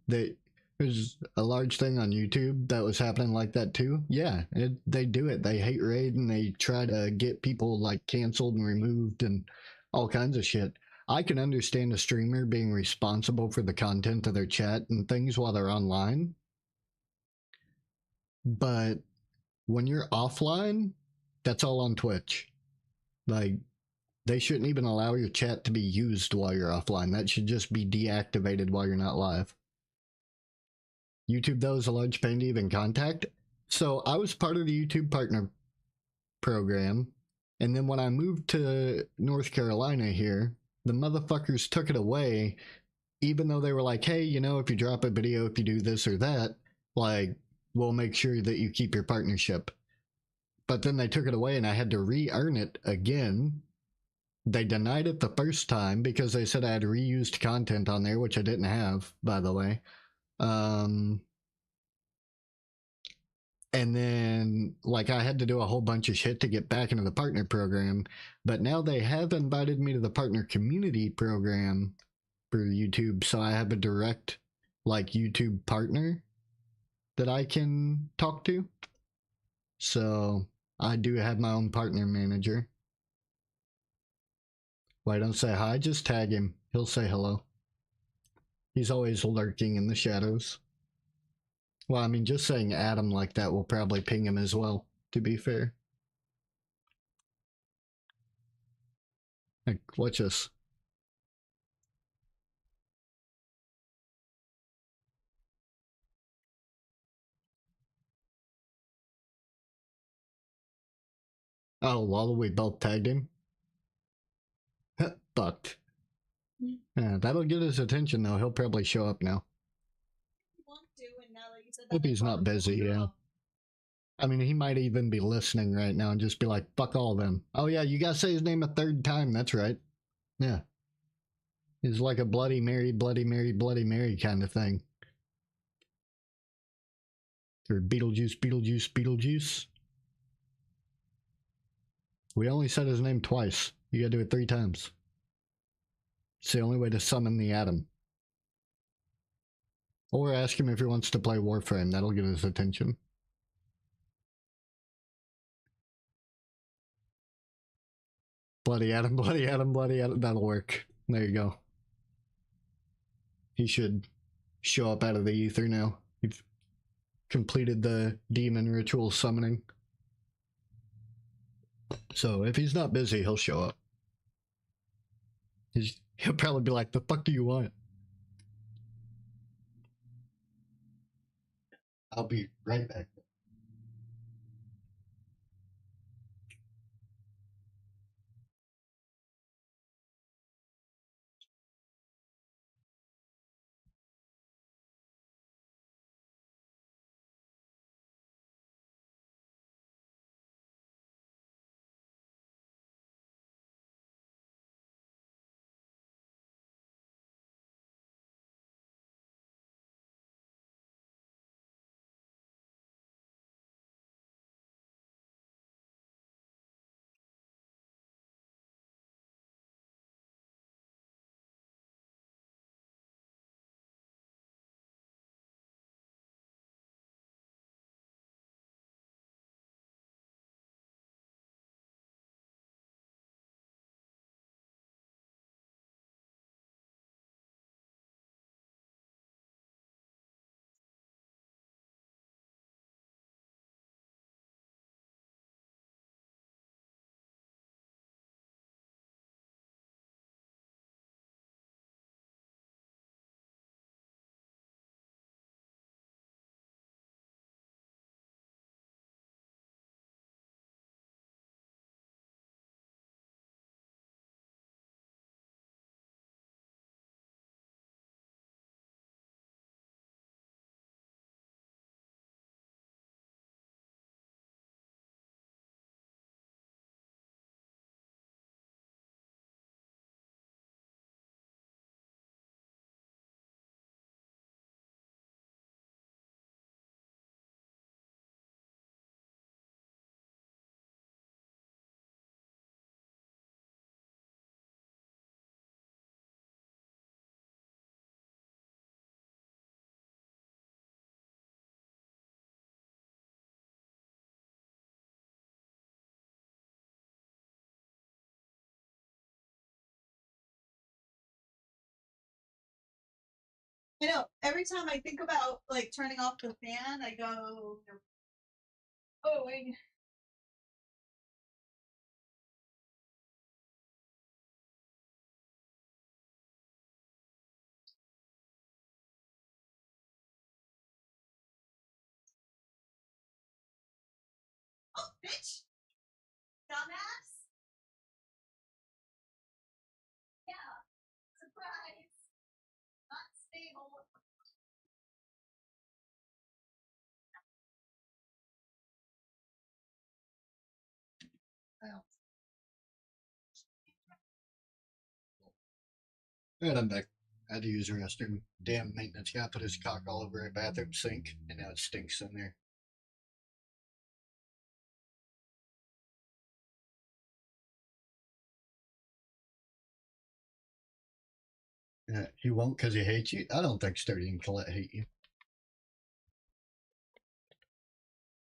that there's a large thing on YouTube that was happening like that too. Yeah, they do it. They hate raid and they try to get people like canceled and removed and all kinds of shit. I can understand a streamer being responsible for the content of their chat and things while they're online. But when you're offline, that's all on Twitch. Like, they shouldn't even allow your chat to be used while you're offline. That should just be deactivated while you're not live. YouTube, though, is a large pain to even contact. So I was part of the YouTube partner program. And then when I moved to North Carolina here, the motherfuckers took it away, even though they were like, hey, you know, if you drop a video, if you do this or that, like, we'll make sure that you keep your partnership. But then they took it away and I had to re-earn it again. They denied it the first time because they said I had reused content on there, which I didn't have, by the way. And then, like, I had to do a whole bunch of shit to get back into the partner program. But now they have invited me to the partner community program for YouTube. So I have a direct, like, YouTube partner that I can talk to. So I do have my own partner manager. Why don't say hi? Just tag him. He'll say hello. He's always lurking in the shadows. Well, I mean, just saying Adam like that will probably ping him as well, to be fair. Like, watch this. Oh, while we both tagged him? Fucked. Yeah, that'll get his attention, though. He'll probably show up now. If he's not busy, yeah. I mean, he might even be listening right now and just be like, fuck all of them. Oh, yeah, you gotta say his name a third time. That's right. Yeah. He's like a Bloody Mary, Bloody Mary, Bloody Mary kind of thing. Or Beetlejuice, Beetlejuice, Beetlejuice. We only said his name twice. You gotta do it 3 times. It's the only way to summon the Atom. Or ask him if he wants to play Warframe. That'll get his attention. Bloody Atom, Bloody Atom, Bloody Atom. That'll work. There you go. He should show up out of the ether now. You've completed the demon ritual summoning. So if he's not busy, he'll show up. He'll probably be like, the fuck do you want? I'll be right back. I know. Every time I think about like turning off the fan, I go, oh wait. Oh, bitch! Dumbass! Yeah, surprise! Not stable. And I'm back. I had to use the restroom. Damn maintenance guy put his cock all over a bathroom sink, and now it stinks in there. He won't because he hates you? I don't think Sturdy and Colette hate you.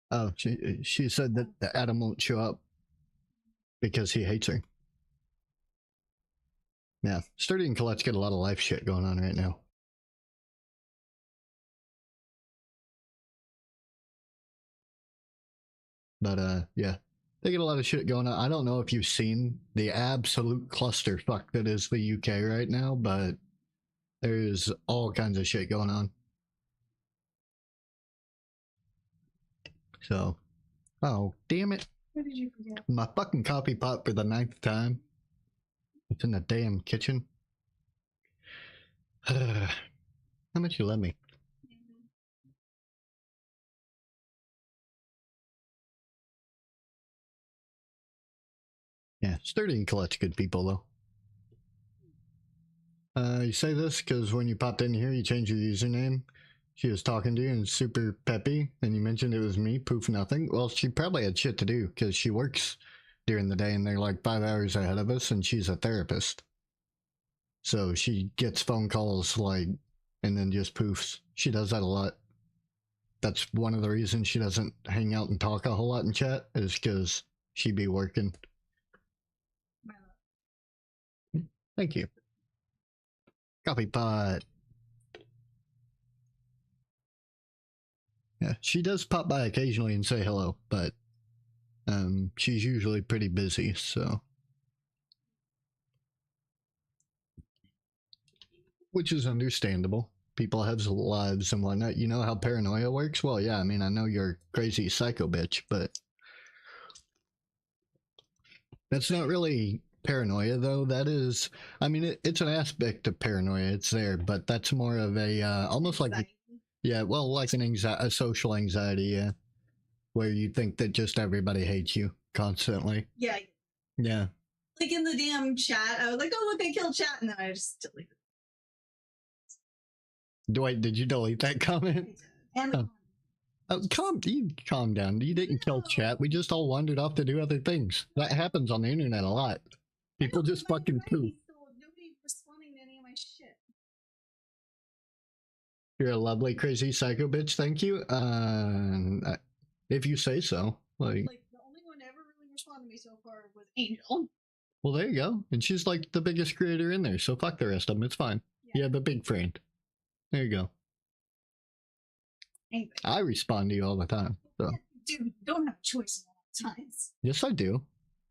Oh, she said that Adam won't show up because he hates her. Yeah, Sturdy and Colette's got a lot of life shit going on right now. But yeah, they get a lot of shit going on. I don't know if you've seen the absolute clusterfuck that is the UK right now, but there's all kinds of shit going on. So, oh, damn it. What did you forget? My fucking coffee pot for the 9th time. It's in the damn kitchen. How much you love me? Yeah, Sturdy and Colette's good people, though. You say this because when you popped in here, you changed your username. She was talking to you and super peppy, and you mentioned it was me. Poof, nothing. Well, she probably had shit to do because she works during the day and they're like 5 hours ahead of us, and she's a therapist. So she gets phone calls like, and then just poofs. She does that a lot. That's one of the reasons she doesn't hang out and talk a whole lot in chat, is because she be working. Thank you. Coffee pot. Yeah, she does pop by occasionally and say hello, but she's usually pretty busy, so. Which is understandable. People have lives and whatnot. You know how paranoia works? Well, yeah, I mean, I know you're a crazy psycho bitch, but that's not really paranoia, though. That is, I mean, it's an aspect of paranoia. It's there, but that's more of a, almost like, yeah, well, like a social anxiety, yeah, where you think that just everybody hates you constantly. Yeah. Yeah. Like in the damn chat, I was like, oh, look, I killed chat, and then I just deleted it. Dwight, did you delete that comment? And calm down. You didn't kill chat. We just all wandered off to do other things. That happens on the internet a lot. People just fucking poof. Nobody responding to any of my shit. You're a lovely, crazy psycho bitch. Thank you. If you say so. Like the only one ever really responded to me so far was Angel. Well, there you go. And she's like the biggest creator in there, so fuck the rest of them. It's fine. Yeah. You have a big friend. There you go. Anyway. I respond to you all the time. So. Dude, you don't have a choice all the times. Yes, I do.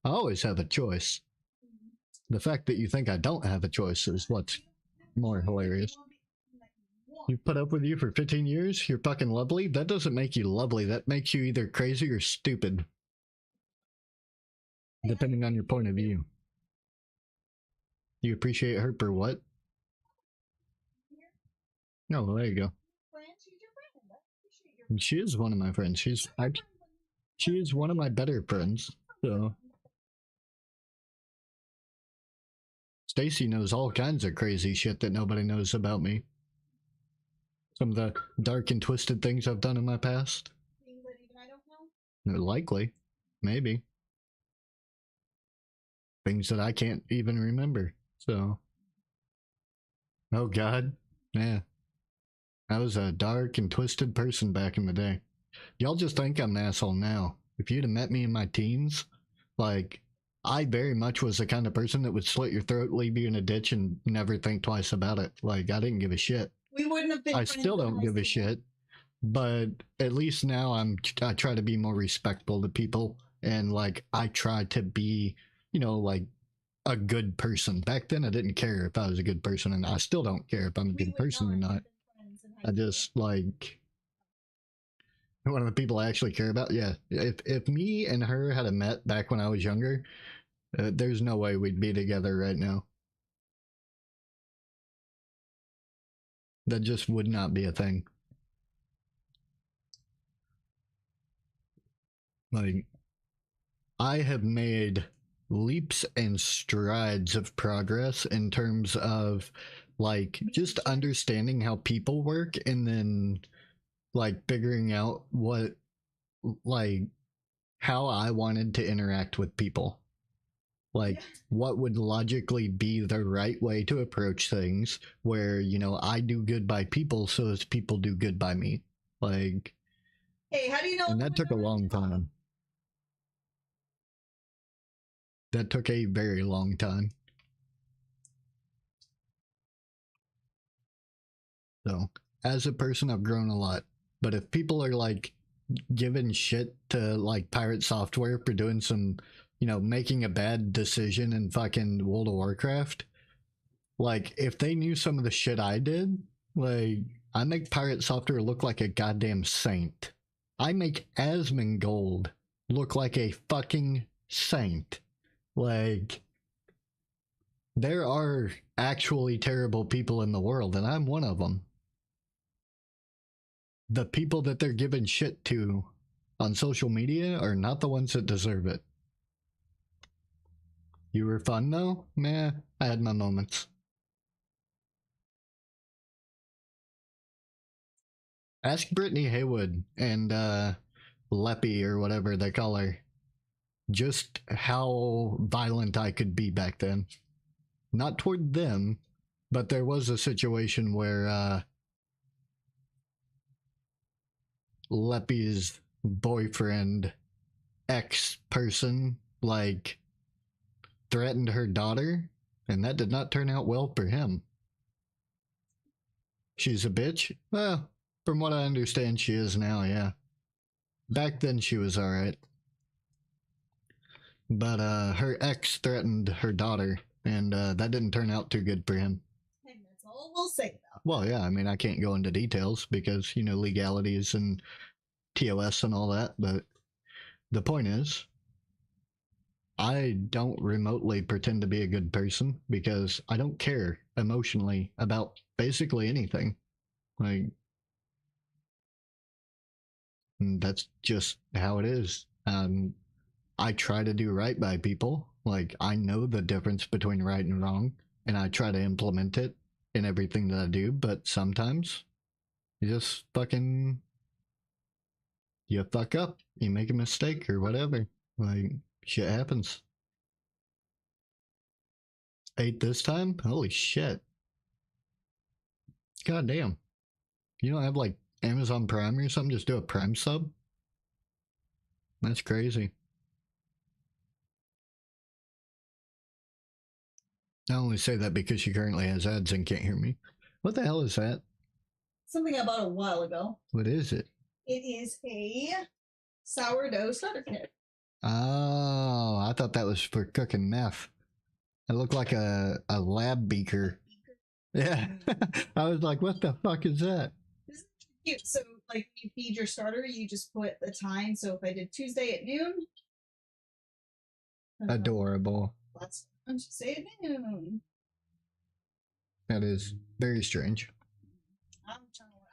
I always have a choice. The fact that you think I don't have a choice is what's more hilarious. You put up with you for 15 years? You're fucking lovely? That doesn't make you lovely. That makes you either crazy or stupid. Depending on your point of view. You appreciate her for what? No, well, there you go. She is one of my friends. She is one of my better friends. So Stacy knows all kinds of crazy shit that nobody knows about me. Some of the dark and twisted things I've done in my past. Things that even I don't know? Likely. Maybe. Things that I can't even remember. So. Oh God. Yeah. I was a dark and twisted person back in the day. Y'all just think I'm an asshole now. If you'd have met me in my teens, like, I very much was the kind of person that would slit your throat, leave you in a ditch, and never think twice about it. Like, I didn't give a shit. We wouldn't have been. I friends still in don't high give a school. shit, but at least now I try to be more respectful to people, and like I try to be, like a good person. Back then, I didn't care if I was a good person, and I still don't care if I'm a We good would person or not not. have been friends in high I school. just like one of the people I actually care about. Yeah, if me and her had met back when I was younger, there's no way we'd be together right now. That just would not be a thing. Like, I have made leaps and strides of progress in terms of like just understanding how people work, and then like figuring out what, like, how I wanted to interact with people. Like, what would logically be the right way to approach things where, I do good by people, so as people do good by me. Like, Hey, how do you know? and that took a long time. That took a very long time. So, as a person, I've grown a lot. But if people are like giving shit to like Pirate Software for doing some, making a bad decision in fucking World of Warcraft, like if they knew some of the shit I did, like I make Pirate Software look like a goddamn saint. I make Asmongold look like a fucking saint. Like, there are actually terrible people in the world, and I'm one of them. The people that they're giving shit to on social media are not the ones that deserve it. You were fun though? Meh, I had my moments. Ask Brittany Haywood and Leppy or whatever they call her just how violent I could be back then. Not toward them, but there was a situation where Leppy's boyfriend, ex person, like threatened her daughter, and that did not turn out well for him. She's a bitch? Well, from what I understand, she is now, yeah. Back then, she was alright. But her ex threatened her daughter, and that didn't turn out too good for him. And that's all we'll say about Well, yeah, I mean, I can't go into details because, legalities and TOS and all that, but the point is, I don't remotely pretend to be a good person because I don't care emotionally about basically anything. Like, that's just how it is. I try to do right by people. Like, I know the difference between right and wrong, and I try to implement it in everything that I do, but sometimes you just fucking, you fuck up, you make a mistake or whatever. Like, shit happens. 8 this time? Holy shit. God damn. You don't have like Amazon Prime or something? Just do a Prime sub? That's crazy. I only say that because she currently has ads and can't hear me. What the hell is that? something I bought a while ago. What is it? It is a sourdough starter kit. Oh, I thought that was for cooking meth. It looked like a lab beaker. Yeah. I was like, what the fuck is that? This is cute. So, like, you feed your starter, you just put the time. So, if I did Tuesday at noon, Adorable. let's say at noon. That is very strange.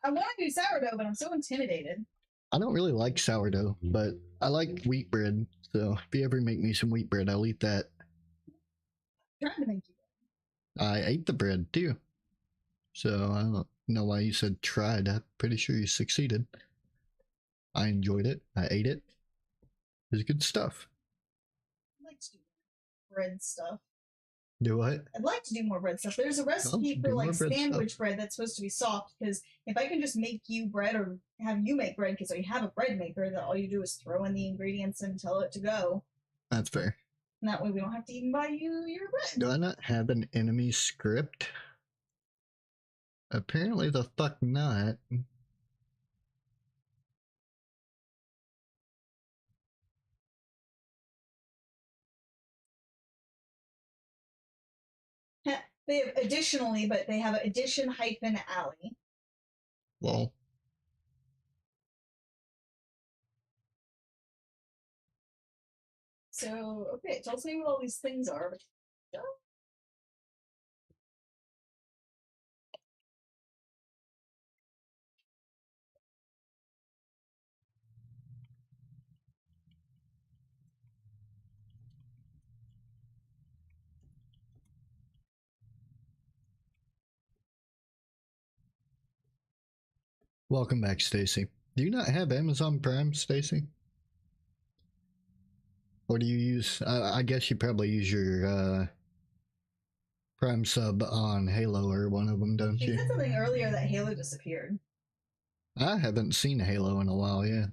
I want to do sourdough, but I'm so intimidated. I don't really like sourdough, but I like wheat bread. So if you ever make me some wheat bread, I'll eat that. I'm trying to make you. I ate the bread too. So I don't know why you said tried. I'm pretty sure you succeeded. I enjoyed it. I ate it. It was good stuff. I like to do bread stuff. Do what? I'd like to do more bread stuff. There's a recipe for like sandwich bread that's supposed to be soft, because if I can just make you bread or have you make bread because I have a bread maker that all you do is throw in the ingredients and tell it to go. That's fair. And that way we don't have to even buy you your bread. Do I not have an enemy script? Apparently the fuck not. They have additionally, but they have addition hyphen alley. Well, So, okay, tell me what all these things are. welcome back, Stacy. Do you not have Amazon Prime, Stacy? Or do you use? I guess you probably use your Prime sub on Halo or one of them, don't You you? said something earlier that Halo disappeared. I haven't seen Halo in a while, yeah.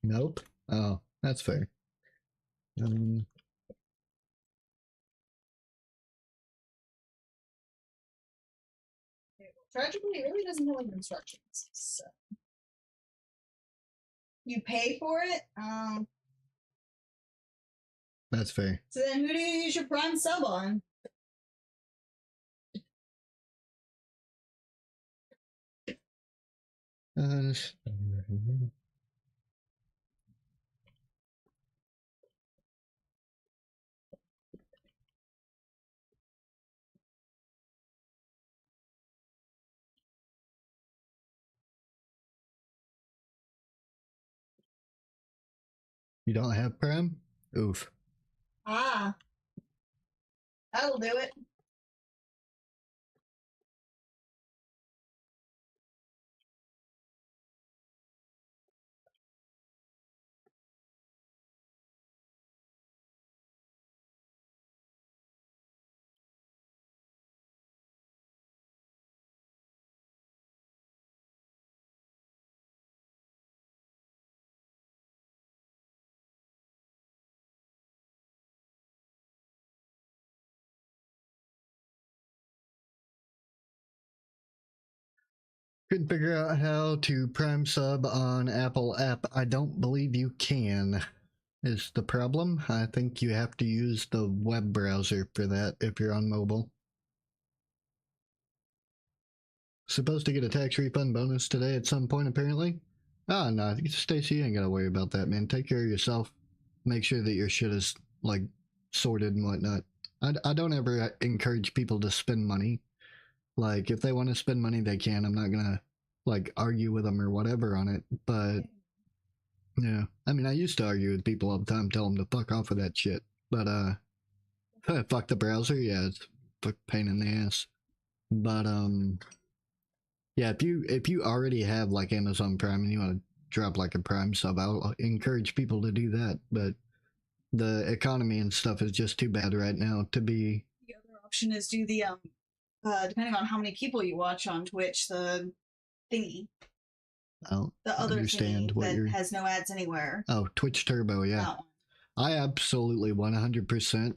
Nope. Oh, that's fair. Tragically, it really doesn't have like instructions. So you pay for it. That's fair. So then, who do you use your Prime sub on? Uh, you don't have Prime? Oof. Ah, that'll do it. Couldn't figure out how to Prime sub on Apple app. I don't believe you can, is the problem. I think you have to use the web browser for that if you're on mobile. Supposed to get a tax refund bonus today at some point, apparently. Ah, no, Stacey, you ain't gotta worry about that, man. Take care of yourself. Make sure that your shit is, like, sorted and whatnot. I don't ever encourage people to spend money. Like, if they want to spend money, they can. I'm not gonna, like, argue with them or whatever on it. But, yeah. I mean, I used to argue with people all the time, tell them to fuck off of that shit. But, fuck the browser, yeah, it's a pain in the ass. But, yeah, if you already have like Amazon Prime and you want to drop like a Prime sub, I'll encourage people to do that. But the economy and stuff is just too bad right now to be. The other option is do the depending on how many people you watch on Twitch, the thingy, I don't the other understand thingy what that you're. has no ads anywhere. Oh, Twitch Turbo, yeah. That one. I absolutely 100%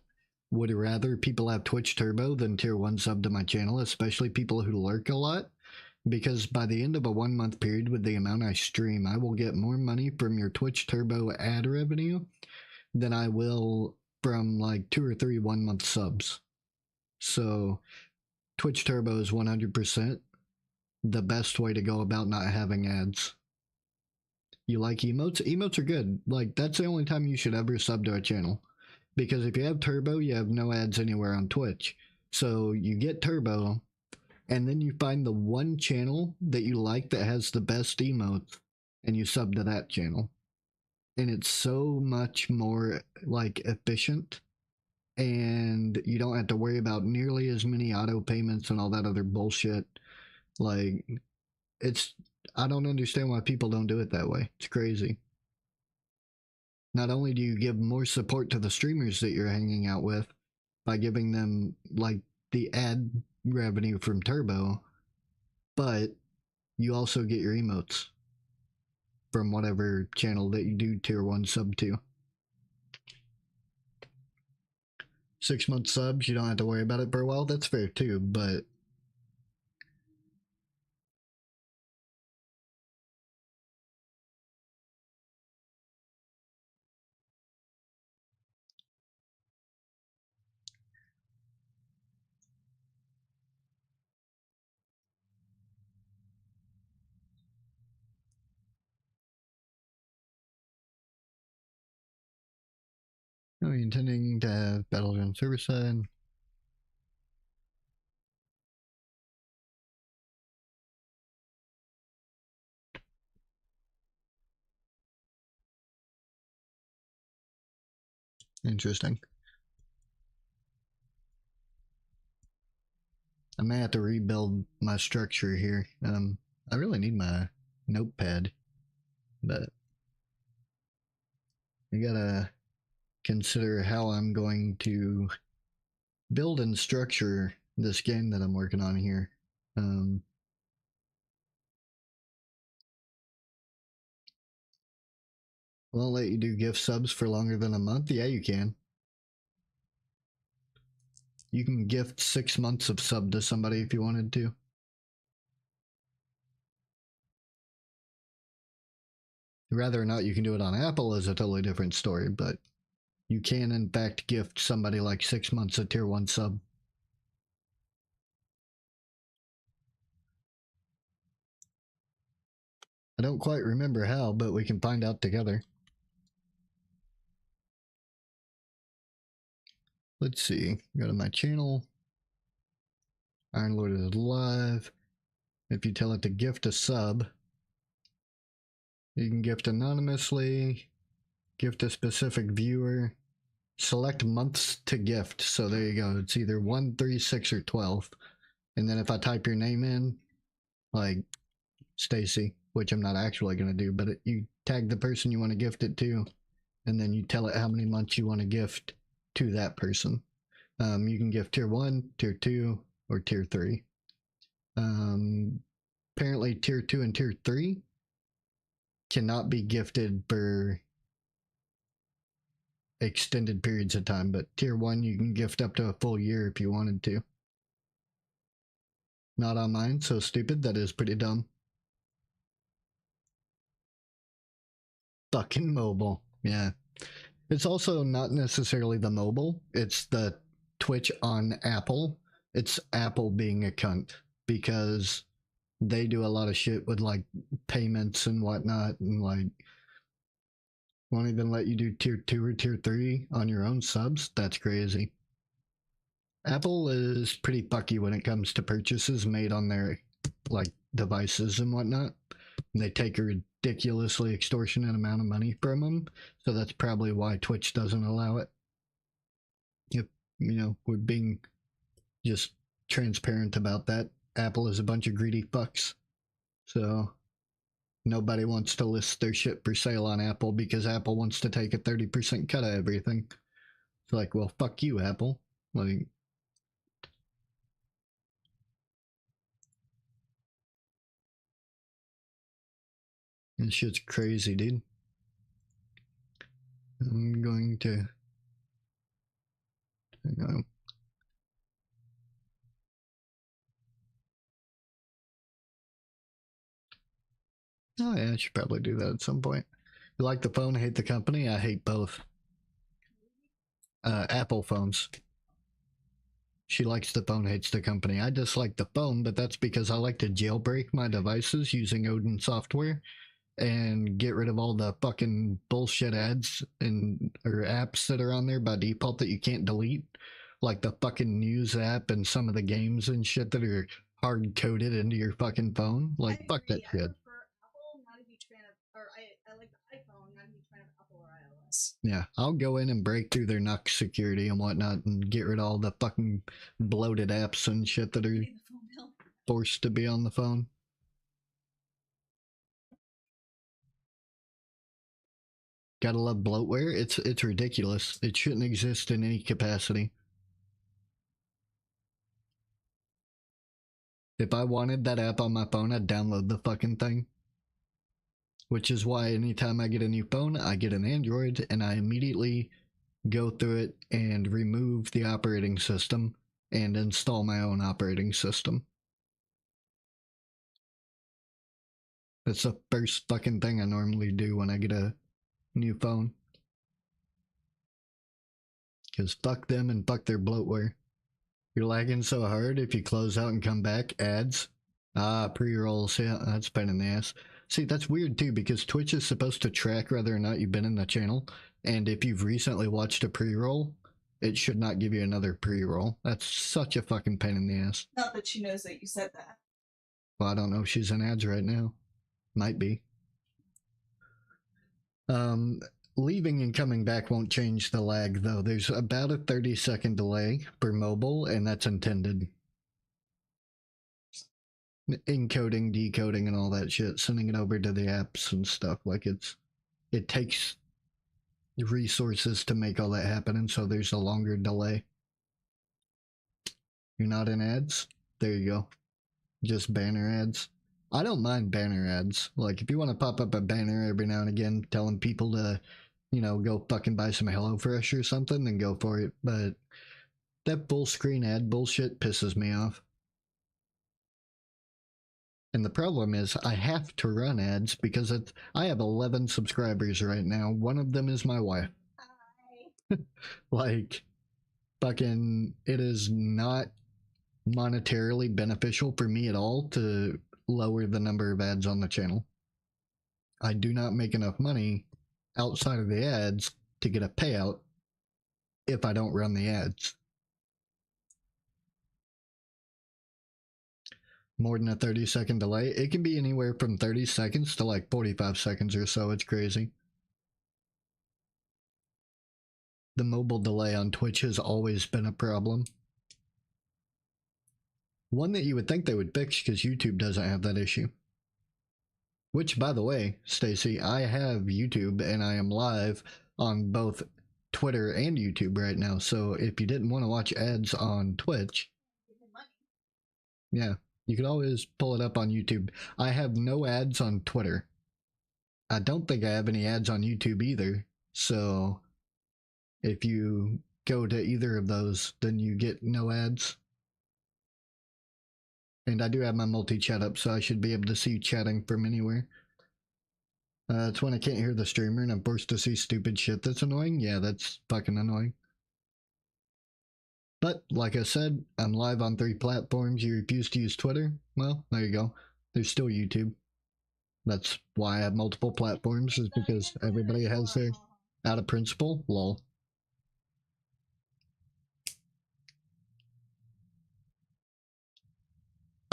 would rather people have Twitch Turbo than tier 1 sub to my channel, especially people who lurk a lot. Because by the end of a 1 month period with the amount I stream, I will get more money from your Twitch Turbo ad revenue than I will from like 2 or 3 1 month subs. So Twitch Turbo is 100% the best way to go about not having ads. You like emotes? Emotes are good. Like, that's the only time you should ever sub to a channel. Because if you have Turbo, you have no ads anywhere on Twitch. So you get Turbo, and then you find the one channel that you like that has the best emotes, and you sub to that channel. And it's so much more, like, efficient, and you don't have to worry about nearly as many auto payments and all that other bullshit. Like, it's, I don't understand why people don't do it that way. It's crazy. Not only do you give more support to the streamers that you're hanging out with by giving them, like, the ad revenue from Turbo, but you also get your emotes. from whatever channel that you do tier 1 sub to. 6-month subs, you don't have to worry about it for a while. That's fair too, but are you intending to have battles on server side? Interesting. I may have to rebuild my structure here. I really need my notepad, but I gotta consider how I'm going to build and structure this game that I'm working on here. Won't let you do gift subs for longer than a month? Yeah, you can. You can gift 6 months of sub to somebody if you wanted to. Whether or not you can do it on Apple is a totally different story, but you can in fact gift somebody like 6 months of tier 1 sub. I don't quite remember how, but we can find out together. Let's see. Go to my channel. Iron Lord is live. If you tell it to gift a sub, you can gift anonymously, gift a specific viewer, select months to gift. So there you go. It's either 1, 3, 6, or 12. And then if I type your name in, like Stacy, which I'm not actually going to do, but you tag the person you want to gift it to, and then you tell it how many months you want to gift to that person. You can gift tier 1, tier 2, or tier 3. Apparently tier 2 and tier 3 cannot be gifted for extended periods of time, but tier 1 you can gift up to a full year if you wanted to. Not on mine, so stupid. That is pretty dumb. Fucking mobile. Yeah. It's also not necessarily the mobile, it's the Twitch on Apple. It's Apple being a cunt because they do a lot of shit with like payments and whatnot, and like won't even let you do tier 2 or tier 3 on your own subs. That's crazy. Apple is pretty fucky when it comes to purchases made on their like devices and whatnot. And they take a ridiculously extortionate amount of money from them, so that's probably why Twitch doesn't allow it. If we're being just transparent about that, Apple is a bunch of greedy fucks. So nobody wants to list their shit for sale on Apple because Apple wants to take a 30% cut of everything. It's like, well, fuck you, Apple. Like, this shit's crazy, dude. I'm going to. Oh yeah, I should probably do that at some point. You like the phone, hate the company? I hate both. Apple phones. She likes the phone, hates the company. I dislike the phone, but that's because I like to jailbreak my devices using Odin software and get rid of all the fucking bullshit ads or apps that are on there by default that you can't delete, like the fucking news app and some of the games and shit that are hard coded into your fucking phone. Like, fuck that shit. Yeah, I'll go in and break through their NUC security and whatnot and get rid of all the fucking bloated apps and shit that are forced to be on the phone. Gotta love bloatware. It's ridiculous. It shouldn't exist in any capacity. If I wanted that app on my phone, I'd download the fucking thing. which is why anytime I get a new phone, I get an Android and I immediately go through it and remove the operating system and install my own operating system. That's the first fucking thing I normally do when I get a new phone. Because fuck them and fuck their bloatware. You're lagging so hard if you close out and come back, ads. Pre-rolls, yeah, that's a pain in the ass. See, that's weird too, because Twitch is supposed to track whether or not you've been in the channel, and if you've recently watched a pre-roll, it should not give you another pre-roll. That's such a fucking pain in the ass. Not that she knows that you said that. Well, I don't know if she's in ads right now. Might be. Leaving and coming back won't change the lag, though. There's about a 30-second delay for mobile, and that's intended. Encoding, decoding, and all that shit, sending it over to the apps and stuff. Like, it takes resources to make all that happen, and so there's a longer delay. You're not in ads? There you go. Just banner ads. I don't mind banner ads. Like, if you want to pop up a banner every now and again telling people to, you know, go fucking buy some HelloFresh or something, then go for it. But that full screen ad bullshit pisses me off. And the problem is I have to run ads because I have 11 subscribers right now. One of them is my wife. Hi. Like, fucking, it is not monetarily beneficial for me at all to lower the number of ads on the channel. I do not make enough money outside of the ads to get a payout if I don't run the ads. More than a 30-second delay. It can be anywhere from 30 seconds to like 45 seconds or so. It's crazy. The mobile delay on Twitch has always been a problem. One that you would think they would fix because YouTube doesn't have that issue. Which, by the way, Stacy, I have YouTube and I am live on both Twitter and YouTube right now. So if you didn't want to watch ads on Twitch, yeah, you could always pull it up on YouTube. I have no ads on Twitter. I don't think I have any ads on YouTube either. So if you go to either of those, then you get no ads. And I do have my multi-chat up, so I should be able to see you chatting from anywhere. It's when I can't hear the streamer and I'm forced to see stupid shit that's annoying. Yeah, that's fucking annoying. But, like I said, I'm live on 3 platforms. You refuse to use Twitter? Well, there you go. There's still YouTube. That's why I have multiple platforms, is because everybody has their out of principle. Lol.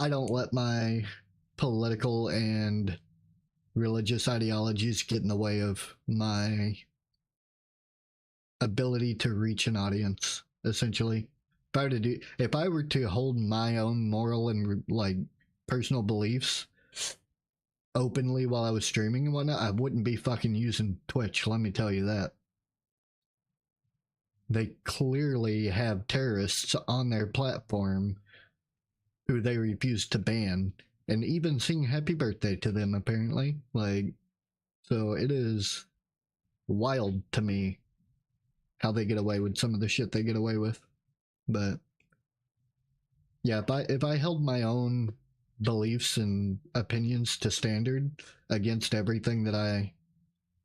I don't let my political and religious ideologies get in the way of my ability to reach an audience, essentially. If I were to hold my own moral and like personal beliefs openly while I was streaming and whatnot, I wouldn't be fucking using Twitch, let me tell you that. They clearly have terrorists on their platform who they refuse to ban, and even sing happy birthday to them, apparently. Like, so it is wild to me how they get away with some of the shit they get away with. But yeah, if I held my own beliefs and opinions to standard against everything that I,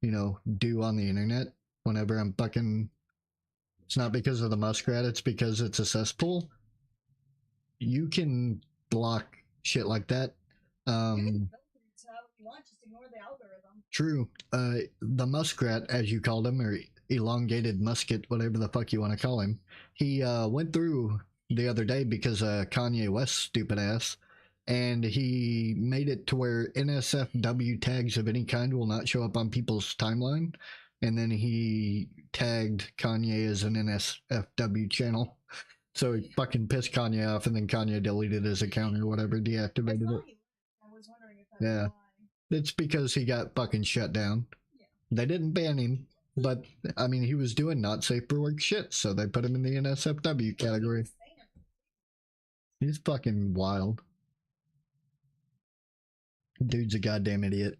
you know, do on the internet, whenever I'm fucking, it's not because of the muskrat, it's because it's a cesspool. You can block shit like that. True. The muskrat, as you called him, or elongated musket, whatever the fuck you want to call him, he went through the other day because of Kanye West's stupid ass, and he made it to where NSFW tags of any kind will not show up on people's timeline, and then he tagged Kanye as an NSFW channel. So he fucking pissed Kanye off, and then Kanye deleted his account or whatever, deactivated it. I was wondering if that Yeah. was It's because he got fucking shut down. Yeah. They didn't ban him, but I mean, he was doing not safe for work shit, so they put him in the NSFW category. He's fucking wild. Dude's a goddamn idiot.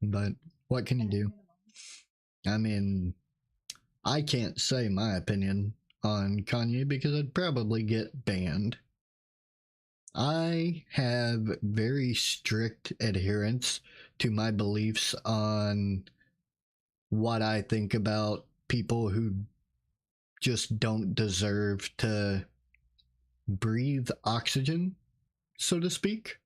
But what can you do? I mean, I can't say my opinion on Kanye because I'd probably get banned. I have very strict adherence to my beliefs on what I think about people who just don't deserve to breathe oxygen, so to speak.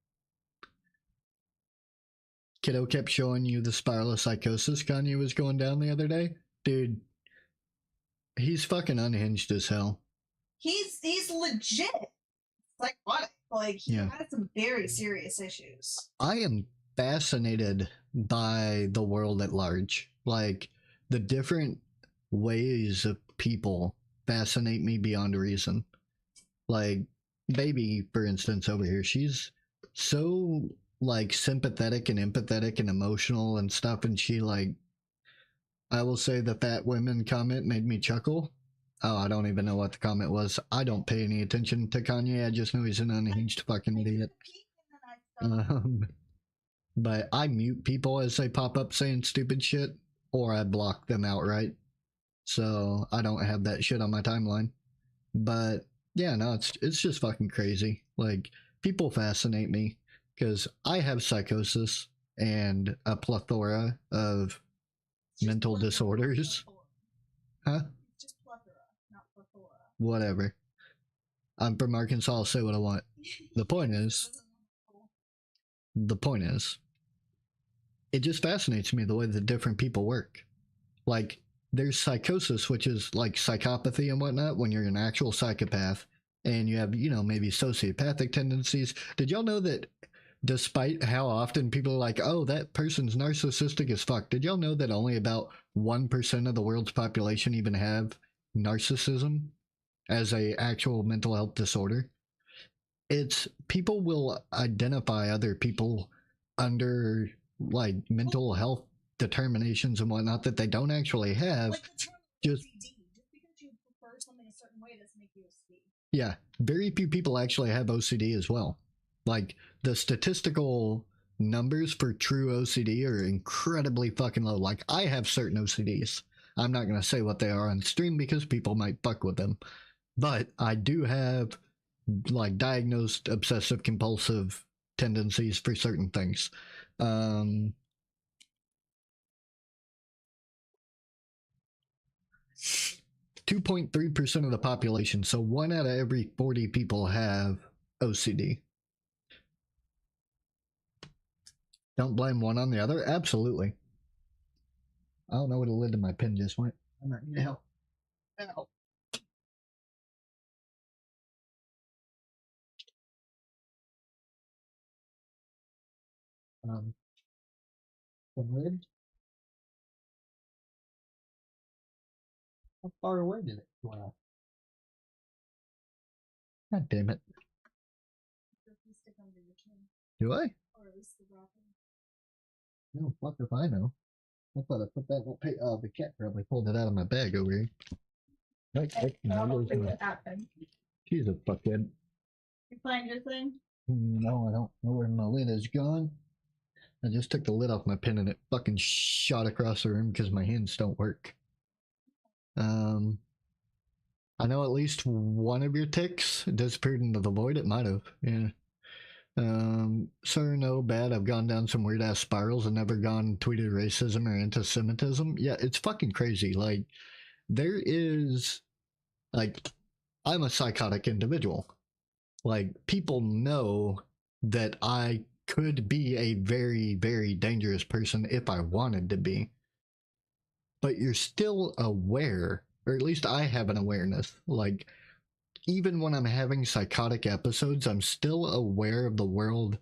Kiddo kept showing you the spiral of psychosis Kanye was going down the other day. Dude, he's fucking unhinged as hell. He's legit. Like what? Like he had some very serious issues. I am fascinated by the world at large. Like the different ways of people fascinate me beyond reason. Like baby, for instance, over here, she's so like sympathetic and empathetic and emotional and stuff, and she like, I will say the fat women comment made me chuckle. Oh, I don't even know what the comment was. I don't pay any attention to Kanye. I just know he's an unhinged fucking idiot. But I mute people as they pop up saying stupid shit, or I block them outright. So I don't have that shit on my timeline. But yeah, no, it's just fucking crazy. Like people fascinate me because I have psychosis and a plethora of mental disorders. Huh? Just plethora, not plethora. Whatever. I'm from Arkansas, I'll say what I want. The point is, it just fascinates me the way that different people work. Like, there's psychosis, which is like psychopathy and whatnot, when you're an actual psychopath and you have, you know, maybe sociopathic tendencies. Did y'all know that despite how often people are like, oh, that person's narcissistic as fuck, did y'all know that only about 1% of the world's population even have narcissism as a actual mental health disorder? It's people will identify other people under like mental health determinations and whatnot that they don't actually have. Like the term just OCD, just because you prefer something a certain way doesn't make you OCD. Yeah, very few people actually have OCD as well. Like the statistical numbers for true OCD are incredibly fucking low. Like I have certain OCDs. I'm not gonna say what they are on stream because people might fuck with them. But I do have like diagnosed obsessive compulsive tendencies for certain things. 2.3% of the population, so 1 out of every 40 people have OCD. Don't blame one on the other? Absolutely. I don't know where the lid of my pen just went. I might need help. Ow. The lid? How far away did it go? God damn it. Do I? No, fuck if I know. I thought I put that. The cat probably pulled it out of my bag over here. Like, I don't think it happened. She's a fuckhead. You find your thing? No, I don't know where my lid is gone. I just took the lid off my pen and it fucking shot across the room because my hands don't work. I know at least one of your ticks disappeared into the void. It might have, yeah. Sir, no bad. I've gone down some weird ass spirals and never gone tweeted racism or anti-Semitism. Yeah, it's fucking crazy. Like, there is, like, I'm a psychotic individual. Like, people know that I could be a very, very dangerous person if I wanted to be. But you're still aware, or at least I have an awareness. Like, even when I'm having psychotic episodes, I'm still aware of the world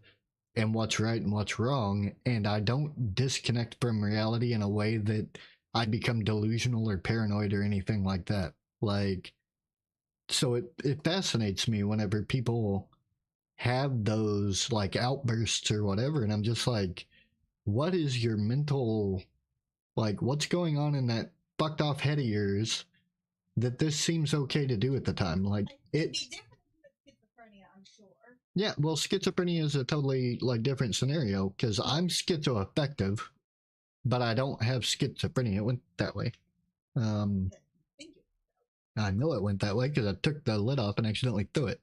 and what's right and what's wrong, and I don't disconnect from reality in a way that I become delusional or paranoid or anything like that. Like, so it fascinates me whenever people have those like outbursts or whatever, and I'm just like, what is your mental, like, what's going on in that fucked off head of yours that this seems okay to do at the time? Like, it'd be different with schizophrenia, I'm sure. Yeah, well, schizophrenia is a totally like different scenario because I'm schizoaffective. but I don't have schizophrenia. It went that way. Thank you. I know it went that way because I took the lid off and accidentally threw it.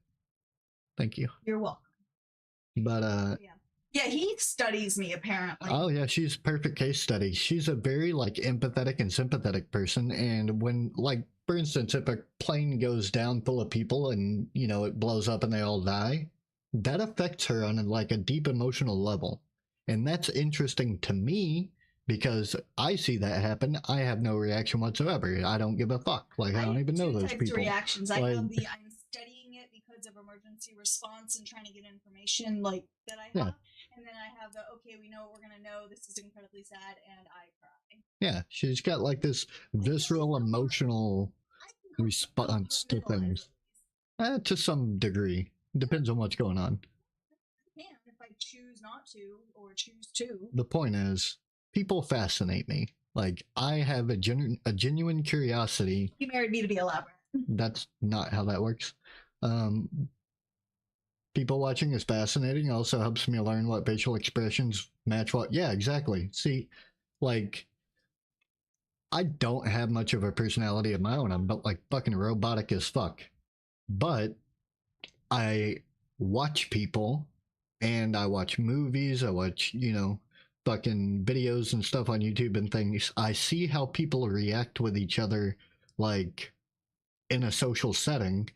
Thank you. You're welcome. But yeah, he studies me apparently. oh yeah, she's a perfect case study. She's a very like empathetic and sympathetic person, and when like for instance, if a plane goes down full of people and you know it blows up and they all die, that affects her on like a deep emotional level, and that's interesting to me because I see that happen. I have no reaction whatsoever. I don't give a fuck. Like I don't even know those people. Reactions. Like, I have the I'm studying it because of emergency response and trying to get information like that I have. Yeah. And then I have the okay, we know what we're gonna know. This is incredibly sad, and I cry. Yeah, she's got like this visceral emotional response to things. To some degree. Depends on what's going on. I can if I choose not to or choose to. The point is, people fascinate me. Like, I have a genuine curiosity. You married me to be elaborate. That's not how that works. People watching is fascinating. Also helps me learn what facial expressions match what. Yeah, exactly. See, like, I don't have much of a personality of my own. I'm like fucking robotic as fuck. But I watch people and I watch movies. I watch, you know, fucking videos and stuff on YouTube and things. I see how people react with each other, like in a social setting.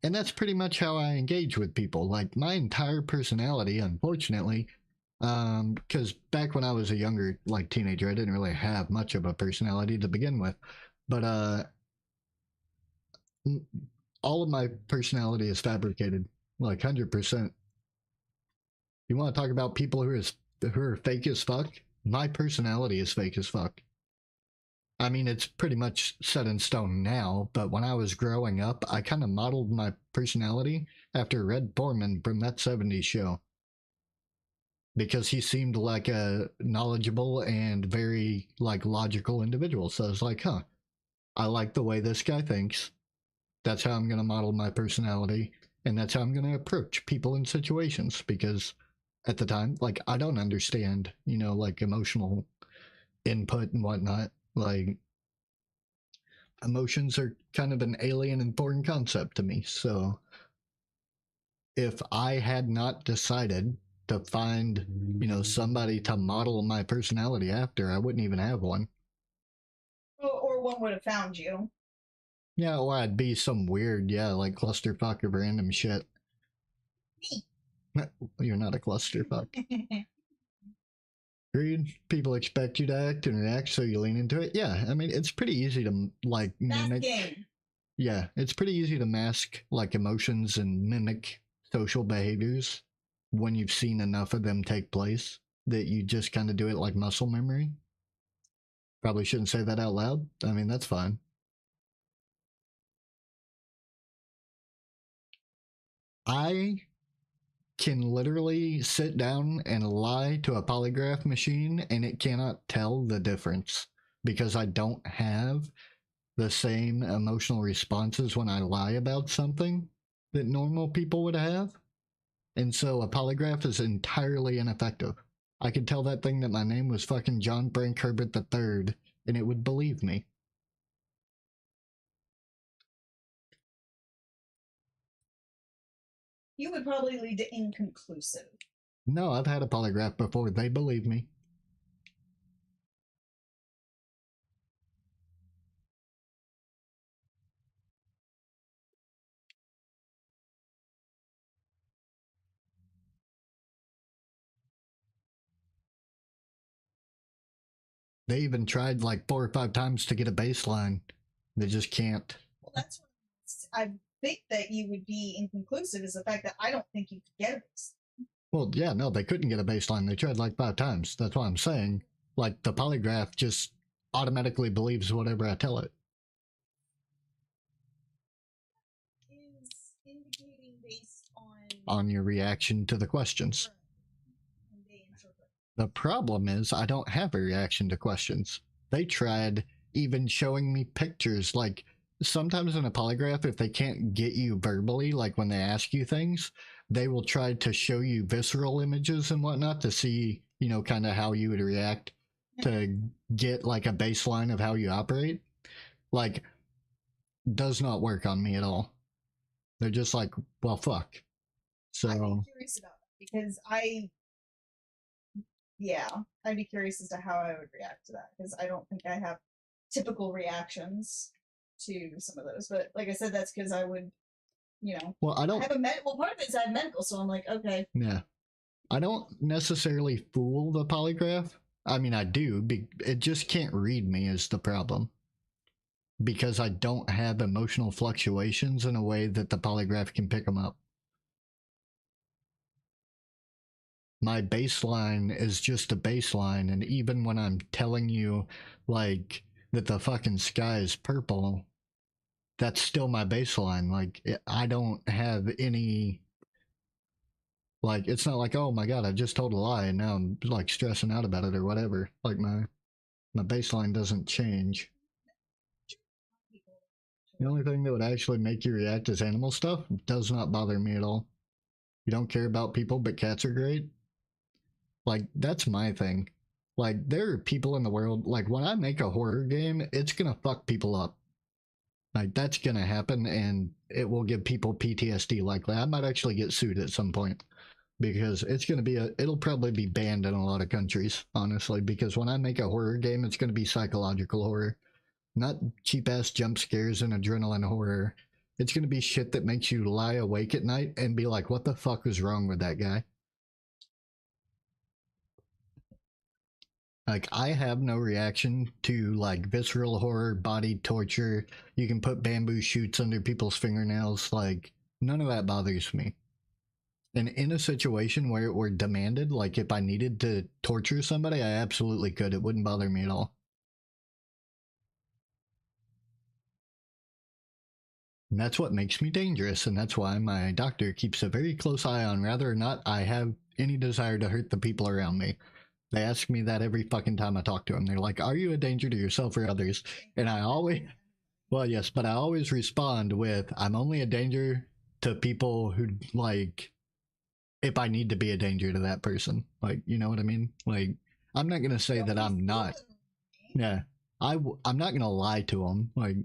And that's pretty much how I engage with people. Like my entire personality, unfortunately, because back when I was a younger, like teenager, I didn't really have much of a personality to begin with. But all of my personality is fabricated, like 100%. You want to talk about people who are fake as fuck? My personality is fake as fuck. I mean, it's pretty much set in stone now, but when I was growing up, I kind of modeled my personality after Red Foreman from that 70s show. Because he seemed like a knowledgeable and very, like, logical individual. So I was like, huh, I like the way this guy thinks. That's how I'm going to model my personality. And that's how I'm going to approach people in situations. Because at the time, like, I don't understand, you know, like, emotional input and whatnot. Like, emotions are kind of an alien and foreign concept to me. So if I had not decided to find, you know, somebody to model my personality after, I wouldn't even have one. Or one would have found you. Yeah, or I'd be some weird, like clusterfuck of random shit. You're not a clusterfuck. Agreed. People expect you to act and react, so you lean into it. Yeah, I mean, it's pretty easy to, like, mimic. Yeah, it's pretty easy to mask, like, emotions and mimic social behaviors when you've seen enough of them take place that you just kind of do it like muscle memory. Probably shouldn't say that out loud. I mean, that's fine. I can literally sit down and lie to a polygraph machine and it cannot tell the difference because I don't have the same emotional responses when I lie about something that normal people would have. And so a polygraph is entirely ineffective. I could tell that thing that my name was fucking John Frank Herbert III and it would believe me. You would probably lead to inconclusive. No, I've had a polygraph before. They believe me. They even tried like 4 or 5 times to get a baseline. They just can't. Well, that's what I think that you would be inconclusive is the fact that I don't think you could get a baseline. Well, yeah, no, they couldn't get a baseline. They tried like 5 times. That's why I'm saying, like, the polygraph just automatically believes whatever I tell it. Is indicating based on your reaction to the questions. The problem is I don't have a reaction to questions. They tried even showing me pictures. Like sometimes in a polygraph, if they can't get you verbally, like when they ask you things, they will try to show you visceral images and whatnot to see, you know, kind of how you would react. to get like a baseline of how you operate, like, does not work on me at all. They're just like, well, fuck. So I'd be curious about that because I'd be curious as to how I would react to that because I don't think I have typical reactions to some of those. But like I said, that's because I would, well, I I don't. have well, part of it is I have medical, so I'm like, okay, Yeah, I don't necessarily fool the polygraph. I mean, I do. It just can't read me is the problem because I don't have emotional fluctuations in a way that the polygraph can pick them up. My baseline is just a baseline, and even when I'm telling you, like, that the fucking sky is purple, that's still my baseline. Like, I don't have any. Like, it's not like, oh my god, I just told a lie and now I'm like stressing out about it or whatever. Like, my baseline doesn't change. The only thing that would actually make you react is animal stuff. It does not bother me at all. You don't care about people, but cats are great. Like, that's my thing. Like, there are people in the world, like, when I make a horror game, it's gonna fuck people up. Like, that's gonna happen, and it will give people PTSD likely. I might actually get sued at some point because it's gonna be it'll probably be banned in a lot of countries, honestly, because when I make a horror game, it's gonna be psychological horror. Not cheap ass jump scares and adrenaline horror. It's gonna be shit that makes you lie awake at night and be like, what the fuck was wrong with that guy? Like, I have no reaction to like visceral horror, body torture. You can put bamboo shoots under people's fingernails. Like, none of that bothers me. And in a situation where it were demanded, like if I needed to torture somebody, I absolutely could. It wouldn't bother me at all. And that's what makes me dangerous, and that's why my doctor keeps a very close eye on whether or not I have any desire to hurt the people around me. They ask me that every fucking time I talk to them. They're like, are you a danger to yourself or others? And I always, well, yes, but I always respond with, I'm only a danger to people who, like, if I need to be a danger to that person. Like, you know what I mean? Like, I'm not going to say that I'm not. Yeah. I'm not going to lie to them. Like,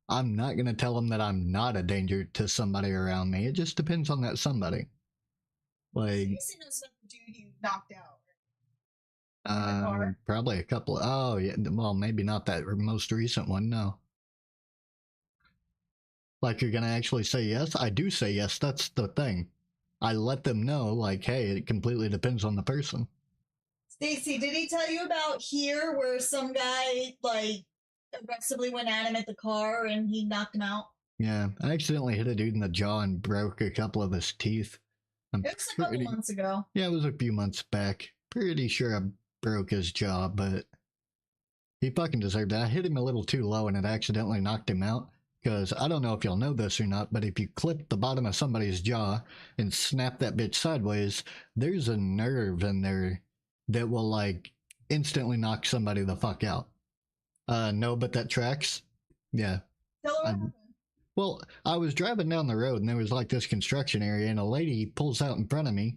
I'm not going to tell them that I'm not a danger to somebody around me. It just depends on that somebody. Like, dude you knocked out. probably a couple. Oh, yeah. Well, maybe not that most recent one. No. Like, you're going to actually say yes? I do say yes. That's the thing. I let them know, like, hey, it completely depends on the person. Stacy, did he tell you about here where some guy, like, aggressively went at him at the car and he knocked him out? Yeah, I accidentally hit a dude in the jaw and broke a couple of his teeth. It was a couple months ago. Yeah, it was a few months back. Pretty sure I broke his jaw, but he fucking deserved it. I hit him a little too low and it accidentally knocked him out. Because I don't know if you'll know this or not, but if you clip the bottom of somebody's jaw and snap that bitch sideways, there's a nerve in there that will, like, instantly knock somebody the fuck out. No, but that tracks. Yeah. Well, I was driving down the road and there was like this construction area and a lady pulls out in front of me.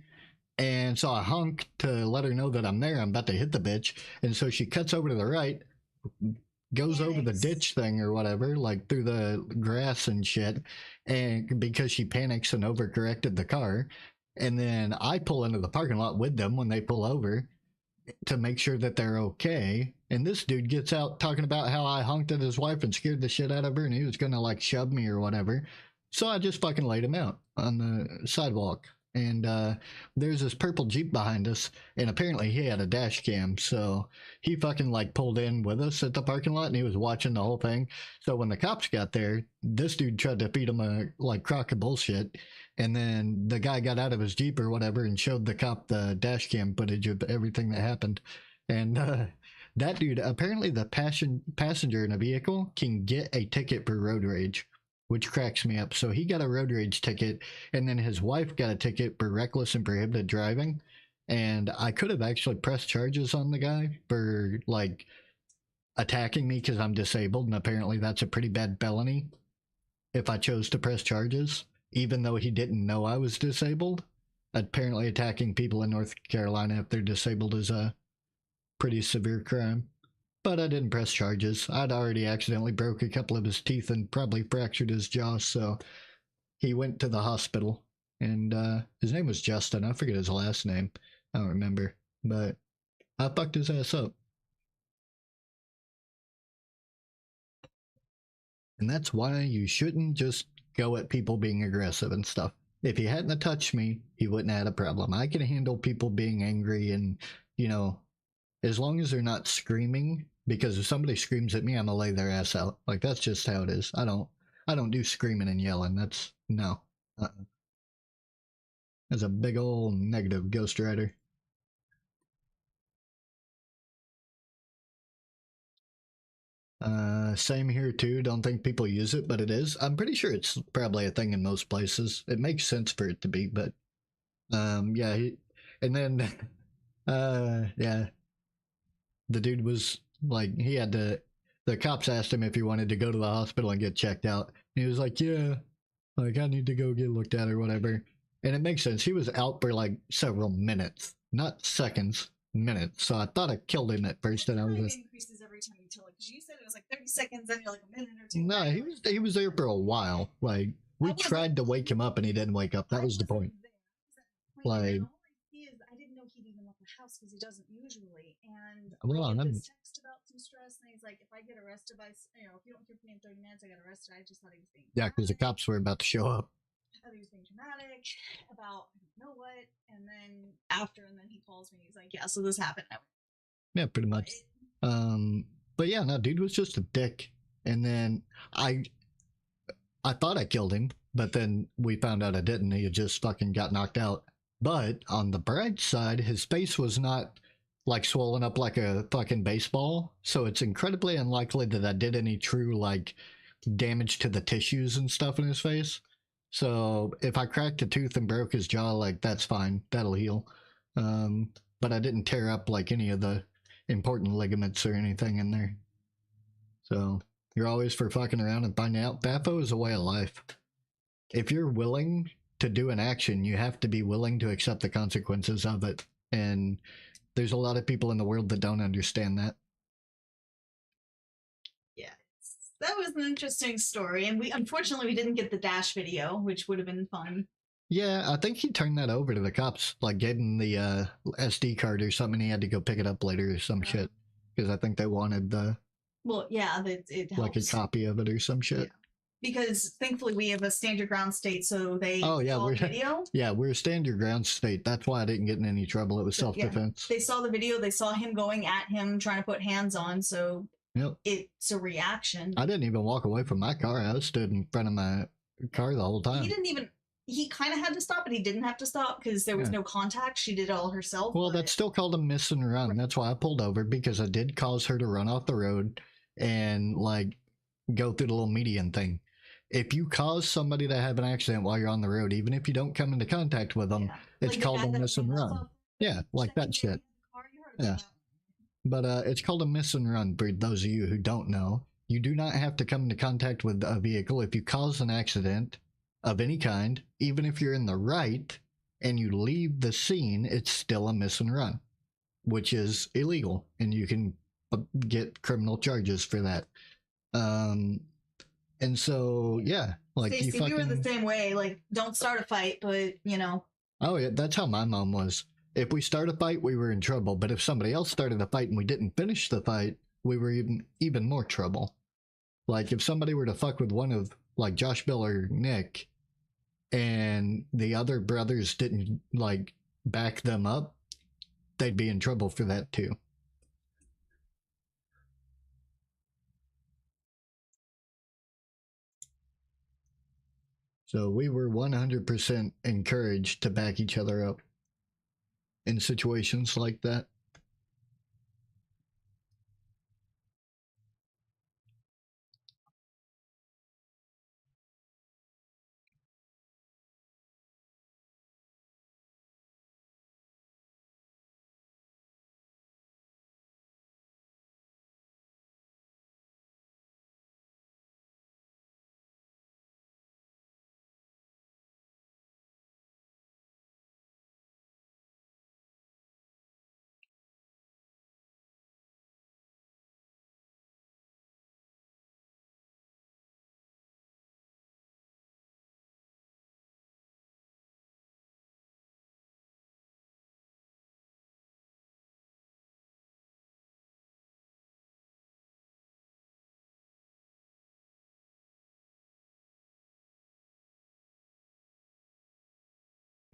And so I honk to let her know that I'm there. I'm about to hit the bitch. And so she cuts over to the right, goes over the ditch thing or whatever, like through the grass and shit. And because she panics and overcorrected the car. And then I pull into the parking lot with them when they pull over to make sure that they're okay. And this dude gets out talking about how I honked at his wife and scared the shit out of her and he was gonna like shove me or whatever. So I just fucking laid him out on the sidewalk. And there's this purple Jeep behind us, and apparently he had a dash cam. So he fucking like pulled in with us at the parking lot and he was watching the whole thing. So when the cops got there, this dude tried to feed him a like crock of bullshit. And then the guy got out of his Jeep or whatever and showed the cop the dash cam footage of everything that happened. And that dude, apparently the passenger in a vehicle can get a ticket for road rage, which cracks me up. So he got a road rage ticket, and then his wife got a ticket for reckless and prohibited driving. And I could have actually pressed charges on the guy for like attacking me because I'm disabled, and apparently that's a pretty bad felony if I chose to press charges, even though he didn't know I was disabled. Apparently attacking people in North Carolina if they're disabled is pretty severe crime. But I didn't press charges. I'd already accidentally broke a couple of his teeth and probably fractured his jaw, so he went to the hospital. And his name was Justin. I forget his last name. I don't remember. But I fucked his ass up. And that's why you shouldn't just go at people being aggressive and stuff. If he hadn't touched me, he wouldn't have had a problem. I can handle people being angry and, you know, as long as they're not screaming, because if somebody screams at me, I'm gonna lay their ass out. Like that's just how it is. I don't do screaming and yelling. That's no. That's a big old negative, Ghost Rider. Same here too. Don't think people use it, but it is. I'm pretty sure it's probably a thing in most places. It makes sense for it to be, but yeah. And then, yeah, the dude was like, he had to. The cops asked him if he wanted to go to the hospital and get checked out. And he was like, yeah, like I need to go get looked at or whatever. And it makes sense. He was out for like several minutes, not seconds, minutes. So I thought I killed him at first, and I was. Increases every time you tell it because you said it was like 30 seconds, then you're like a minute or two. No, he was there for a while. Like we tried to wake him up, and he didn't wake up. That was the point. Like. I didn't know he'd even left the house because he doesn't usually. And well, I get this text about some stress, and he's like, "If I get arrested by, if you don't hear from me in 30 minutes, I get arrested." I just thought he was being yeah, because the cops were about to show up. I thought he was being dramatic about I don't know what, and then after, and then he calls me. He's like, "Yeah, so this happened." Yeah, pretty much. But yeah, no, dude was just a dick. And then I thought I killed him, but then we found out I didn't. He had just fucking got knocked out. But on the bright side, his face was not like swollen up like a fucking baseball. So it's incredibly unlikely that I did any true like damage to the tissues and stuff in his face. So if I cracked a tooth and broke his jaw, like that's fine. That'll heal. But I didn't tear up like any of the important ligaments or anything in there. So you're always for fucking around and finding out. FAFO is a way of life. If you're willing to do an action, you have to be willing to accept the consequences of it. And there's a lot of people in the world that don't understand that. Yeah, that was an interesting story. And we unfortunately we didn't get the Dash video, which would have been fun. Yeah, I think he turned that over to the cops, like gave him the SD card or something. He had to go pick it up later or some shit because I think they wanted the. Well, yeah, it helps. Like a copy of it or some shit. Yeah. Because thankfully we have a stand your ground state, so they saw the video. Yeah, we're a stand your ground state. That's why I didn't get in any trouble. It was self-defense. Yeah. They saw the video. They saw him going at him, trying to put hands on. So yep. It's a reaction. I didn't even walk away from my car. I stood in front of my car the whole time. He kind of had to stop, but he didn't have to stop because there was no contact. She did it all herself. Well, that's still called a miss and run. Right. That's why I pulled over, because I did cause her to run off the road and like go through the little median thing. If you cause somebody to have an accident while you're on the road, even if you don't come into contact with them, it's like called a miss and run. Yeah, like that shit. Yeah. But it's called a miss and run for those of you who don't know. You do not have to come into contact with a vehicle if you cause an accident of any kind. Even if you're in the right and you leave the scene, it's still a miss and run, which is illegal, and you can get criminal charges for that. And so yeah, like Stacey, we were the same way. Like, don't start a fight, but you know. Oh yeah, that's how my mom was. If we start a fight, we were in trouble. But if somebody else started a fight and we didn't finish the fight, we were even more trouble. Like if somebody were to fuck with one of like Josh, Bill, or Nick, and the other brothers didn't like back them up, they'd be in trouble for that too. So we were 100% encouraged to back each other up in situations like that.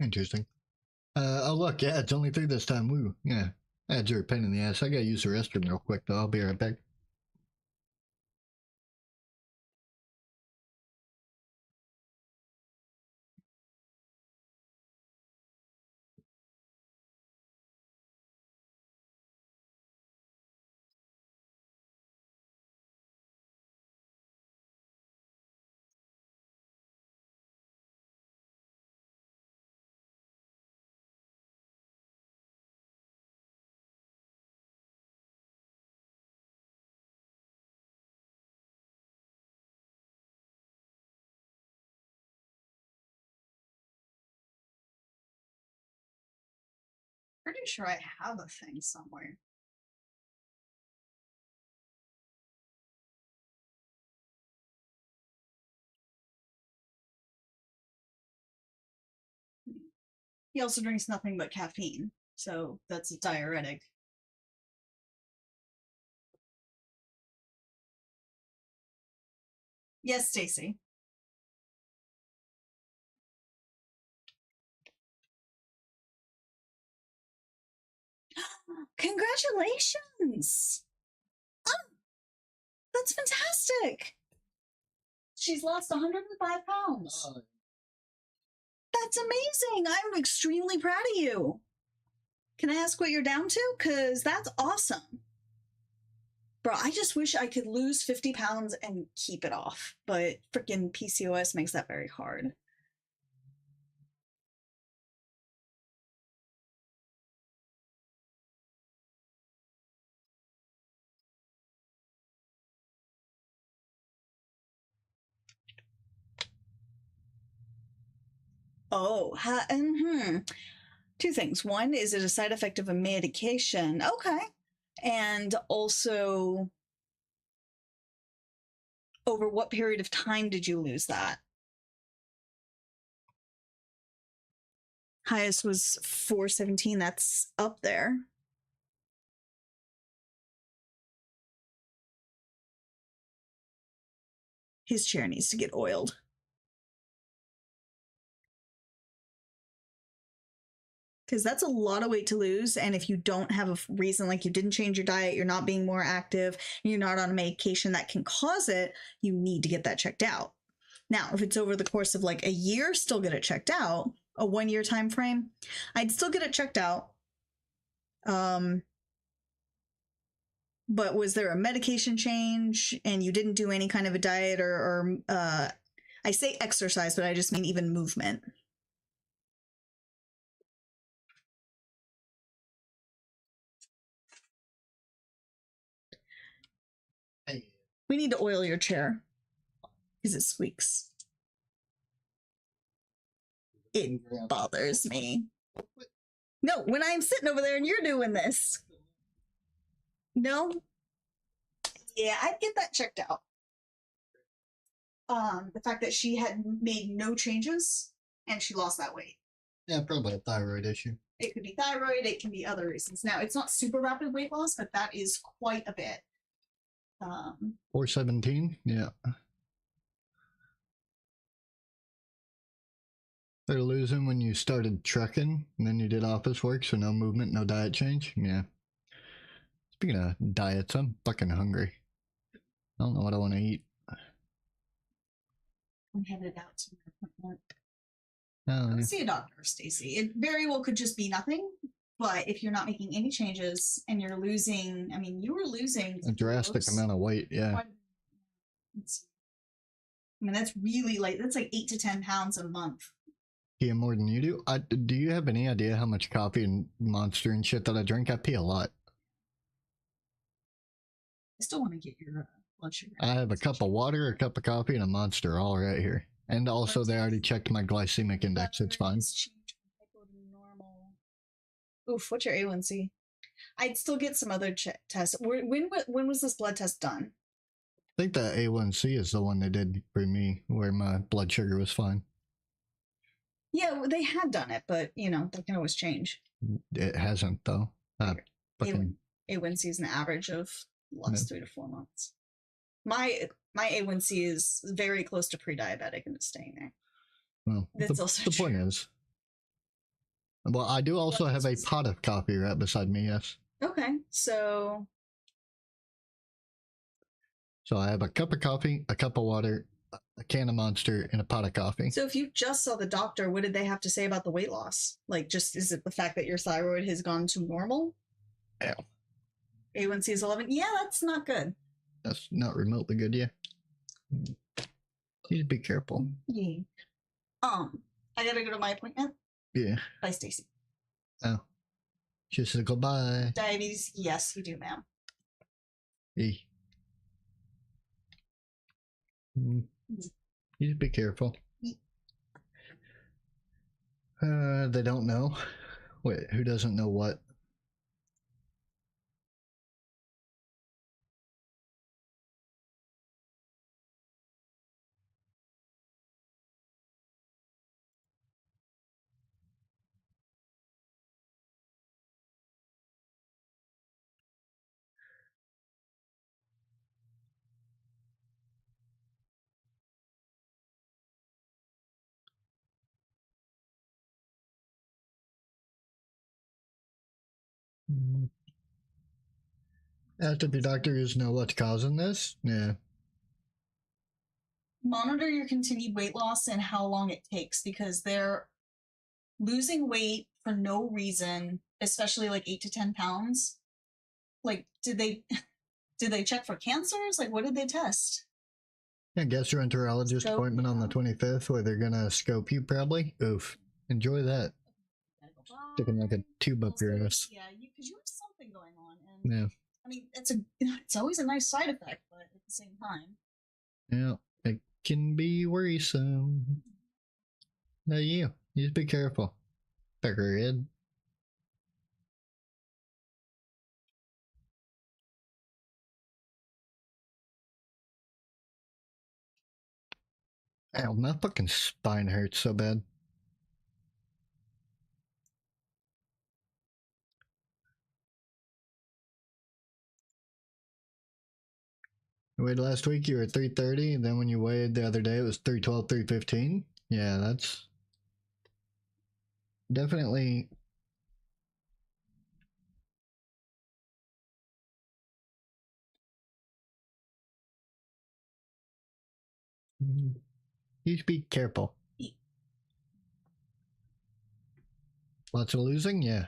Interesting. Oh look, yeah, it's only 3 this time. Woo. Yeah. Ads are a pain in the ass. I gotta use the restroom real quick though. I'll be right back. Pretty sure I have a thing somewhere. He also drinks nothing but caffeine, so that's a diuretic. Yes, Stacy. Congratulations! Oh, that's fantastic! She's lost 105 pounds. That's amazing! I'm extremely proud of you. Can I ask what you're down to? Because that's awesome. Bro, I just wish I could lose 50 pounds and keep it off, but freaking PCOS makes that very hard. Oh, two things. One, is it a side effect of a medication? Okay. And also, over what period of time did you lose that? Highest was 417. That's up there. His chair needs to get oiled. Because that's a lot of weight to lose. And if you don't have a reason, like you didn't change your diet, you're not being more active, you're not on a medication that can cause it, you need to get that checked out. Now, if it's over the course of like a year, still get it checked out. A 1 year time frame, I'd still get it checked out. But was there a medication change and you didn't do any kind of a diet or I say exercise, but I just mean even movement? We need to oil your chair because it squeaks. It bothers me. No, when I'm sitting over there and you're doing this. No? Yeah, I'd get that checked out. The fact that she had made no changes and she lost that weight. Yeah, probably a thyroid issue. It could be thyroid, it can be other reasons. Now, it's not super rapid weight loss, but that is quite a bit. 417, yeah. Started losing when you started trucking, and then you did office work, so no movement, no diet change. Yeah. Speaking of diets, I'm fucking hungry. I don't know what I want to eat. I'm headed out to my appointment. Oh, yeah. See a doctor, Stacy. It very well could just be nothing, but if you're not making any changes and you're losing, I mean, you were losing A drastic amount of weight, yeah. I mean, that's really that's like 8 to 10 pounds a month. Yeah, more than you do. Do you have any idea how much coffee and Monster and shit that I drink? I pee a lot. I still want to get your blood sugar. I have a cup of water, a cup of coffee, and a Monster all right here. And also, they already checked my glycemic index. It's fine. Oof, what's your A1C? I'd still get some other tests. When was this blood test done? I think the A1C is the one they did for me, where my blood sugar was fine. Yeah, they had done it, but you know they can always change. It hasn't though. A1C is an average of last 3 to 4 months. My A1C is very close to pre-diabetic and it's staying there. Well, that's the also point is, Well, I do also have a pot of coffee right beside me, yes. Okay, so I have a cup of coffee, a cup of water, a can of Monster, and a pot of coffee. So if you just saw the doctor, what did they have to say about the weight loss? Like, just is it the fact that your thyroid has gone to normal? Yeah. A1C is 11. Yeah, that's not good. That's not remotely good, yeah. You need to be careful. Yeah. I gotta go to my appointment. Yeah. Bye, Stacy. Oh. She said goodbye. Diabetes? Yes, you do, ma'am. Hey. You need to be careful. They don't know. Wait, who doesn't know what? After the doctors know what's causing this? Yeah. Monitor your continued weight loss and how long it takes, because they're losing weight for no reason, especially like 8 to 10 pounds. Like, did they check for cancers? Like, what did they test? Yeah, gastroenterologist Scope, appointment on the yeah. 25th where they're gonna scope you probably. Oof. Enjoy that. Sticking like a tube up your ass. Yeah, because you have something going on, and Yeah. I mean, it's always a nice side effect, but at the same time, Yeah. It can be worrisome. Now you just be careful. Peckerhead. Ow, my fucking spine hurts so bad. You weighed last week, you were 330, and then when you weighed the other day, it was 312, 315. Yeah, that's definitely. You should be careful. Lots of losing? Yeah.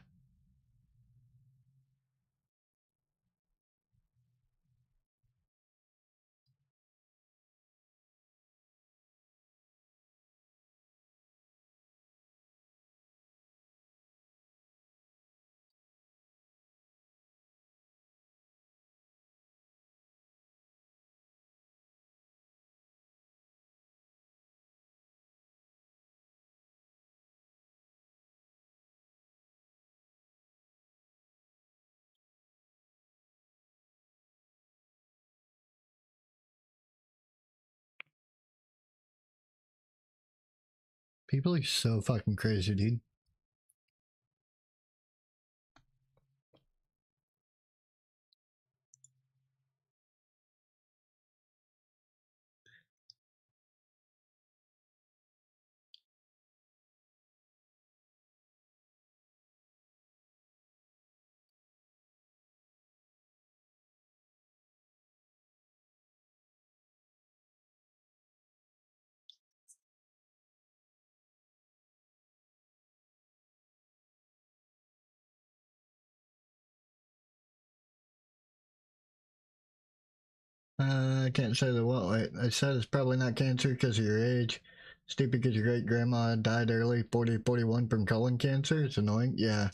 People are so fucking crazy, dude. I can't say the what. Wait, I said it's probably not cancer because of your age. Stupid because your great grandma died early, 40, 41 from colon cancer. It's annoying. Yeah,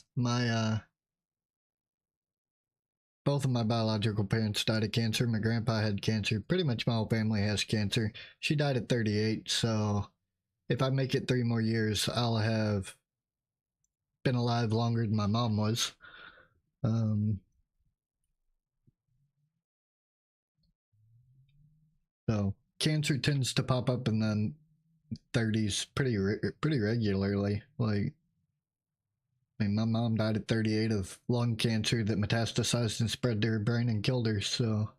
both of my biological parents died of cancer. My grandpa had cancer. Pretty much my whole family has cancer. She died at 38, so if I make it 3 more years, I'll have been alive longer than my mom was. So cancer tends to pop up in the 30s pretty regularly. Like, I mean, my mom died at 38 of lung cancer that metastasized and spread to her brain and killed her. So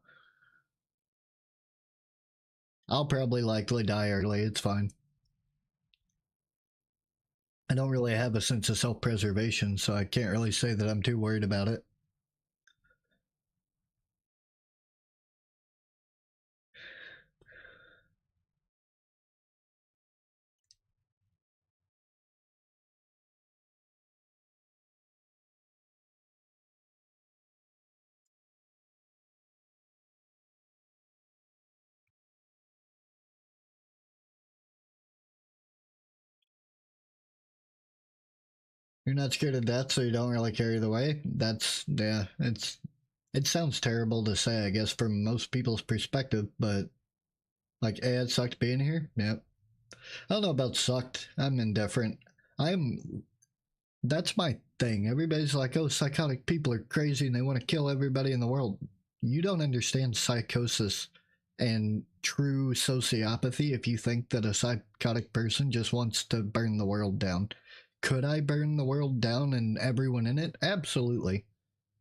I'll probably likely die early. It's fine. I don't really have a sense of self-preservation, so I can't really say that I'm too worried about it. You're not scared of death, so you don't really care either way. That's, yeah, it sounds terrible to say, I guess, from most people's perspective, but like, hey, it sucked being here. Yep. I don't know about sucked. I'm indifferent. I'm. That's my thing. Everybody's like, oh, psychotic people are crazy and they want to kill everybody in the world. You don't understand psychosis and true sociopathy if you think that a psychotic person just wants to burn the world down. Could I burn the world down and everyone in it? Absolutely.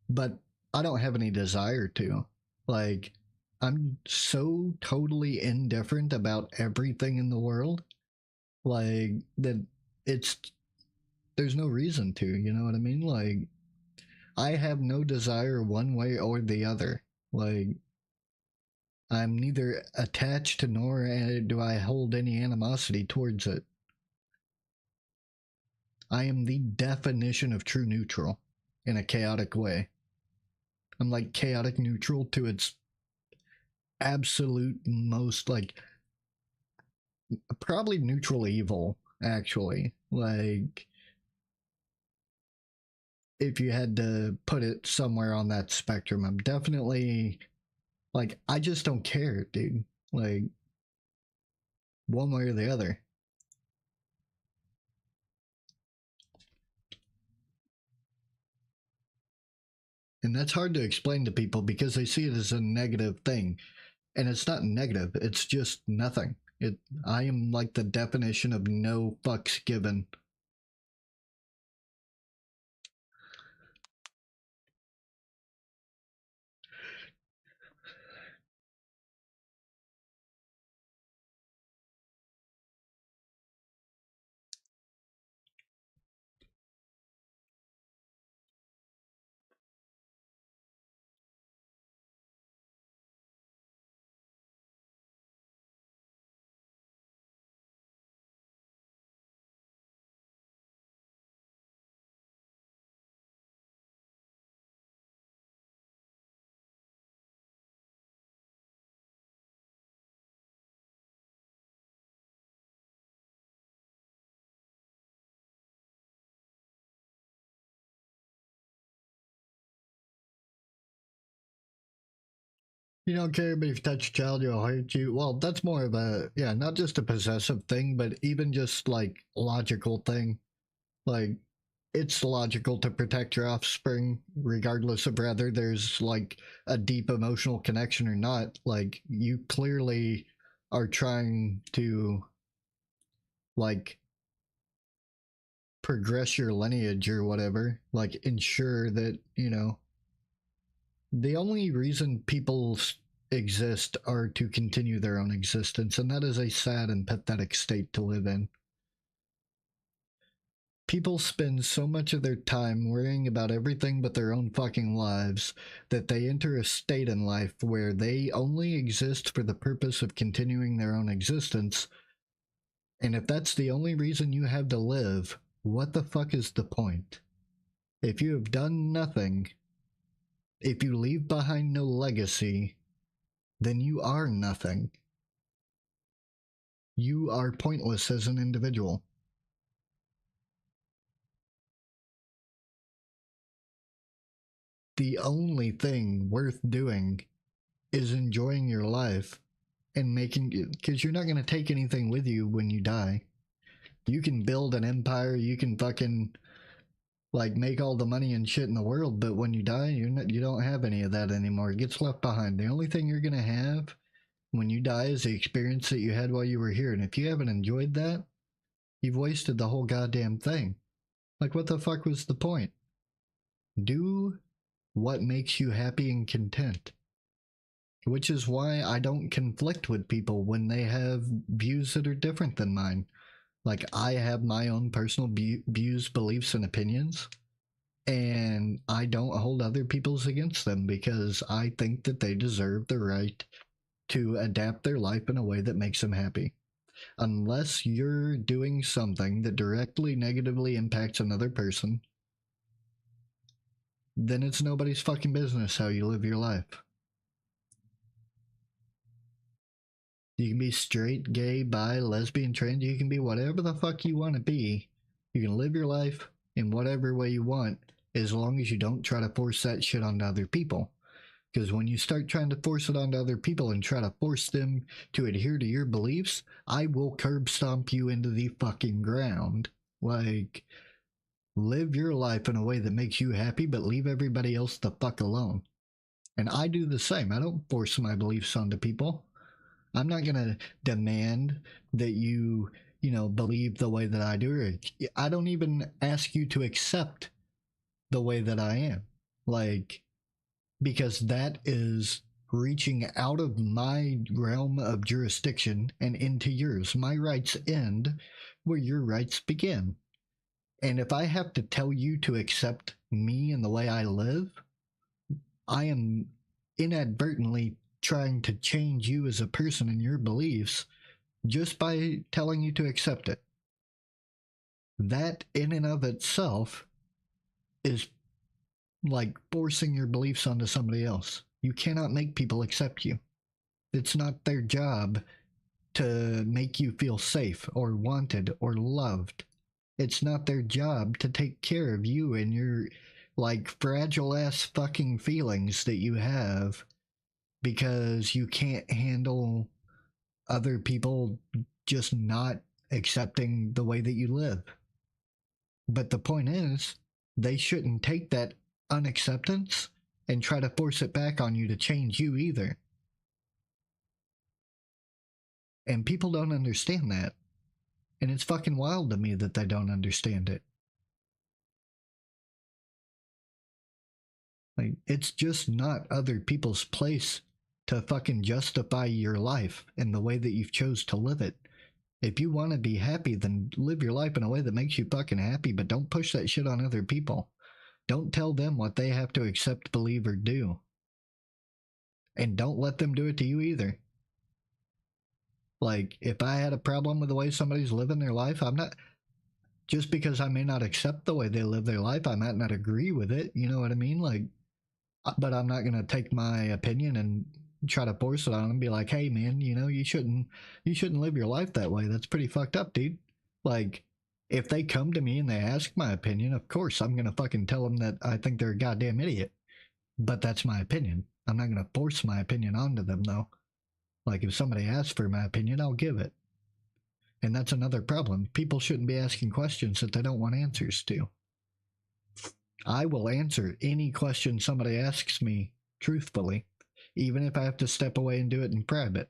But I don't have any desire to. Like, I'm so totally indifferent about everything in the world, like, that it's, there's no reason to, you know what I mean? Like, I have no desire one way or the other. Like, I'm neither attached to nor do I hold any animosity towards it. I am the definition of true neutral in a chaotic way. I'm like chaotic neutral to its absolute most, like, probably neutral evil, actually. Like, if you had to put it somewhere on that spectrum, I'm definitely, like, I just don't care, dude. Like, one way or the other. And that's hard to explain to people because they see it as a negative thing. And it's not negative, it's just nothing. I am like the definition of no fucks given. You don't care, but if you touch a child, you'll hurt you. Well, that's more of a, yeah, not just a possessive thing, but even just like logical thing. Like, it's logical to protect your offspring, regardless of whether there's like a deep emotional connection or not. Like, you clearly are trying to, like, progress your lineage or whatever, like, ensure that, you know, the only reason people exist are to continue their own existence, and that is a sad and pathetic state to live in. People spend so much of their time worrying about everything but their own fucking lives that they enter a state in life where they only exist for the purpose of continuing their own existence. And if that's the only reason you have to live, what the fuck is the point? If you have done nothing, if you leave behind no legacy, then you are nothing. You are pointless as an individual. The only thing worth doing is enjoying your life and making it, because you're not going to take anything with you when you die. You can build an empire, you can fucking like make all the money and shit in the world, but when you die, you don't have any of that anymore. It gets left behind. The only thing you're going to have when you die is the experience that you had while you were here. And if you haven't enjoyed that, you've wasted the whole goddamn thing. Like, what the fuck was the point? Do what makes you happy and content. Which is why I don't conflict with people when they have views that are different than mine. Like, I have my own personal views, beliefs, and opinions, and I don't hold other people's against them because I think that they deserve the right to adapt their life in a way that makes them happy. Unless you're doing something that directly negatively impacts another person, then it's nobody's fucking business how you live your life. You can be straight, gay, bi, lesbian, trans, you can be whatever the fuck you want to be. You can live your life in whatever way you want, as long as you don't try to force that shit onto other people. Because when you start trying to force it onto other people and try to force them to adhere to your beliefs, I will curb stomp you into the fucking ground. Like, live your life in a way that makes you happy, but leave everybody else the fuck alone. And I do the same. I don't force my beliefs onto people. I'm not going to demand that you believe the way that I do. Or I don't even ask you to accept the way that I am. Like, because that is reaching out of my realm of jurisdiction and into yours. My rights end where your rights begin. And if I have to tell you to accept me and the way I live, I am inadvertently trying to change you as a person and your beliefs just by telling you to accept it. That in and of itself is like forcing your beliefs onto somebody else. You cannot make people accept you. It's not their job to make you feel safe or wanted or loved. It's not their job to take care of you and your like fragile ass fucking feelings that you have because you can't handle other people just not accepting the way that you live. But the point is, they shouldn't take that unacceptance and try to force it back on you to change you either. And people don't understand that. And it's fucking wild to me that they don't understand it. Like, it's just not other people's place to fucking justify your life in the way that you've chose to live it. If you want to be happy, then live your life in a way that makes you fucking happy, but don't push that shit on other people. Don't tell them what they have to accept, believe, or do. And don't let them do it to you either. Like, if I had a problem with the way somebody's living their life, I'm not, just because I may not accept the way they live their life, I might not agree with it. You know what I mean? Like, but I'm not going to take my opinion and try to force it on them and be like, hey man, you shouldn't live your life that way. That's pretty fucked up, dude. Like, if they come to me and they ask my opinion, of course I'm going to fucking tell them that I think they're a goddamn idiot. But that's my opinion. I'm not going to force my opinion onto them though. Like, if somebody asks for my opinion, I'll give it. And that's another problem. People shouldn't be asking questions that they don't want answers to. I will answer any question somebody asks me truthfully, even if I have to step away and do it in private.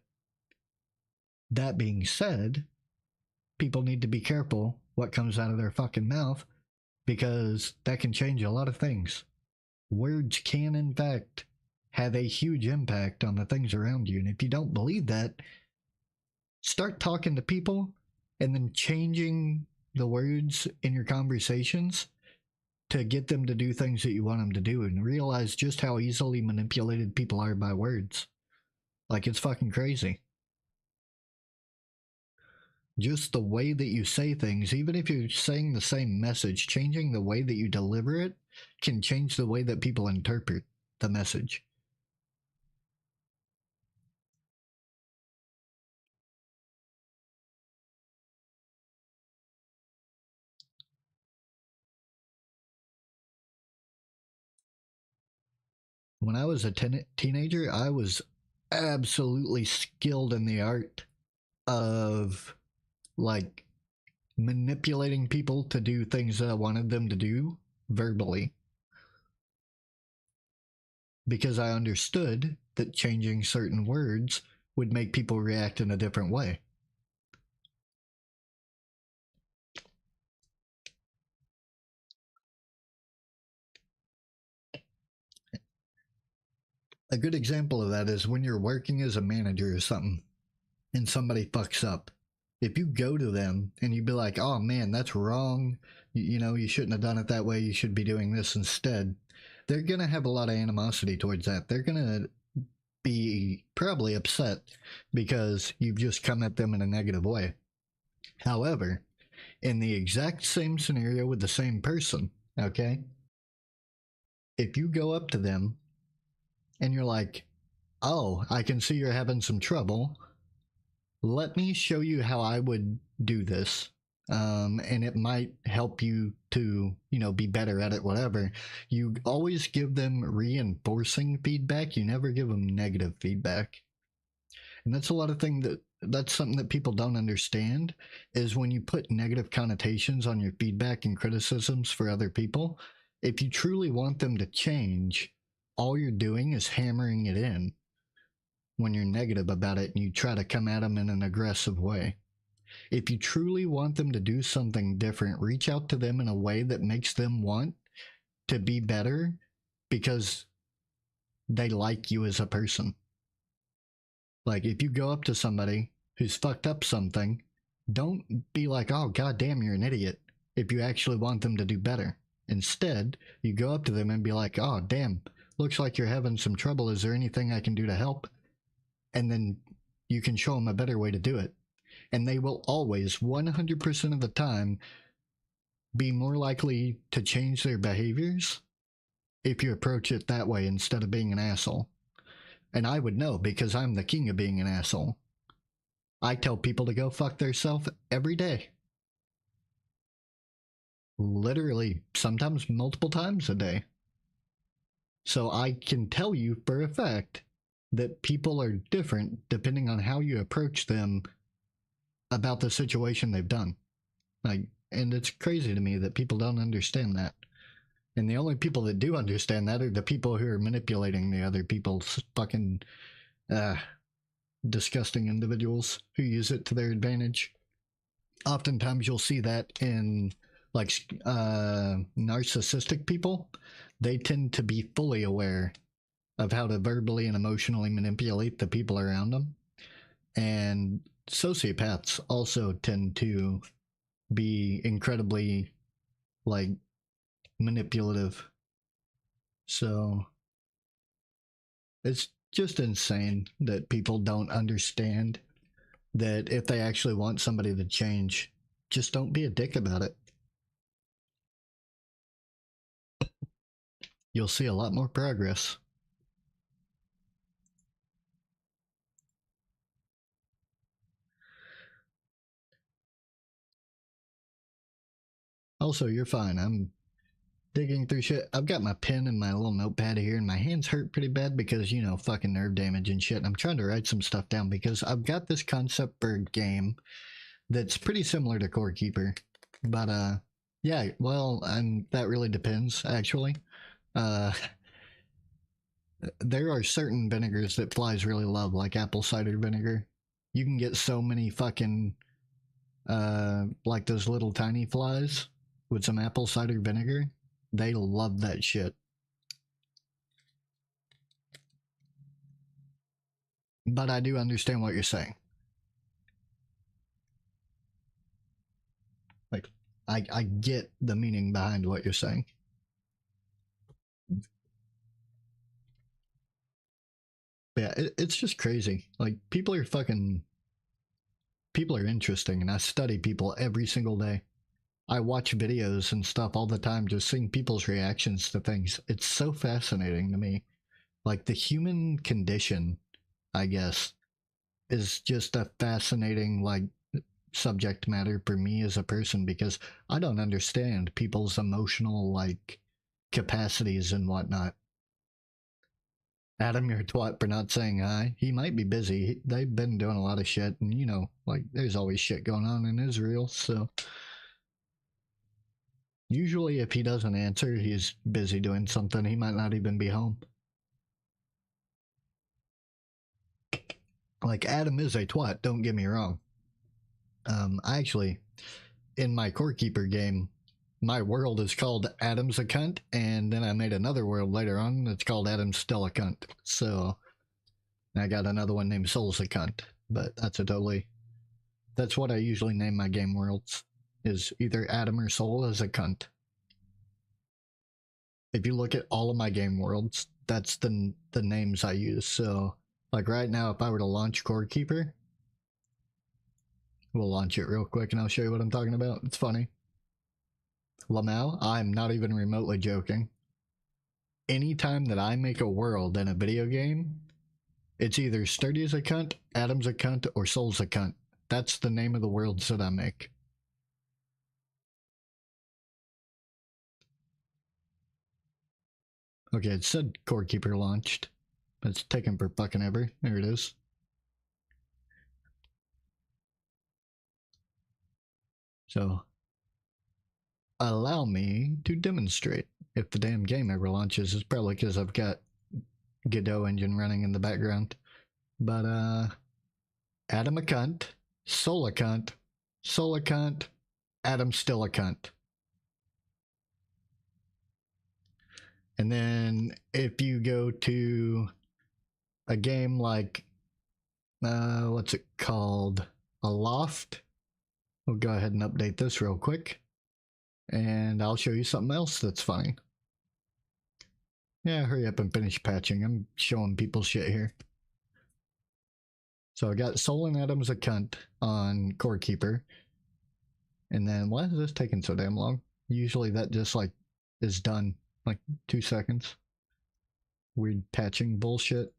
That being said, people need to be careful what comes out of their fucking mouth because that can change a lot of things. Words can, in fact, have a huge impact on the things around you. And if you don't believe that, start talking to people and then changing the words in your conversations to get them to do things that you want them to do, and realize just how easily manipulated people are by words. Like, it's fucking crazy. Just the way that you say things, even if you're saying the same message, changing the way that you deliver it can change the way that people interpret the message. When I was a teenager, I was absolutely skilled in the art of like manipulating people to do things that I wanted them to do verbally, because I understood that changing certain words would make people react in a different way. A good example of that is when you're working as a manager or something and somebody fucks up. If you go to them and you be like, oh man, that's wrong, you know, you shouldn't have done it that way, you should be doing this instead, they're going to have a lot of animosity towards that. They're going to be probably upset because you've just come at them in a negative way. However, in the exact same scenario with the same person, okay, if you go up to them and you're like, oh, I can see you're having some trouble, let me show you how I would do this. And it might help you to, you know, be better at it, whatever. You always give them reinforcing feedback. You never give them negative feedback. And that's a lot of things that's something that people don't understand is when you put negative connotations on your feedback and criticisms for other people, if you truly want them to change, all you're doing is hammering it in when you're negative about it and you try to come at them in an aggressive way. If you truly want them to do something different, reach out to them in a way that makes them want to be better because they like you as a person. Like, if you go up to somebody who's fucked up something, don't be like, oh, goddamn, you're an idiot, if you actually want them to do better. Instead, you go up to them and be like, oh, damn, looks like you're having some trouble. Is there anything I can do to help? And then you can show them a better way to do it. And they will always, 100% of the time, be more likely to change their behaviors if you approach it that way instead of being an asshole. And I would know because I'm the king of being an asshole. I tell people to go fuck theirself every day. Literally, sometimes multiple times a day. So I can tell you for a fact that people are different depending on how you approach them about the situation they've done. Like, and it's crazy to me that people don't understand that. And the only people that do understand that are the people who are manipulating the other people's fucking disgusting individuals who use it to their advantage. Oftentimes you'll see that in like narcissistic people. They tend to be fully aware of how to verbally and emotionally manipulate the people around them. And sociopaths also tend to be incredibly like manipulative. So it's just insane that people don't understand that if they actually want somebody to change, just don't be a dick about it. You'll see a lot more progress. Also, you're fine. I'm digging through shit. I've got my pen and my little notepad here, and my hands hurt pretty bad because, you know, fucking nerve damage and shit. And I'm trying to write some stuff down because I've got this concept for a game that's pretty similar to Core Keeper. But, yeah, well, that really depends, actually. There are certain vinegars that flies really love, like apple cider vinegar. You can get so many fucking, like those little tiny flies with some apple cider vinegar. They love that shit. But I do understand what you're saying. Like, I get the meaning behind what you're saying. Yeah, it's just crazy. Like, people are interesting, and I study people every single day. I watch videos and stuff all the time, just seeing people's reactions to things. It's so fascinating to me. Like, the human condition, I guess, is just a fascinating, like, subject matter for me as a person because I don't understand people's emotional, like, capacities and whatnot. Adam, you're a twat for not saying hi. He might be busy. They've been doing a lot of shit, and you know, like, there's always shit going on in Israel, so usually if he doesn't answer, he's busy doing something. He might not even be home. Like, Adam is a twat, don't get me wrong. I actually, in my Core Keeper game, my world is called Adam's a cunt, and then I made another world later on that's called Adam's still a cunt. So I got another one named Soul's a cunt, but that's a totally That's what I usually name my game worlds, is either Adam or Soul as a cunt. If you look at all of my game worlds, that's the names I use. So, like right now, if I were to launch Core Keeper, we'll launch it real quick and I'll show you what I'm talking about. It's funny. Lamau, I'm not even remotely joking. Anytime that I make a world in a video game, it's either Sturdy's a cunt, Adam's a cunt, or Soul's a cunt. That's the name of the worlds that I make. Okay, it said Core Keeper launched. It's taking for fucking ever. There it is. So, allow me to demonstrate. If the damn game ever launches, it's probably because I've got Godot engine running in the background. But, Adam a cunt, Soul a cunt, Soul a cunt, Adam still a cunt. And then if you go to a game like, what's it called? Aloft. We'll go ahead and update this real quick. And I'll show you something else that's funny. Yeah, hurry up and finish patching. I'm showing people shit here. So I got Soul and Adam's a cunt on Core Keeper. And then why is this taking so damn long? Usually that just like is done like 2 seconds. Weird patching bullshit.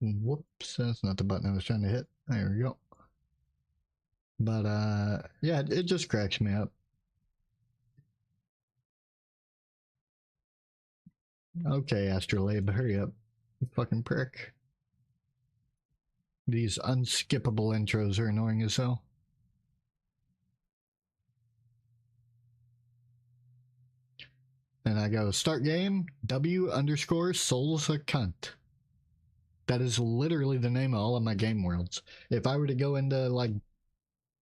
Whoops, that's not the button I was trying to hit. There we go. But yeah, it just cracks me up. Okay, Astrolabe, hurry up. You fucking prick. These unskippable intros are annoying as hell. And I go, start game, W underscore Soul's a cunt. That is literally the name of all of my game worlds. If I were to go into like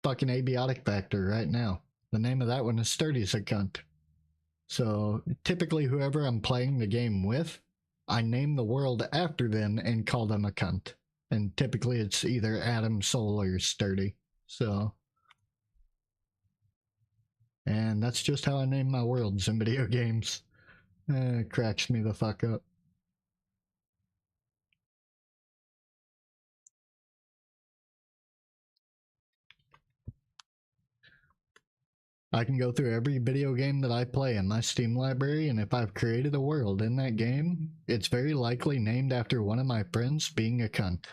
fucking Abiotic Factor right now, the name of that one is Sturdy's a cunt. So typically whoever I'm playing the game with, I name the world after them and call them a cunt. And typically it's either Adam, Soul, or Sturdy. So, and that's just how I name my worlds in video games. It cracks me the fuck up. I can go through every video game that I play in my Steam library, and if I've created a world in that game, it's very likely named after one of my friends being a cunt.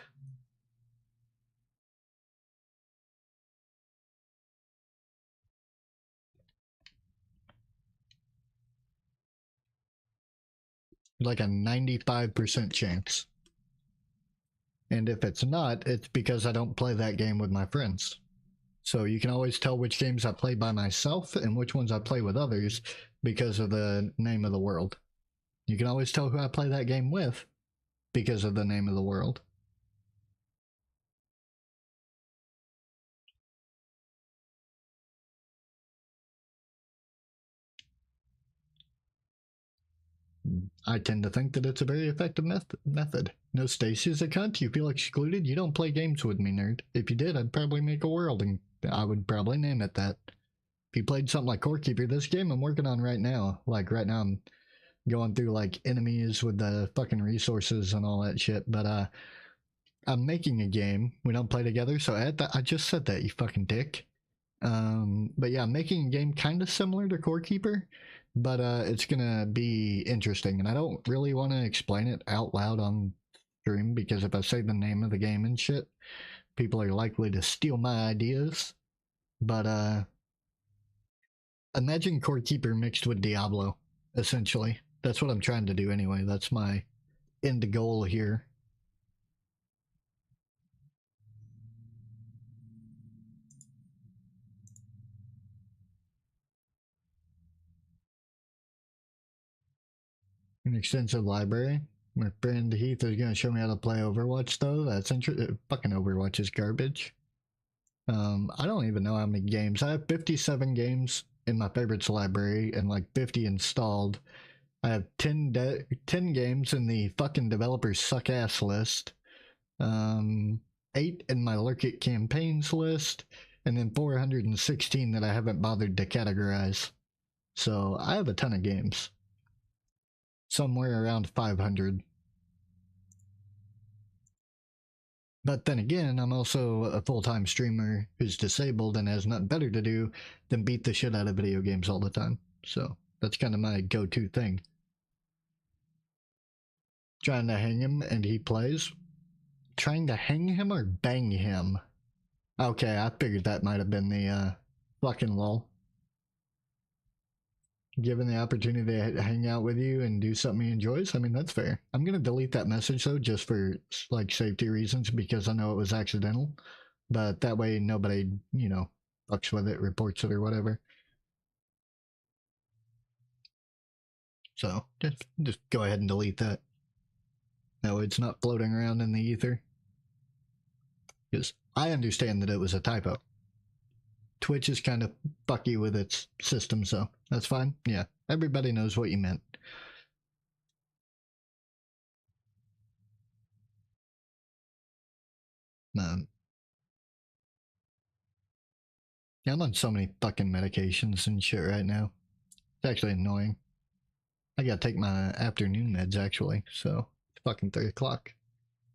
Like a 95% chance. And if it's not, it's because I don't play that game with my friends. So you can always tell which games I play by myself and which ones I play with others because of the name of the world. You can always tell who I play that game with because of the name of the world. I tend to think that it's a very effective method. No, Stacy's a cunt. You feel excluded? You don't play games with me, nerd. If you did, I'd probably make a world and I would probably name it that. If you played something like Core Keeper, this game I'm working on right now, like right now I'm going through like enemies with the fucking resources and all that shit, but I'm making a game. We don't play together, so I just said that, you fucking dick. But yeah, I'm making a game kind of similar to Core Keeper, but it's gonna be interesting, and I don't really want to explain it out loud on stream because if I say the name of the game and shit, people are likely to steal my ideas. But imagine Core Keeper mixed with Diablo, essentially. That's what I'm trying to do anyway. That's my end goal here. An extensive library. My friend Heath is going to show me how to play Overwatch, though. That's interesting. Fucking Overwatch is garbage. I don't even know how many games. I have 57 games in my favorites library and like 50 installed. I have 10 games in the fucking developers suck ass list. 8 in my Lurk It campaigns list, and then 416 that I haven't bothered to categorize. So I have a ton of games. Somewhere around 500. But then again, I'm also a full-time streamer who's disabled and has nothing better to do than beat the shit out of video games all the time. So that's kind of my go-to thing. Trying to hang him and he plays. Trying to hang him or bang him? Okay, I figured that might have been the fucking lol. Given the opportunity to hang out with you and do something he enjoys, I mean, that's fair. I'm gonna delete that message though, just for like safety reasons, because I know it was accidental. But that way nobody, you know, fucks with it, reports it or whatever. So just go ahead and delete that. No, it's not floating around in the ether. Because I understand that it was a typo. Twitch is kind of fucky with its system, so that's fine. Yeah, everybody knows what you meant. Yeah, I'm on so many fucking medications and shit right now. It's actually annoying. I gotta take my afternoon meds actually, so it's fucking 3 o'clock.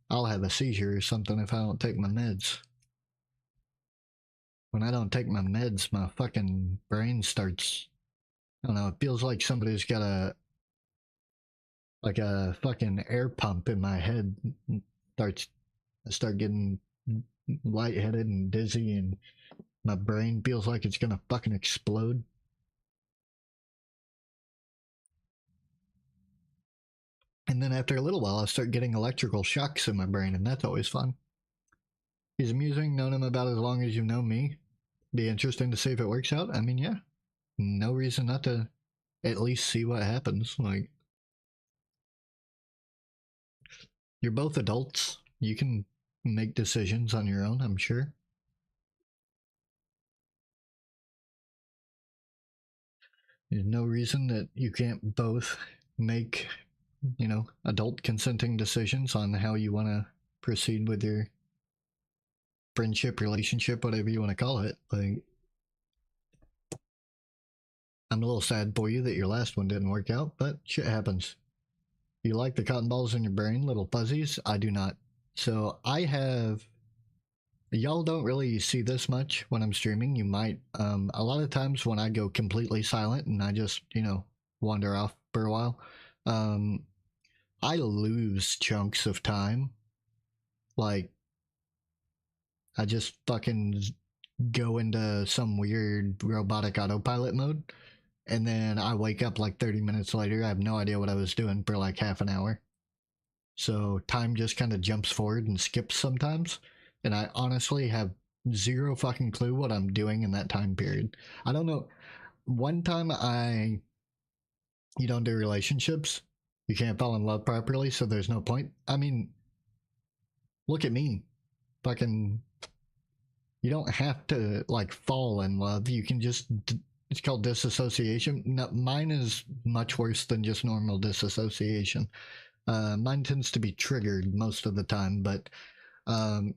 I'll have a seizure or something if I don't take my meds. When I don't take my meds, my fucking brain starts, I don't know, it feels like somebody's got a fucking air pump in my head. I start getting lightheaded and dizzy, and my brain feels like it's gonna fucking explode. And then after a little while, I start getting electrical shocks in my brain, and that's always fun. He's amusing, known him about as long as you know me. Be interesting to see if it works out. I mean, yeah. No reason not to at least see what happens. Like, you're both adults. You can make decisions on your own, I'm sure. There's no reason that you can't both make, you know, adult consenting decisions on how you want to proceed with your friendship, relationship, whatever you want to call it. Like, I'm a little sad for you that your last one didn't work out, but shit happens. You like the cotton balls in your brain, little fuzzies? I do not. So I have. Y'all don't really see this much when I'm streaming. You might. A lot of times when I go completely silent and I just, you know, wander off for a while, I lose chunks of time. Like, I just fucking go into some weird robotic autopilot mode, and then I wake up like 30 minutes later. I have no idea what I was doing for like half an hour. So time just kind of jumps forward and skips sometimes. And I honestly have zero fucking clue what I'm doing in that time period. I don't know. One time you don't do relationships, you can't fall in love properly, so there's no point. I mean, look at me. Fucking, you don't have to like fall in love. You can just, it's called disassociation. No, mine is much worse than just normal disassociation. Mine tends to be triggered most of the time, but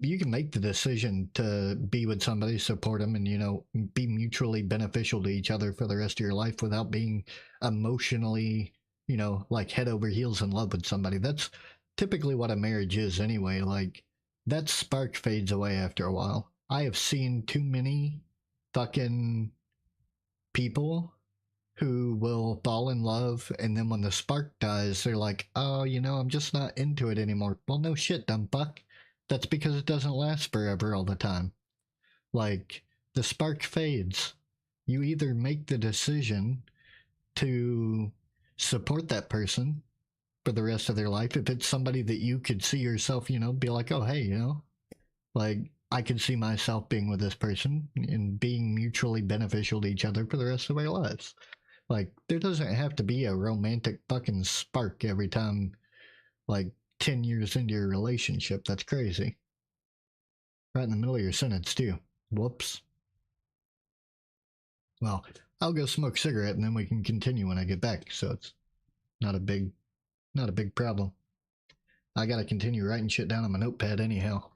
you can make the decision to be with somebody, support them, and, you know, be mutually beneficial to each other for the rest of your life without being emotionally, you know, like head over heels in love with somebody. That's typically what a marriage is anyway. Like, that spark fades away after a while. I have seen too many fucking people who will fall in love, and then when the spark dies, they're like, oh, you know, I'm just not into it anymore. Well, no shit, dumb fuck. That's because it doesn't last forever all the time. Like, the spark fades. You either make the decision to support that person for the rest of their life. If it's somebody that you could see yourself, you know, be like, oh, hey, you know, like, I could see myself being with this person and being mutually beneficial to each other for the rest of our lives. Like, there doesn't have to be a romantic fucking spark every time, like, 10 years into your relationship. That's crazy. Right in the middle of your sentence, too. Whoops. Well, I'll go smoke a cigarette and then we can continue when I get back. So it's not a big, not a big problem. I gotta continue writing shit down on my notepad anyhow.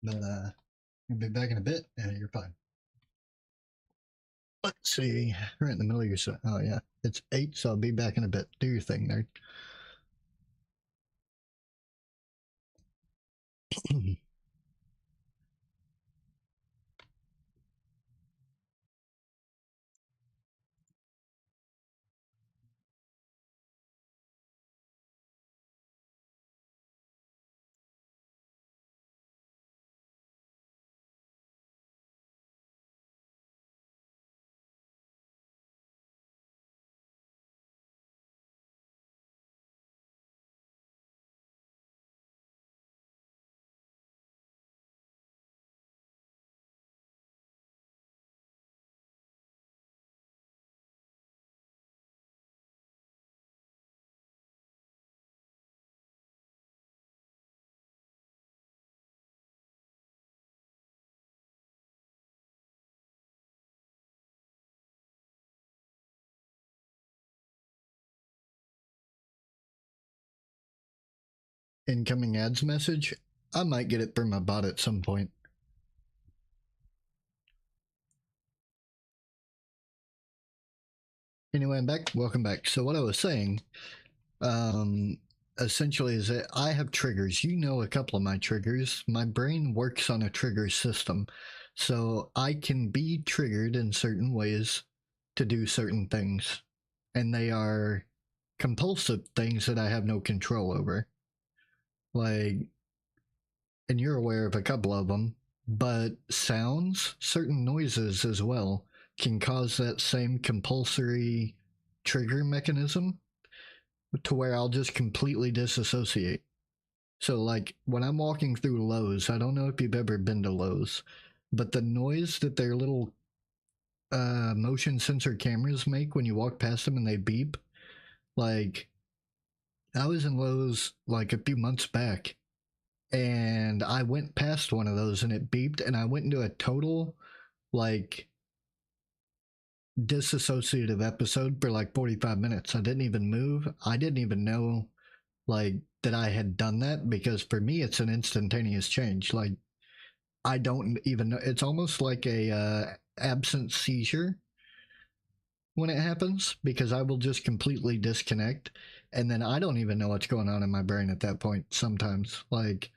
But you'll be back in a bit. Yeah, you're fine. Let's see. Right in the middle of your set. Oh yeah, it's 8, so I'll be back in a bit. Do your thing, nerd. Incoming ads message. I might get it from my bot at some point. Anyway, I'm back. Welcome back. So what I was saying, essentially, is that I have triggers. You know, a couple of my triggers. My brain works on a trigger system, so I can be triggered in certain ways to do certain things, and they are compulsive things that I have no control over. Like, and you're aware of a couple of them, but sounds, certain noises as well, can cause that same compulsory trigger mechanism to where I'll just completely disassociate. So, like, when I'm walking through Lowe's, I don't know if you've ever been to Lowe's, but the noise that their little motion sensor cameras make when you walk past them and they beep, like, I was in Lowe's like a few months back and I went past one of those and it beeped and I went into a total like disassociative episode for like 45 minutes. I didn't even move. I didn't even know like that I had done that because for me it's an instantaneous change. Like I don't even know. It's almost like a absent seizure when it happens because I will just completely disconnect and then I don't even know what's going on in my brain at that point sometimes. Like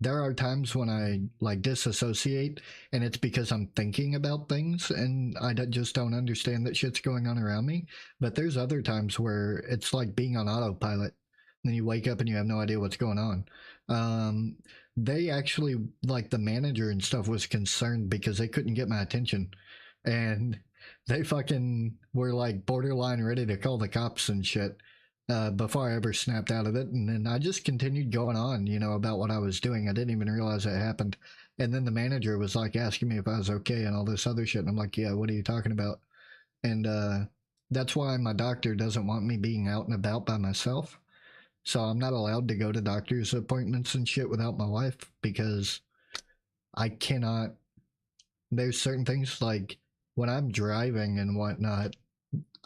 there are times when I like disassociate and it's because I'm thinking about things and I just don't understand that shit's going on around me. But there's other times where it's like being on autopilot. And then you wake up and you have no idea what's going on. Um, they actually, like the manager and stuff, was concerned because they couldn't get my attention. And they fucking were like borderline ready to call the cops and shit before I ever snapped out of it. And then I just continued going on, you know, about what I was doing. I didn't even realize it happened. And then the manager was like asking me if I was okay and all this other shit. And I'm like, yeah, what are you talking about? And That's why my doctor doesn't want me being out and about by myself. So I'm not allowed to go to doctor's appointments and shit without my wife because I cannot. There's certain things like when I'm driving and whatnot,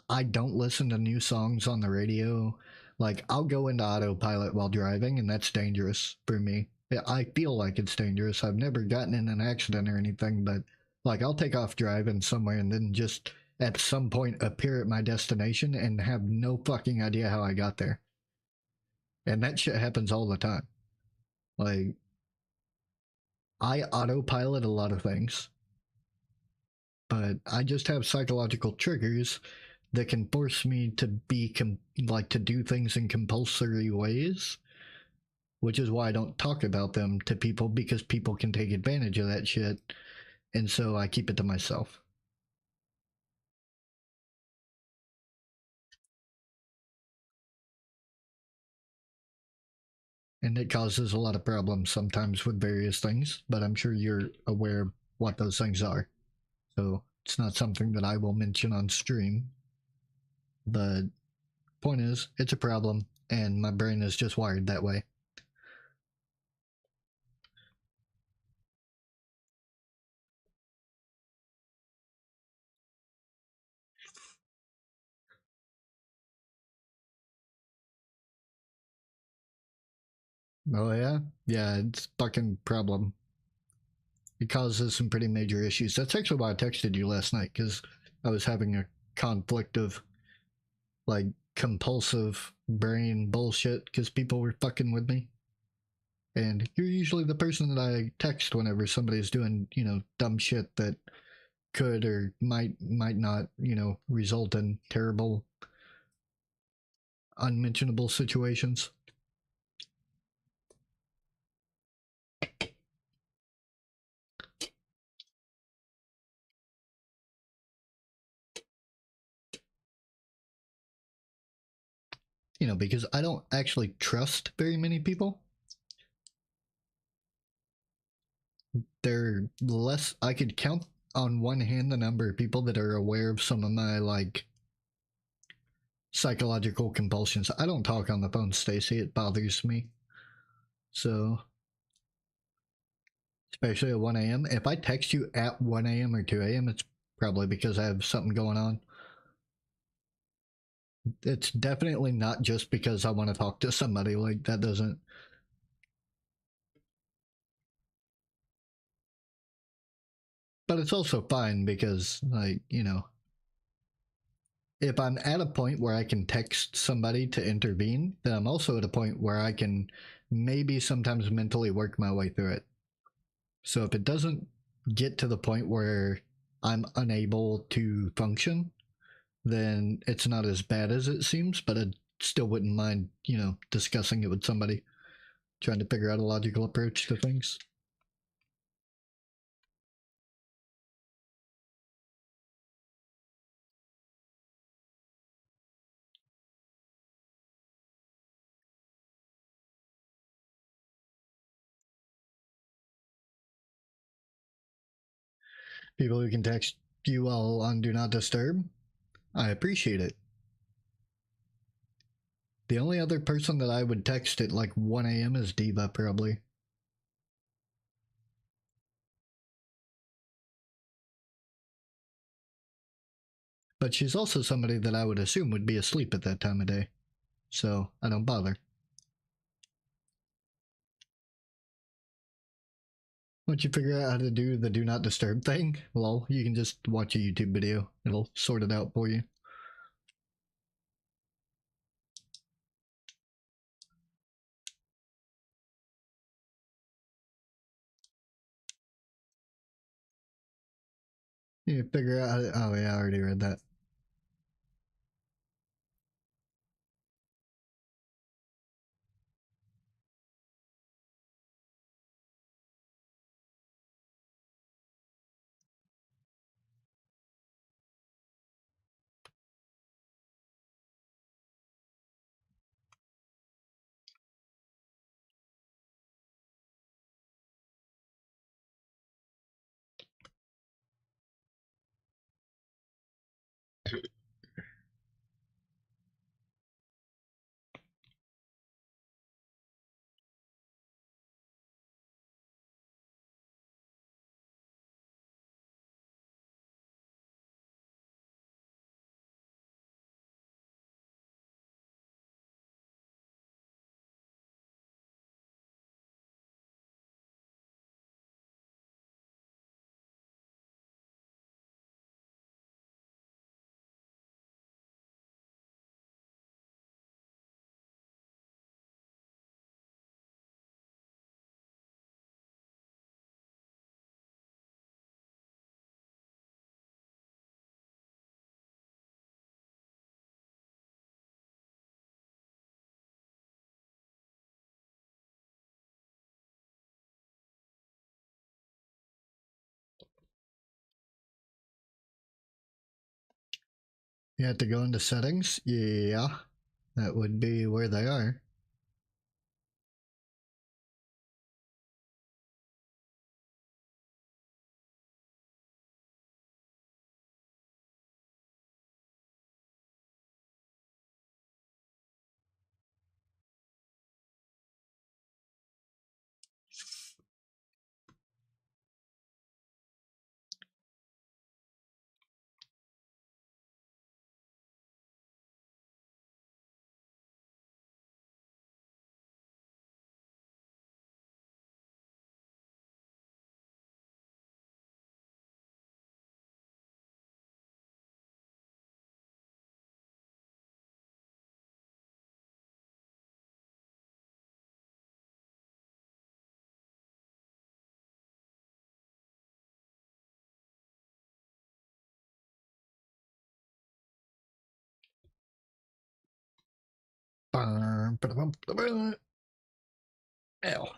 I don't listen to new songs on the radio. Like, I'll go into autopilot while driving, and that's dangerous for me. I feel like it's dangerous. I've never gotten in an accident or anything, but like, I'll take off driving somewhere and then just at some point appear at my destination and have no fucking idea how I got there. And that shit happens all the time. Like, I autopilot a lot of things, but I just have psychological triggers that can force me to be like to do things in compulsory ways, which is why I don't talk about them to people because people can take advantage of that shit, and so I keep it to myself. And it causes a lot of problems sometimes with various things, but I'm sure you're aware of what those things are. So it's not something that I will mention on stream. But point is, it's a problem, and my brain is just wired that way. Oh yeah, yeah, it's fucking problem. It causes some pretty major issues. That's actually why I texted you last night because I was having a conflict of like compulsive brain bullshit because people were fucking with me. And you're usually the person that I text whenever somebody's doing, dumb shit that could or might not, result in terrible, unmentionable situations. Because I don't actually trust very many people. They're less, I could count on one hand the number of people that are aware of some of my like psychological compulsions. I don't talk on the phone, Stacy. It bothers me. So, especially at 1 a.m. If I text you at 1 a.m. or 2 a.m., it's probably because I have something going on. It's definitely not just because I want to talk to somebody. Like, that doesn't. But it's also fine because, like, if I'm at a point where I can text somebody to intervene, then I'm also at a point where I can maybe sometimes mentally work my way through it. So if it doesn't get to the point where I'm unable to function, then it's not as bad as it seems, but I still wouldn't mind, discussing it with somebody, trying to figure out a logical approach to things. People who can text you while on Do Not Disturb, I appreciate it. The only other person that I would text at like 1 a.m. is Diva, probably. But she's also somebody that I would assume would be asleep at that time of day. So I don't bother. Once you figure out how to do the Do Not Disturb thing, well, you can just watch a YouTube video. It'll sort it out for you. You figure out how to, oh yeah, I already read that. You have to go into settings? Yeah. That would be where they are. Ow.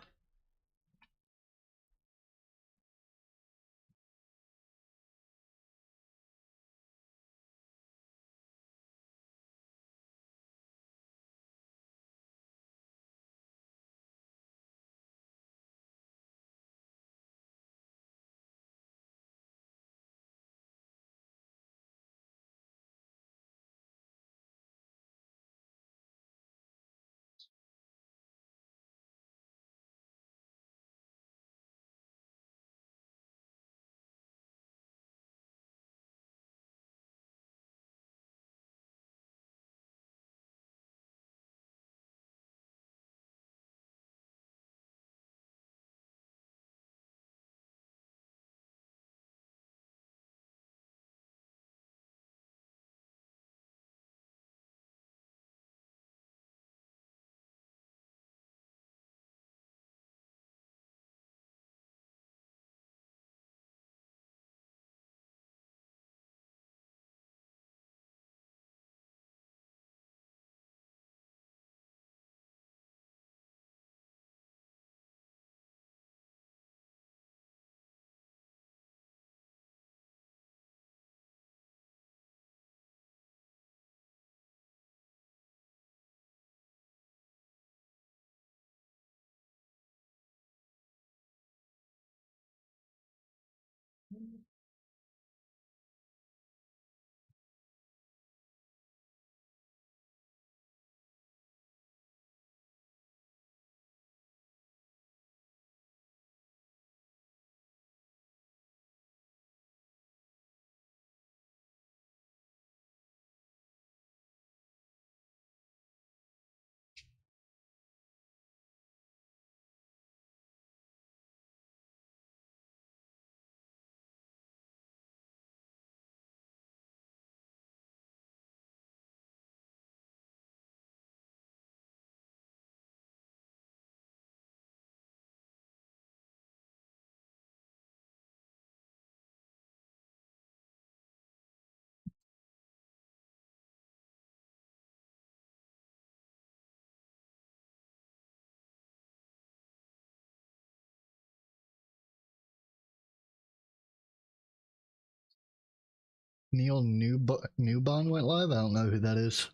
Neil Newbon went live? I don't know who that is.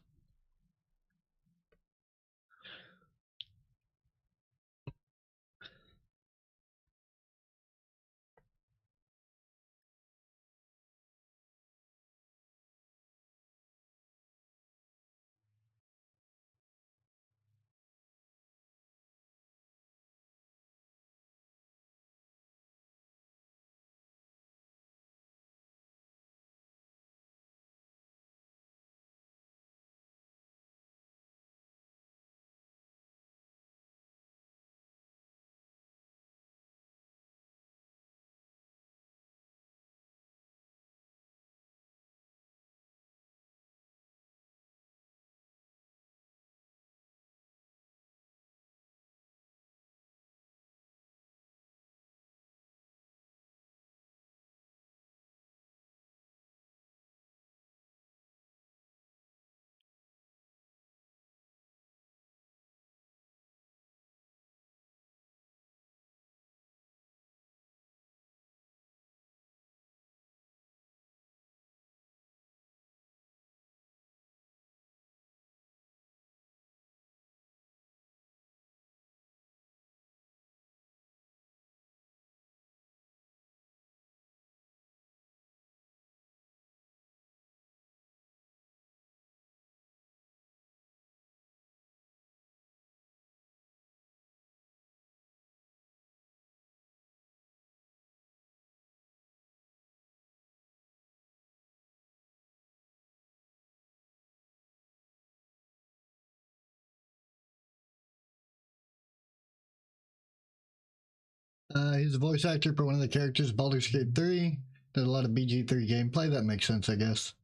He's a voice actor for one of the characters, Baldur's Gate 3. Did a lot of BG3 gameplay. That makes sense, I guess.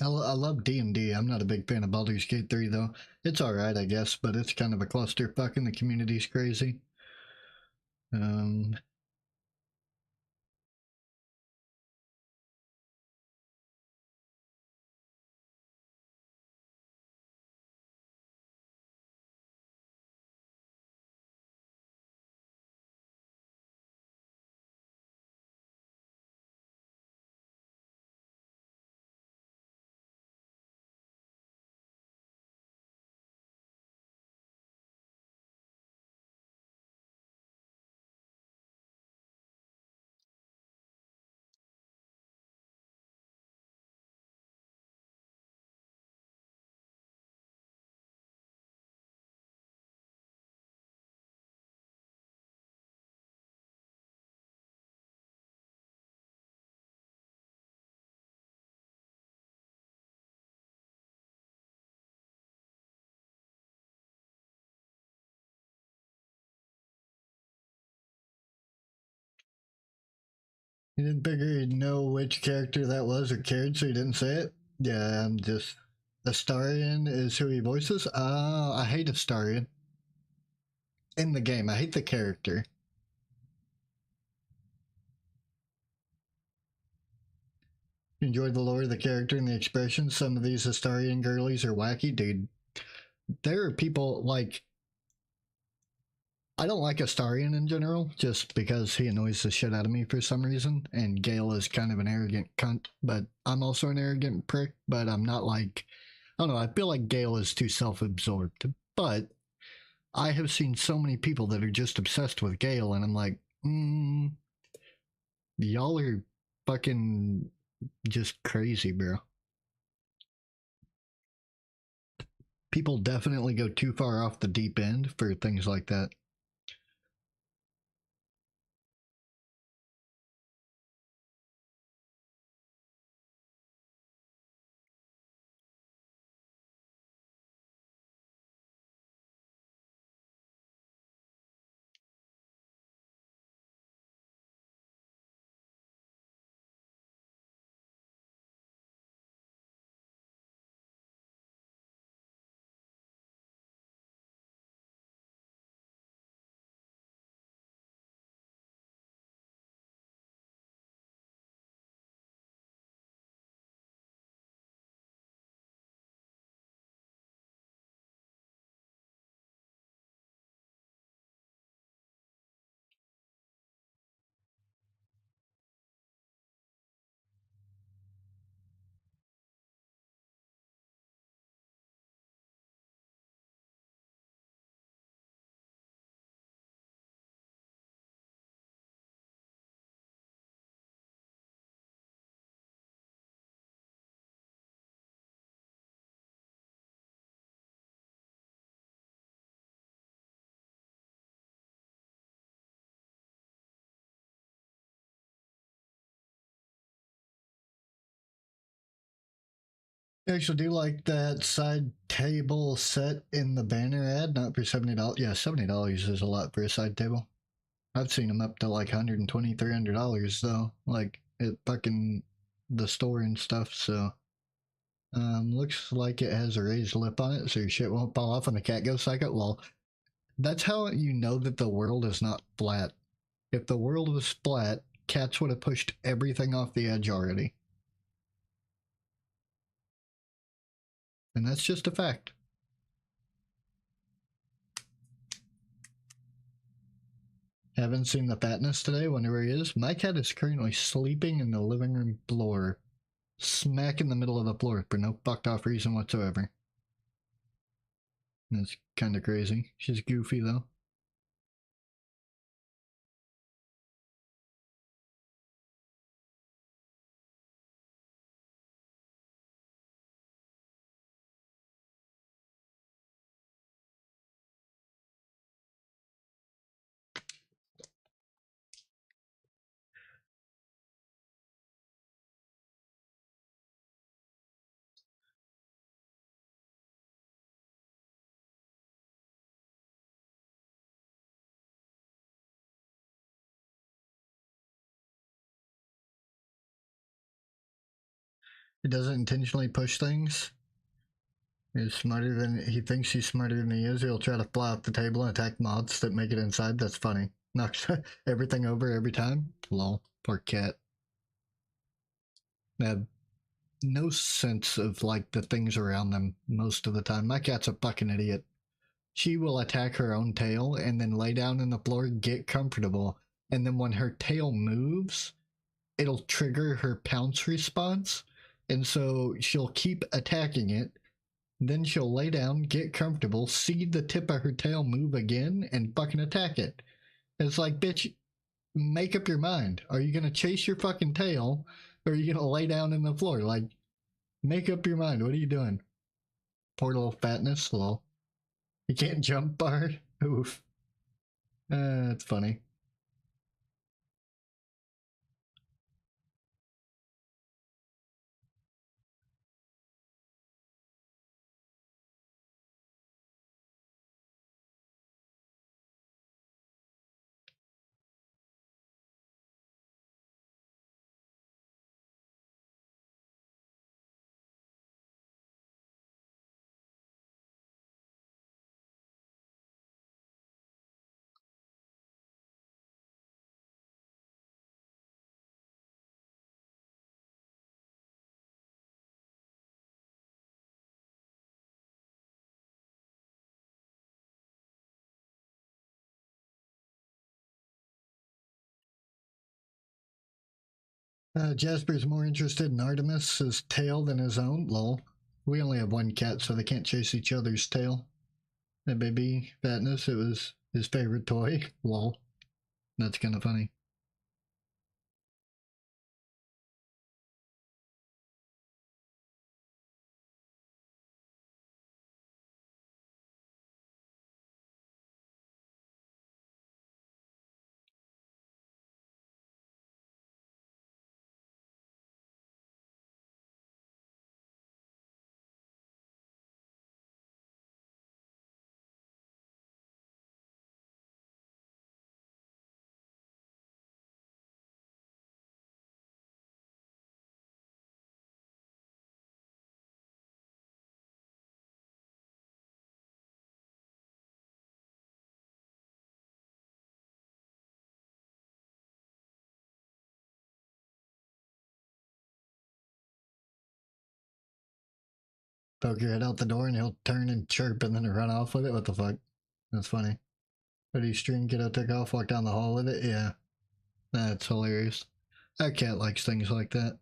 I love D&D. I'm not a big fan of Baldur's Gate 3, though. It's alright, I guess, but it's kind of a clusterfuck and the community's crazy. Um, you didn't figure you'd know which character that was or cared, so you didn't say it? Yeah, I'm just... Astarion is who he voices? I hate Astarion. In the game, I hate the character. Enjoyed the lore of the character and the expressions. Some of these Astarion girlies are wacky, dude. There are people like... I don't like Astarion in general, just because he annoys the shit out of me for some reason, and Gale is kind of an arrogant cunt, but I'm also an arrogant prick, but I'm not like... I don't know, I feel like Gale is too self-absorbed, but I have seen so many people that are just obsessed with Gale, and I'm like, y'all are fucking just crazy, bro. People definitely go too far off the deep end for things like that. I actually do like that side table set in the banner ad, not for $70. Yeah, $70 is a lot for a side table. I've seen them up to like $120, $300 though, like at fucking the store and stuff. So, looks like it has a raised lip on it, so your shit won't fall off when the cat goes psycho. Well, that's how you know that the world is not flat. If the world was flat, cats would have pushed everything off the edge already. And that's just a fact. Haven't seen the fatness today. Wonder where he is. My cat is currently sleeping in the living room floor, smack in the middle of the floor for no fucked off reason whatsoever. That's kind of crazy. She's goofy though. He doesn't intentionally push things. He's smarter than he thinks he's smarter than he is. He'll try to fly off the table and attack mods that make it inside. That's funny. Knocks everything over every time. Lol. Poor cat. They have no sense of like the things around them most of the time. My cat's a fucking idiot. She will attack her own tail and then lay down on the floor, get comfortable, and then when her tail moves, it'll trigger her pounce response. And so she'll keep attacking it. Then she'll lay down, get comfortable, see the tip of her tail move again, and fucking attack it. It's like, bitch, make up your mind. Are you gonna chase your fucking tail, or are you gonna lay down in the floor? Like, make up your mind. What are you doing? Poor little fatness, lol. You can't jump bar. Oof. That's funny. Jasper's more interested in Artemis's tail than his own. Lol. We only have one cat, so they can't chase each other's tail. That baby fatness, it was his favorite toy. Lol. That's kind of funny. Poke your head out the door and he'll turn and chirp and then run off with it. What the fuck? That's funny. But he string Godot took off, walk down the hall with it. Yeah, that's hilarious. Our cat likes things like that.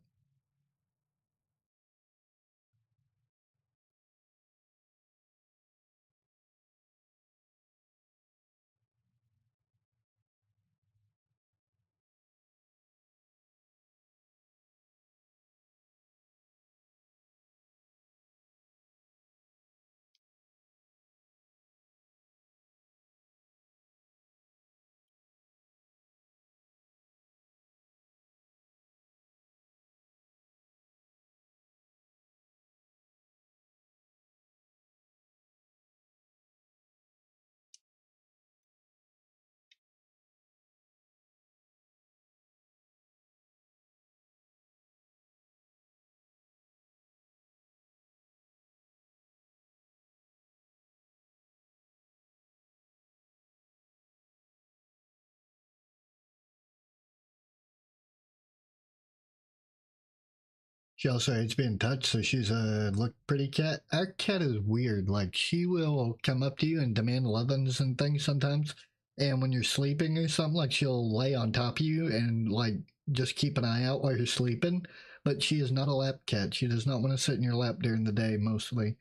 She also hates being touched, so she's a look pretty cat. Our cat is weird. Like, she will come up to you and demand lovin's and things sometimes. And when you're sleeping or something, like, she'll lay on top of you and, like, just keep an eye out while you're sleeping. But she is not a lap cat. She does not want to sit in your lap during the day, mostly.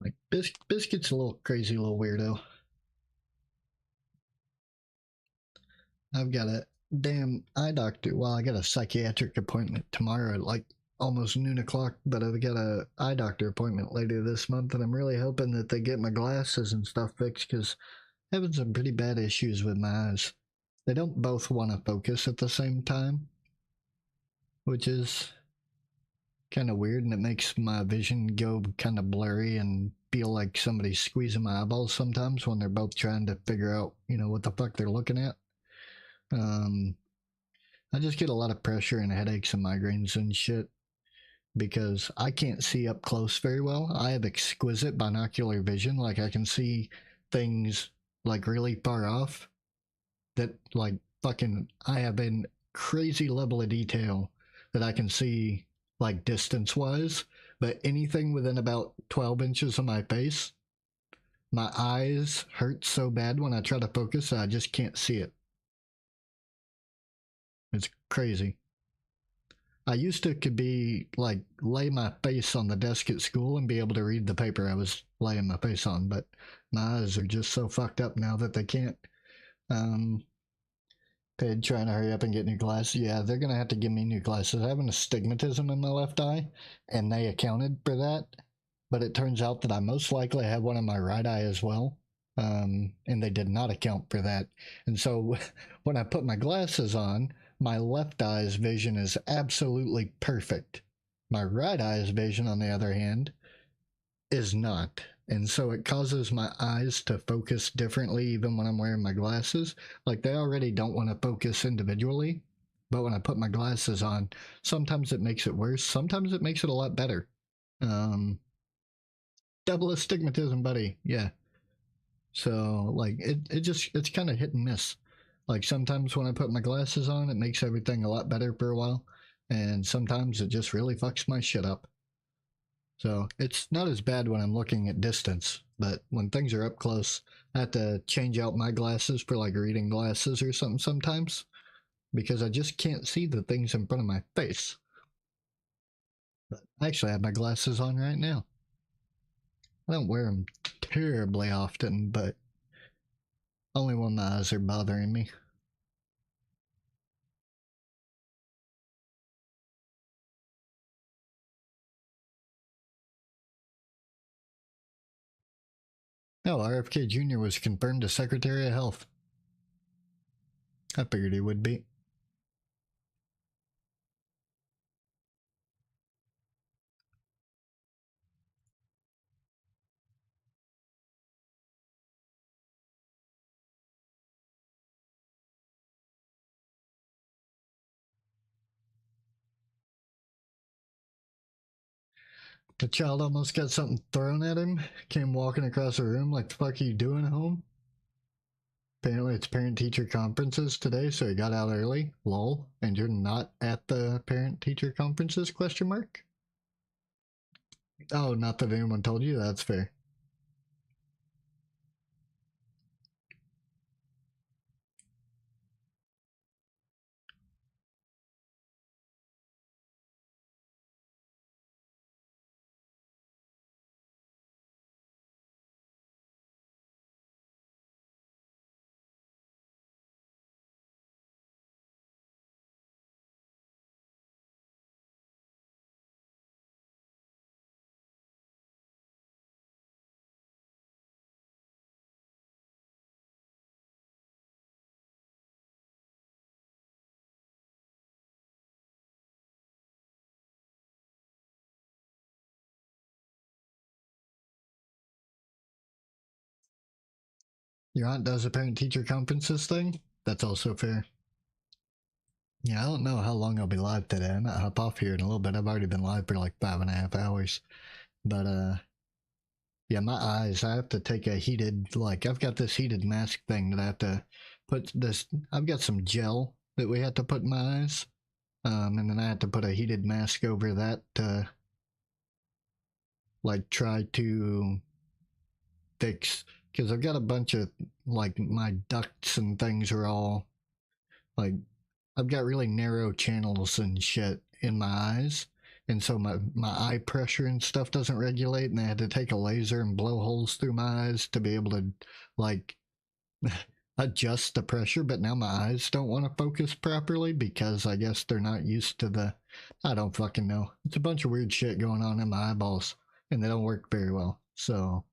Like, Biscuit's a little crazy little weirdo. I've got a damn eye doctor. Well, I got a psychiatric appointment tomorrow at like almost noon o'clock, but I've got a eye doctor appointment later this month, and I'm really hoping that they get my glasses and stuff fixed because I'm having some pretty bad issues with my eyes. They don't both want to focus at the same time, which is kind of weird, and it makes my vision go kind of blurry and feel like somebody's squeezing my eyeballs sometimes when they're both trying to figure out, what the fuck they're looking at. Um, I just get a lot of pressure and headaches and migraines and shit because I can't see up close very well. I have exquisite binocular vision. Like, I can see things like really far off that, like, fucking, I have a crazy level of detail that I can see, like, distance wise. But anything within about 12 inches of my face, my eyes hurt so bad when I try to focus that I just can't see it. It's crazy. I used to could be like lay my face on the desk at school and be able to read the paper I was laying my face on, but my eyes are just so fucked up now that they can't. Um, They're trying to hurry up and get new glasses. Yeah, they're gonna have to give me new glasses. I have an astigmatism in my left eye, and they accounted for that. But it turns out that I most likely have one in my right eye as well. And they did not account for that. And so when I put my glasses on, my left eye's vision is absolutely perfect. My right eye's vision, on the other hand, is not. And so it causes my eyes to focus differently even when I'm wearing my glasses. Like, they already don't want to focus individually. But when I put my glasses on, sometimes it makes it worse. Sometimes it makes it a lot better. Um, Double astigmatism, buddy. Yeah. So, like, it's kind of hit and miss. Like, sometimes when I put my glasses on, it makes everything a lot better for a while. And sometimes it just really fucks my shit up. So it's not as bad when I'm looking at distance, but when things are up close, I have to change out my glasses for like reading glasses or something sometimes because I just can't see the things in front of my face. But I actually have my glasses on right now. I don't wear them terribly often, but only when my eyes are bothering me. No, RFK Jr. was confirmed as Secretary of Health. I figured he would be. The child almost got something thrown at him, came walking across the room like, the fuck are you doing at home? Apparently it's parent-teacher conferences today, so he got out early. Lol. And you're not at the parent-teacher conferences, question mark? Oh, not that anyone told you? That's fair. Your aunt does a parent-teacher conferences thing? That's also fair. Yeah, I don't know how long I'll be live today. I might hop off here in a little bit. I've already been live for like 5.5 hours. But, yeah, my eyes, I have to take a heated, like, I've got this heated mask thing that I have to put this, I've got some gel that we have to put in my eyes. And then I had to put a heated mask over that to, like, try to fix, because I've got a bunch of, like, my ducts and things are all, like, I've got really narrow channels and shit in my eyes. And so my eye pressure and stuff doesn't regulate, and they had to take a laser and blow holes through my eyes to be able to, like, adjust the pressure, but now my eyes don't want to focus properly because I guess they're not used to the. I don't fucking know. It's a bunch of weird shit going on in my eyeballs, and they don't work very well. So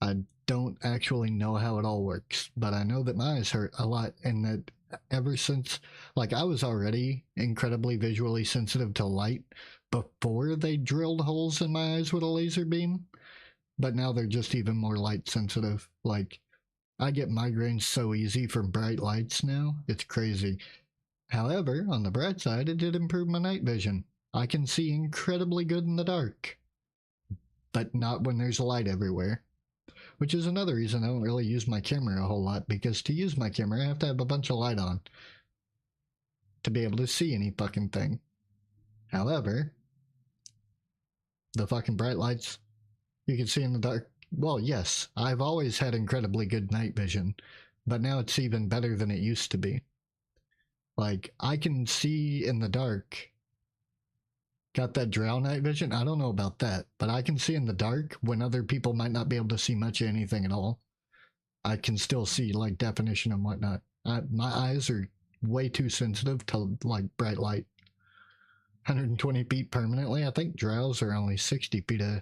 I don't actually know how it all works, but I know that my eyes hurt a lot, and that ever since, like, I was already incredibly visually sensitive to light before they drilled holes in my eyes with a laser beam, but now they're just even more light sensitive. Like, I get migraines so easy from bright lights now, it's crazy. However, on the bright side, it did improve my night vision. I can see incredibly good in the dark, but not when there's light everywhere. Which is another reason I don't really use my camera a whole lot, because to use my camera I have to have a bunch of light on to be able to see any fucking thing. However, the fucking bright lights you can see in the dark. Well, yes, I've always had incredibly good night vision, but now it's even better than it used to be. Like, I can see in the dark. Got that drow night vision? I don't know about that, but I can see in the dark when other people might not be able to see much of anything at all. I can still see, like, definition and whatnot. My eyes are way too sensitive to, like, bright light. 120 feet permanently. I think drows are only 60 feet of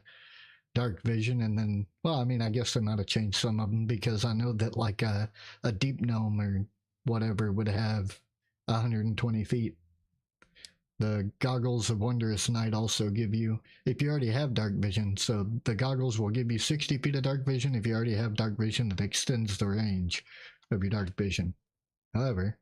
dark vision, and then, well, I mean, I guess they might have changed some of them, because I know that, like, a deep gnome or whatever would have 120 feet. The goggles of Wondrous Night also give you, if you already have dark vision, so the goggles will give you 60 feet of dark vision. If you already have dark vision, it extends the range of your dark vision. However,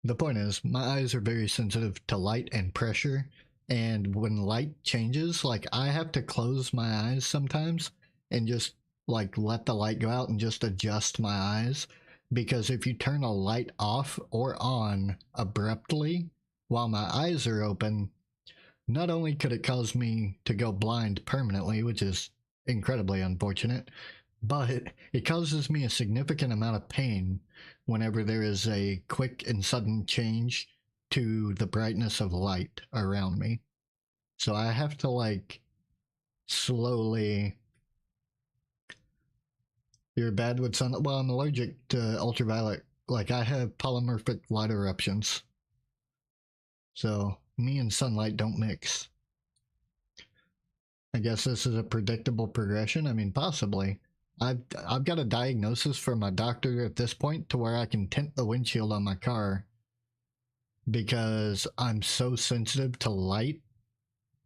the point is, my eyes are very sensitive to light and pressure, and when light changes, like, I have to close my eyes sometimes and just, like, let the light go out and just adjust my eyes. Because if you turn a light off or on abruptly while my eyes are open, not only could it cause me to go blind permanently, which is incredibly unfortunate, but it causes me a significant amount of pain whenever there is a quick and sudden change to the brightness of light around me. So I have to, like, slowly. You're bad with sun. Well, I'm allergic to ultraviolet. Like, I have polymorphic light eruptions. So me and sunlight don't mix. I guess this is a predictable progression. I mean, possibly. I've got a diagnosis from my doctor at this point to where I can tint the windshield on my car because I'm so sensitive to light,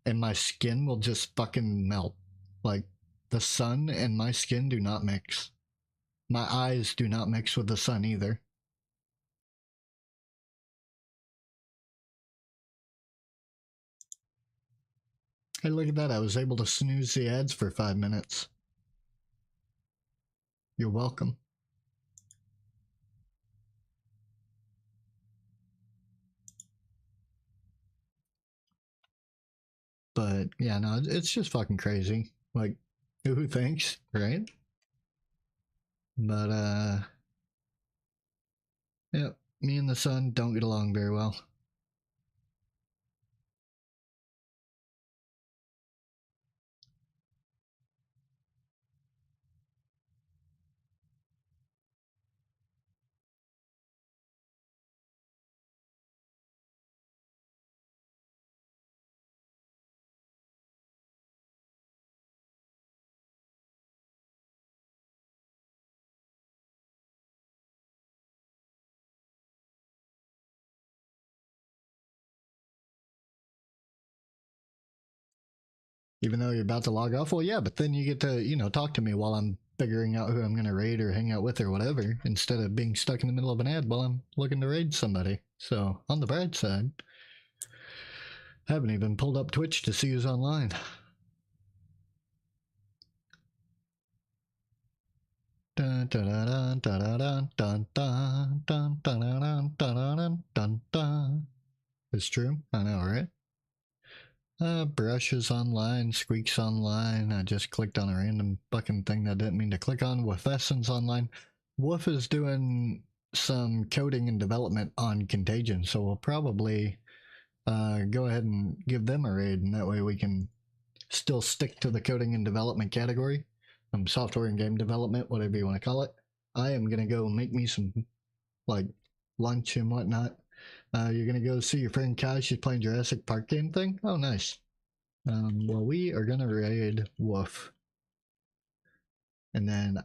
and my skin will just fucking melt. Like, the sun and my skin do not mix. My eyes do not mix with the sun either. Hey, look at that. I was able to snooze the ads for 5 minutes. You're welcome. But yeah, no, it's just fucking crazy. Like, who thinks, right? But yeah, me and the sun don't get along very well. Even though you're about to log off, well, yeah, but then you get to, talk to me while I'm figuring out who I'm going to raid or hang out with or whatever, instead of being stuck in the middle of an ad while I'm looking to raid somebody. So, on the bright side, I haven't even pulled up Twitch to see who's online. Dun, dun, dun, dun, dun, dun, dun, dun, dun, dun, dun, dun, dun. It's true. I know, right? Brush is online, Squeak's online. I just clicked on a random fucking thing that I didn't mean to click on. Woofesson's online. Woof is doing some coding and development on Contagion, so we'll probably go ahead and give them a raid, and that way we can still stick to the coding and development category, software and game development, whatever you want to call it. I am gonna go make me some like lunch and whatnot. You're gonna go see your friend Kai. She's playing Jurassic Park game thing. Oh, nice. Well, we are gonna raid Woof, and then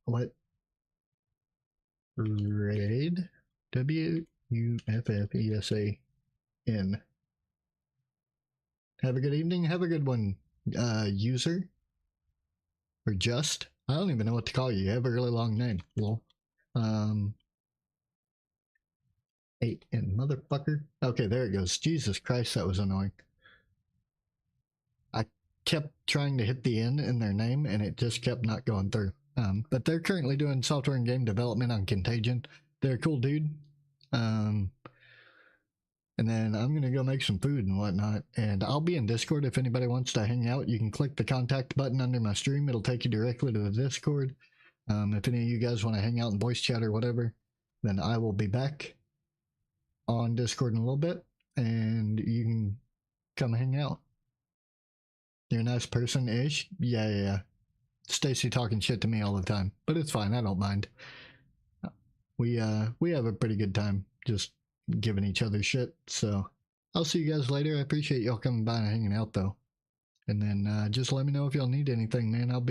what? Raid WUFFESAN. Have a good evening. Have a good one, user. Or just. I don't even know what to call you. You have a really long name. Well, 8 and motherfucker. Okay, there it goes. Jesus Christ, that was annoying. I kept trying to hit the N in their name and it just kept not going through. But they're currently doing software and game development on Contagion. They're a cool dude. And then I'm going to go make some food and whatnot. And I'll be in Discord if anybody wants to hang out. You can click the contact button under my stream. It'll take you directly to the Discord. If any of you guys want to hang out in voice chat or whatever, then I will be back on Discord in a little bit. And you can come hang out. You're a nice person-ish? Yeah. Stacy talking shit to me all the time. But it's fine. I don't mind. We have a pretty good time just giving each other shit. So I'll see you guys later. I appreciate y'all coming by and hanging out though. And then just let me know if y'all need anything, man. I'll be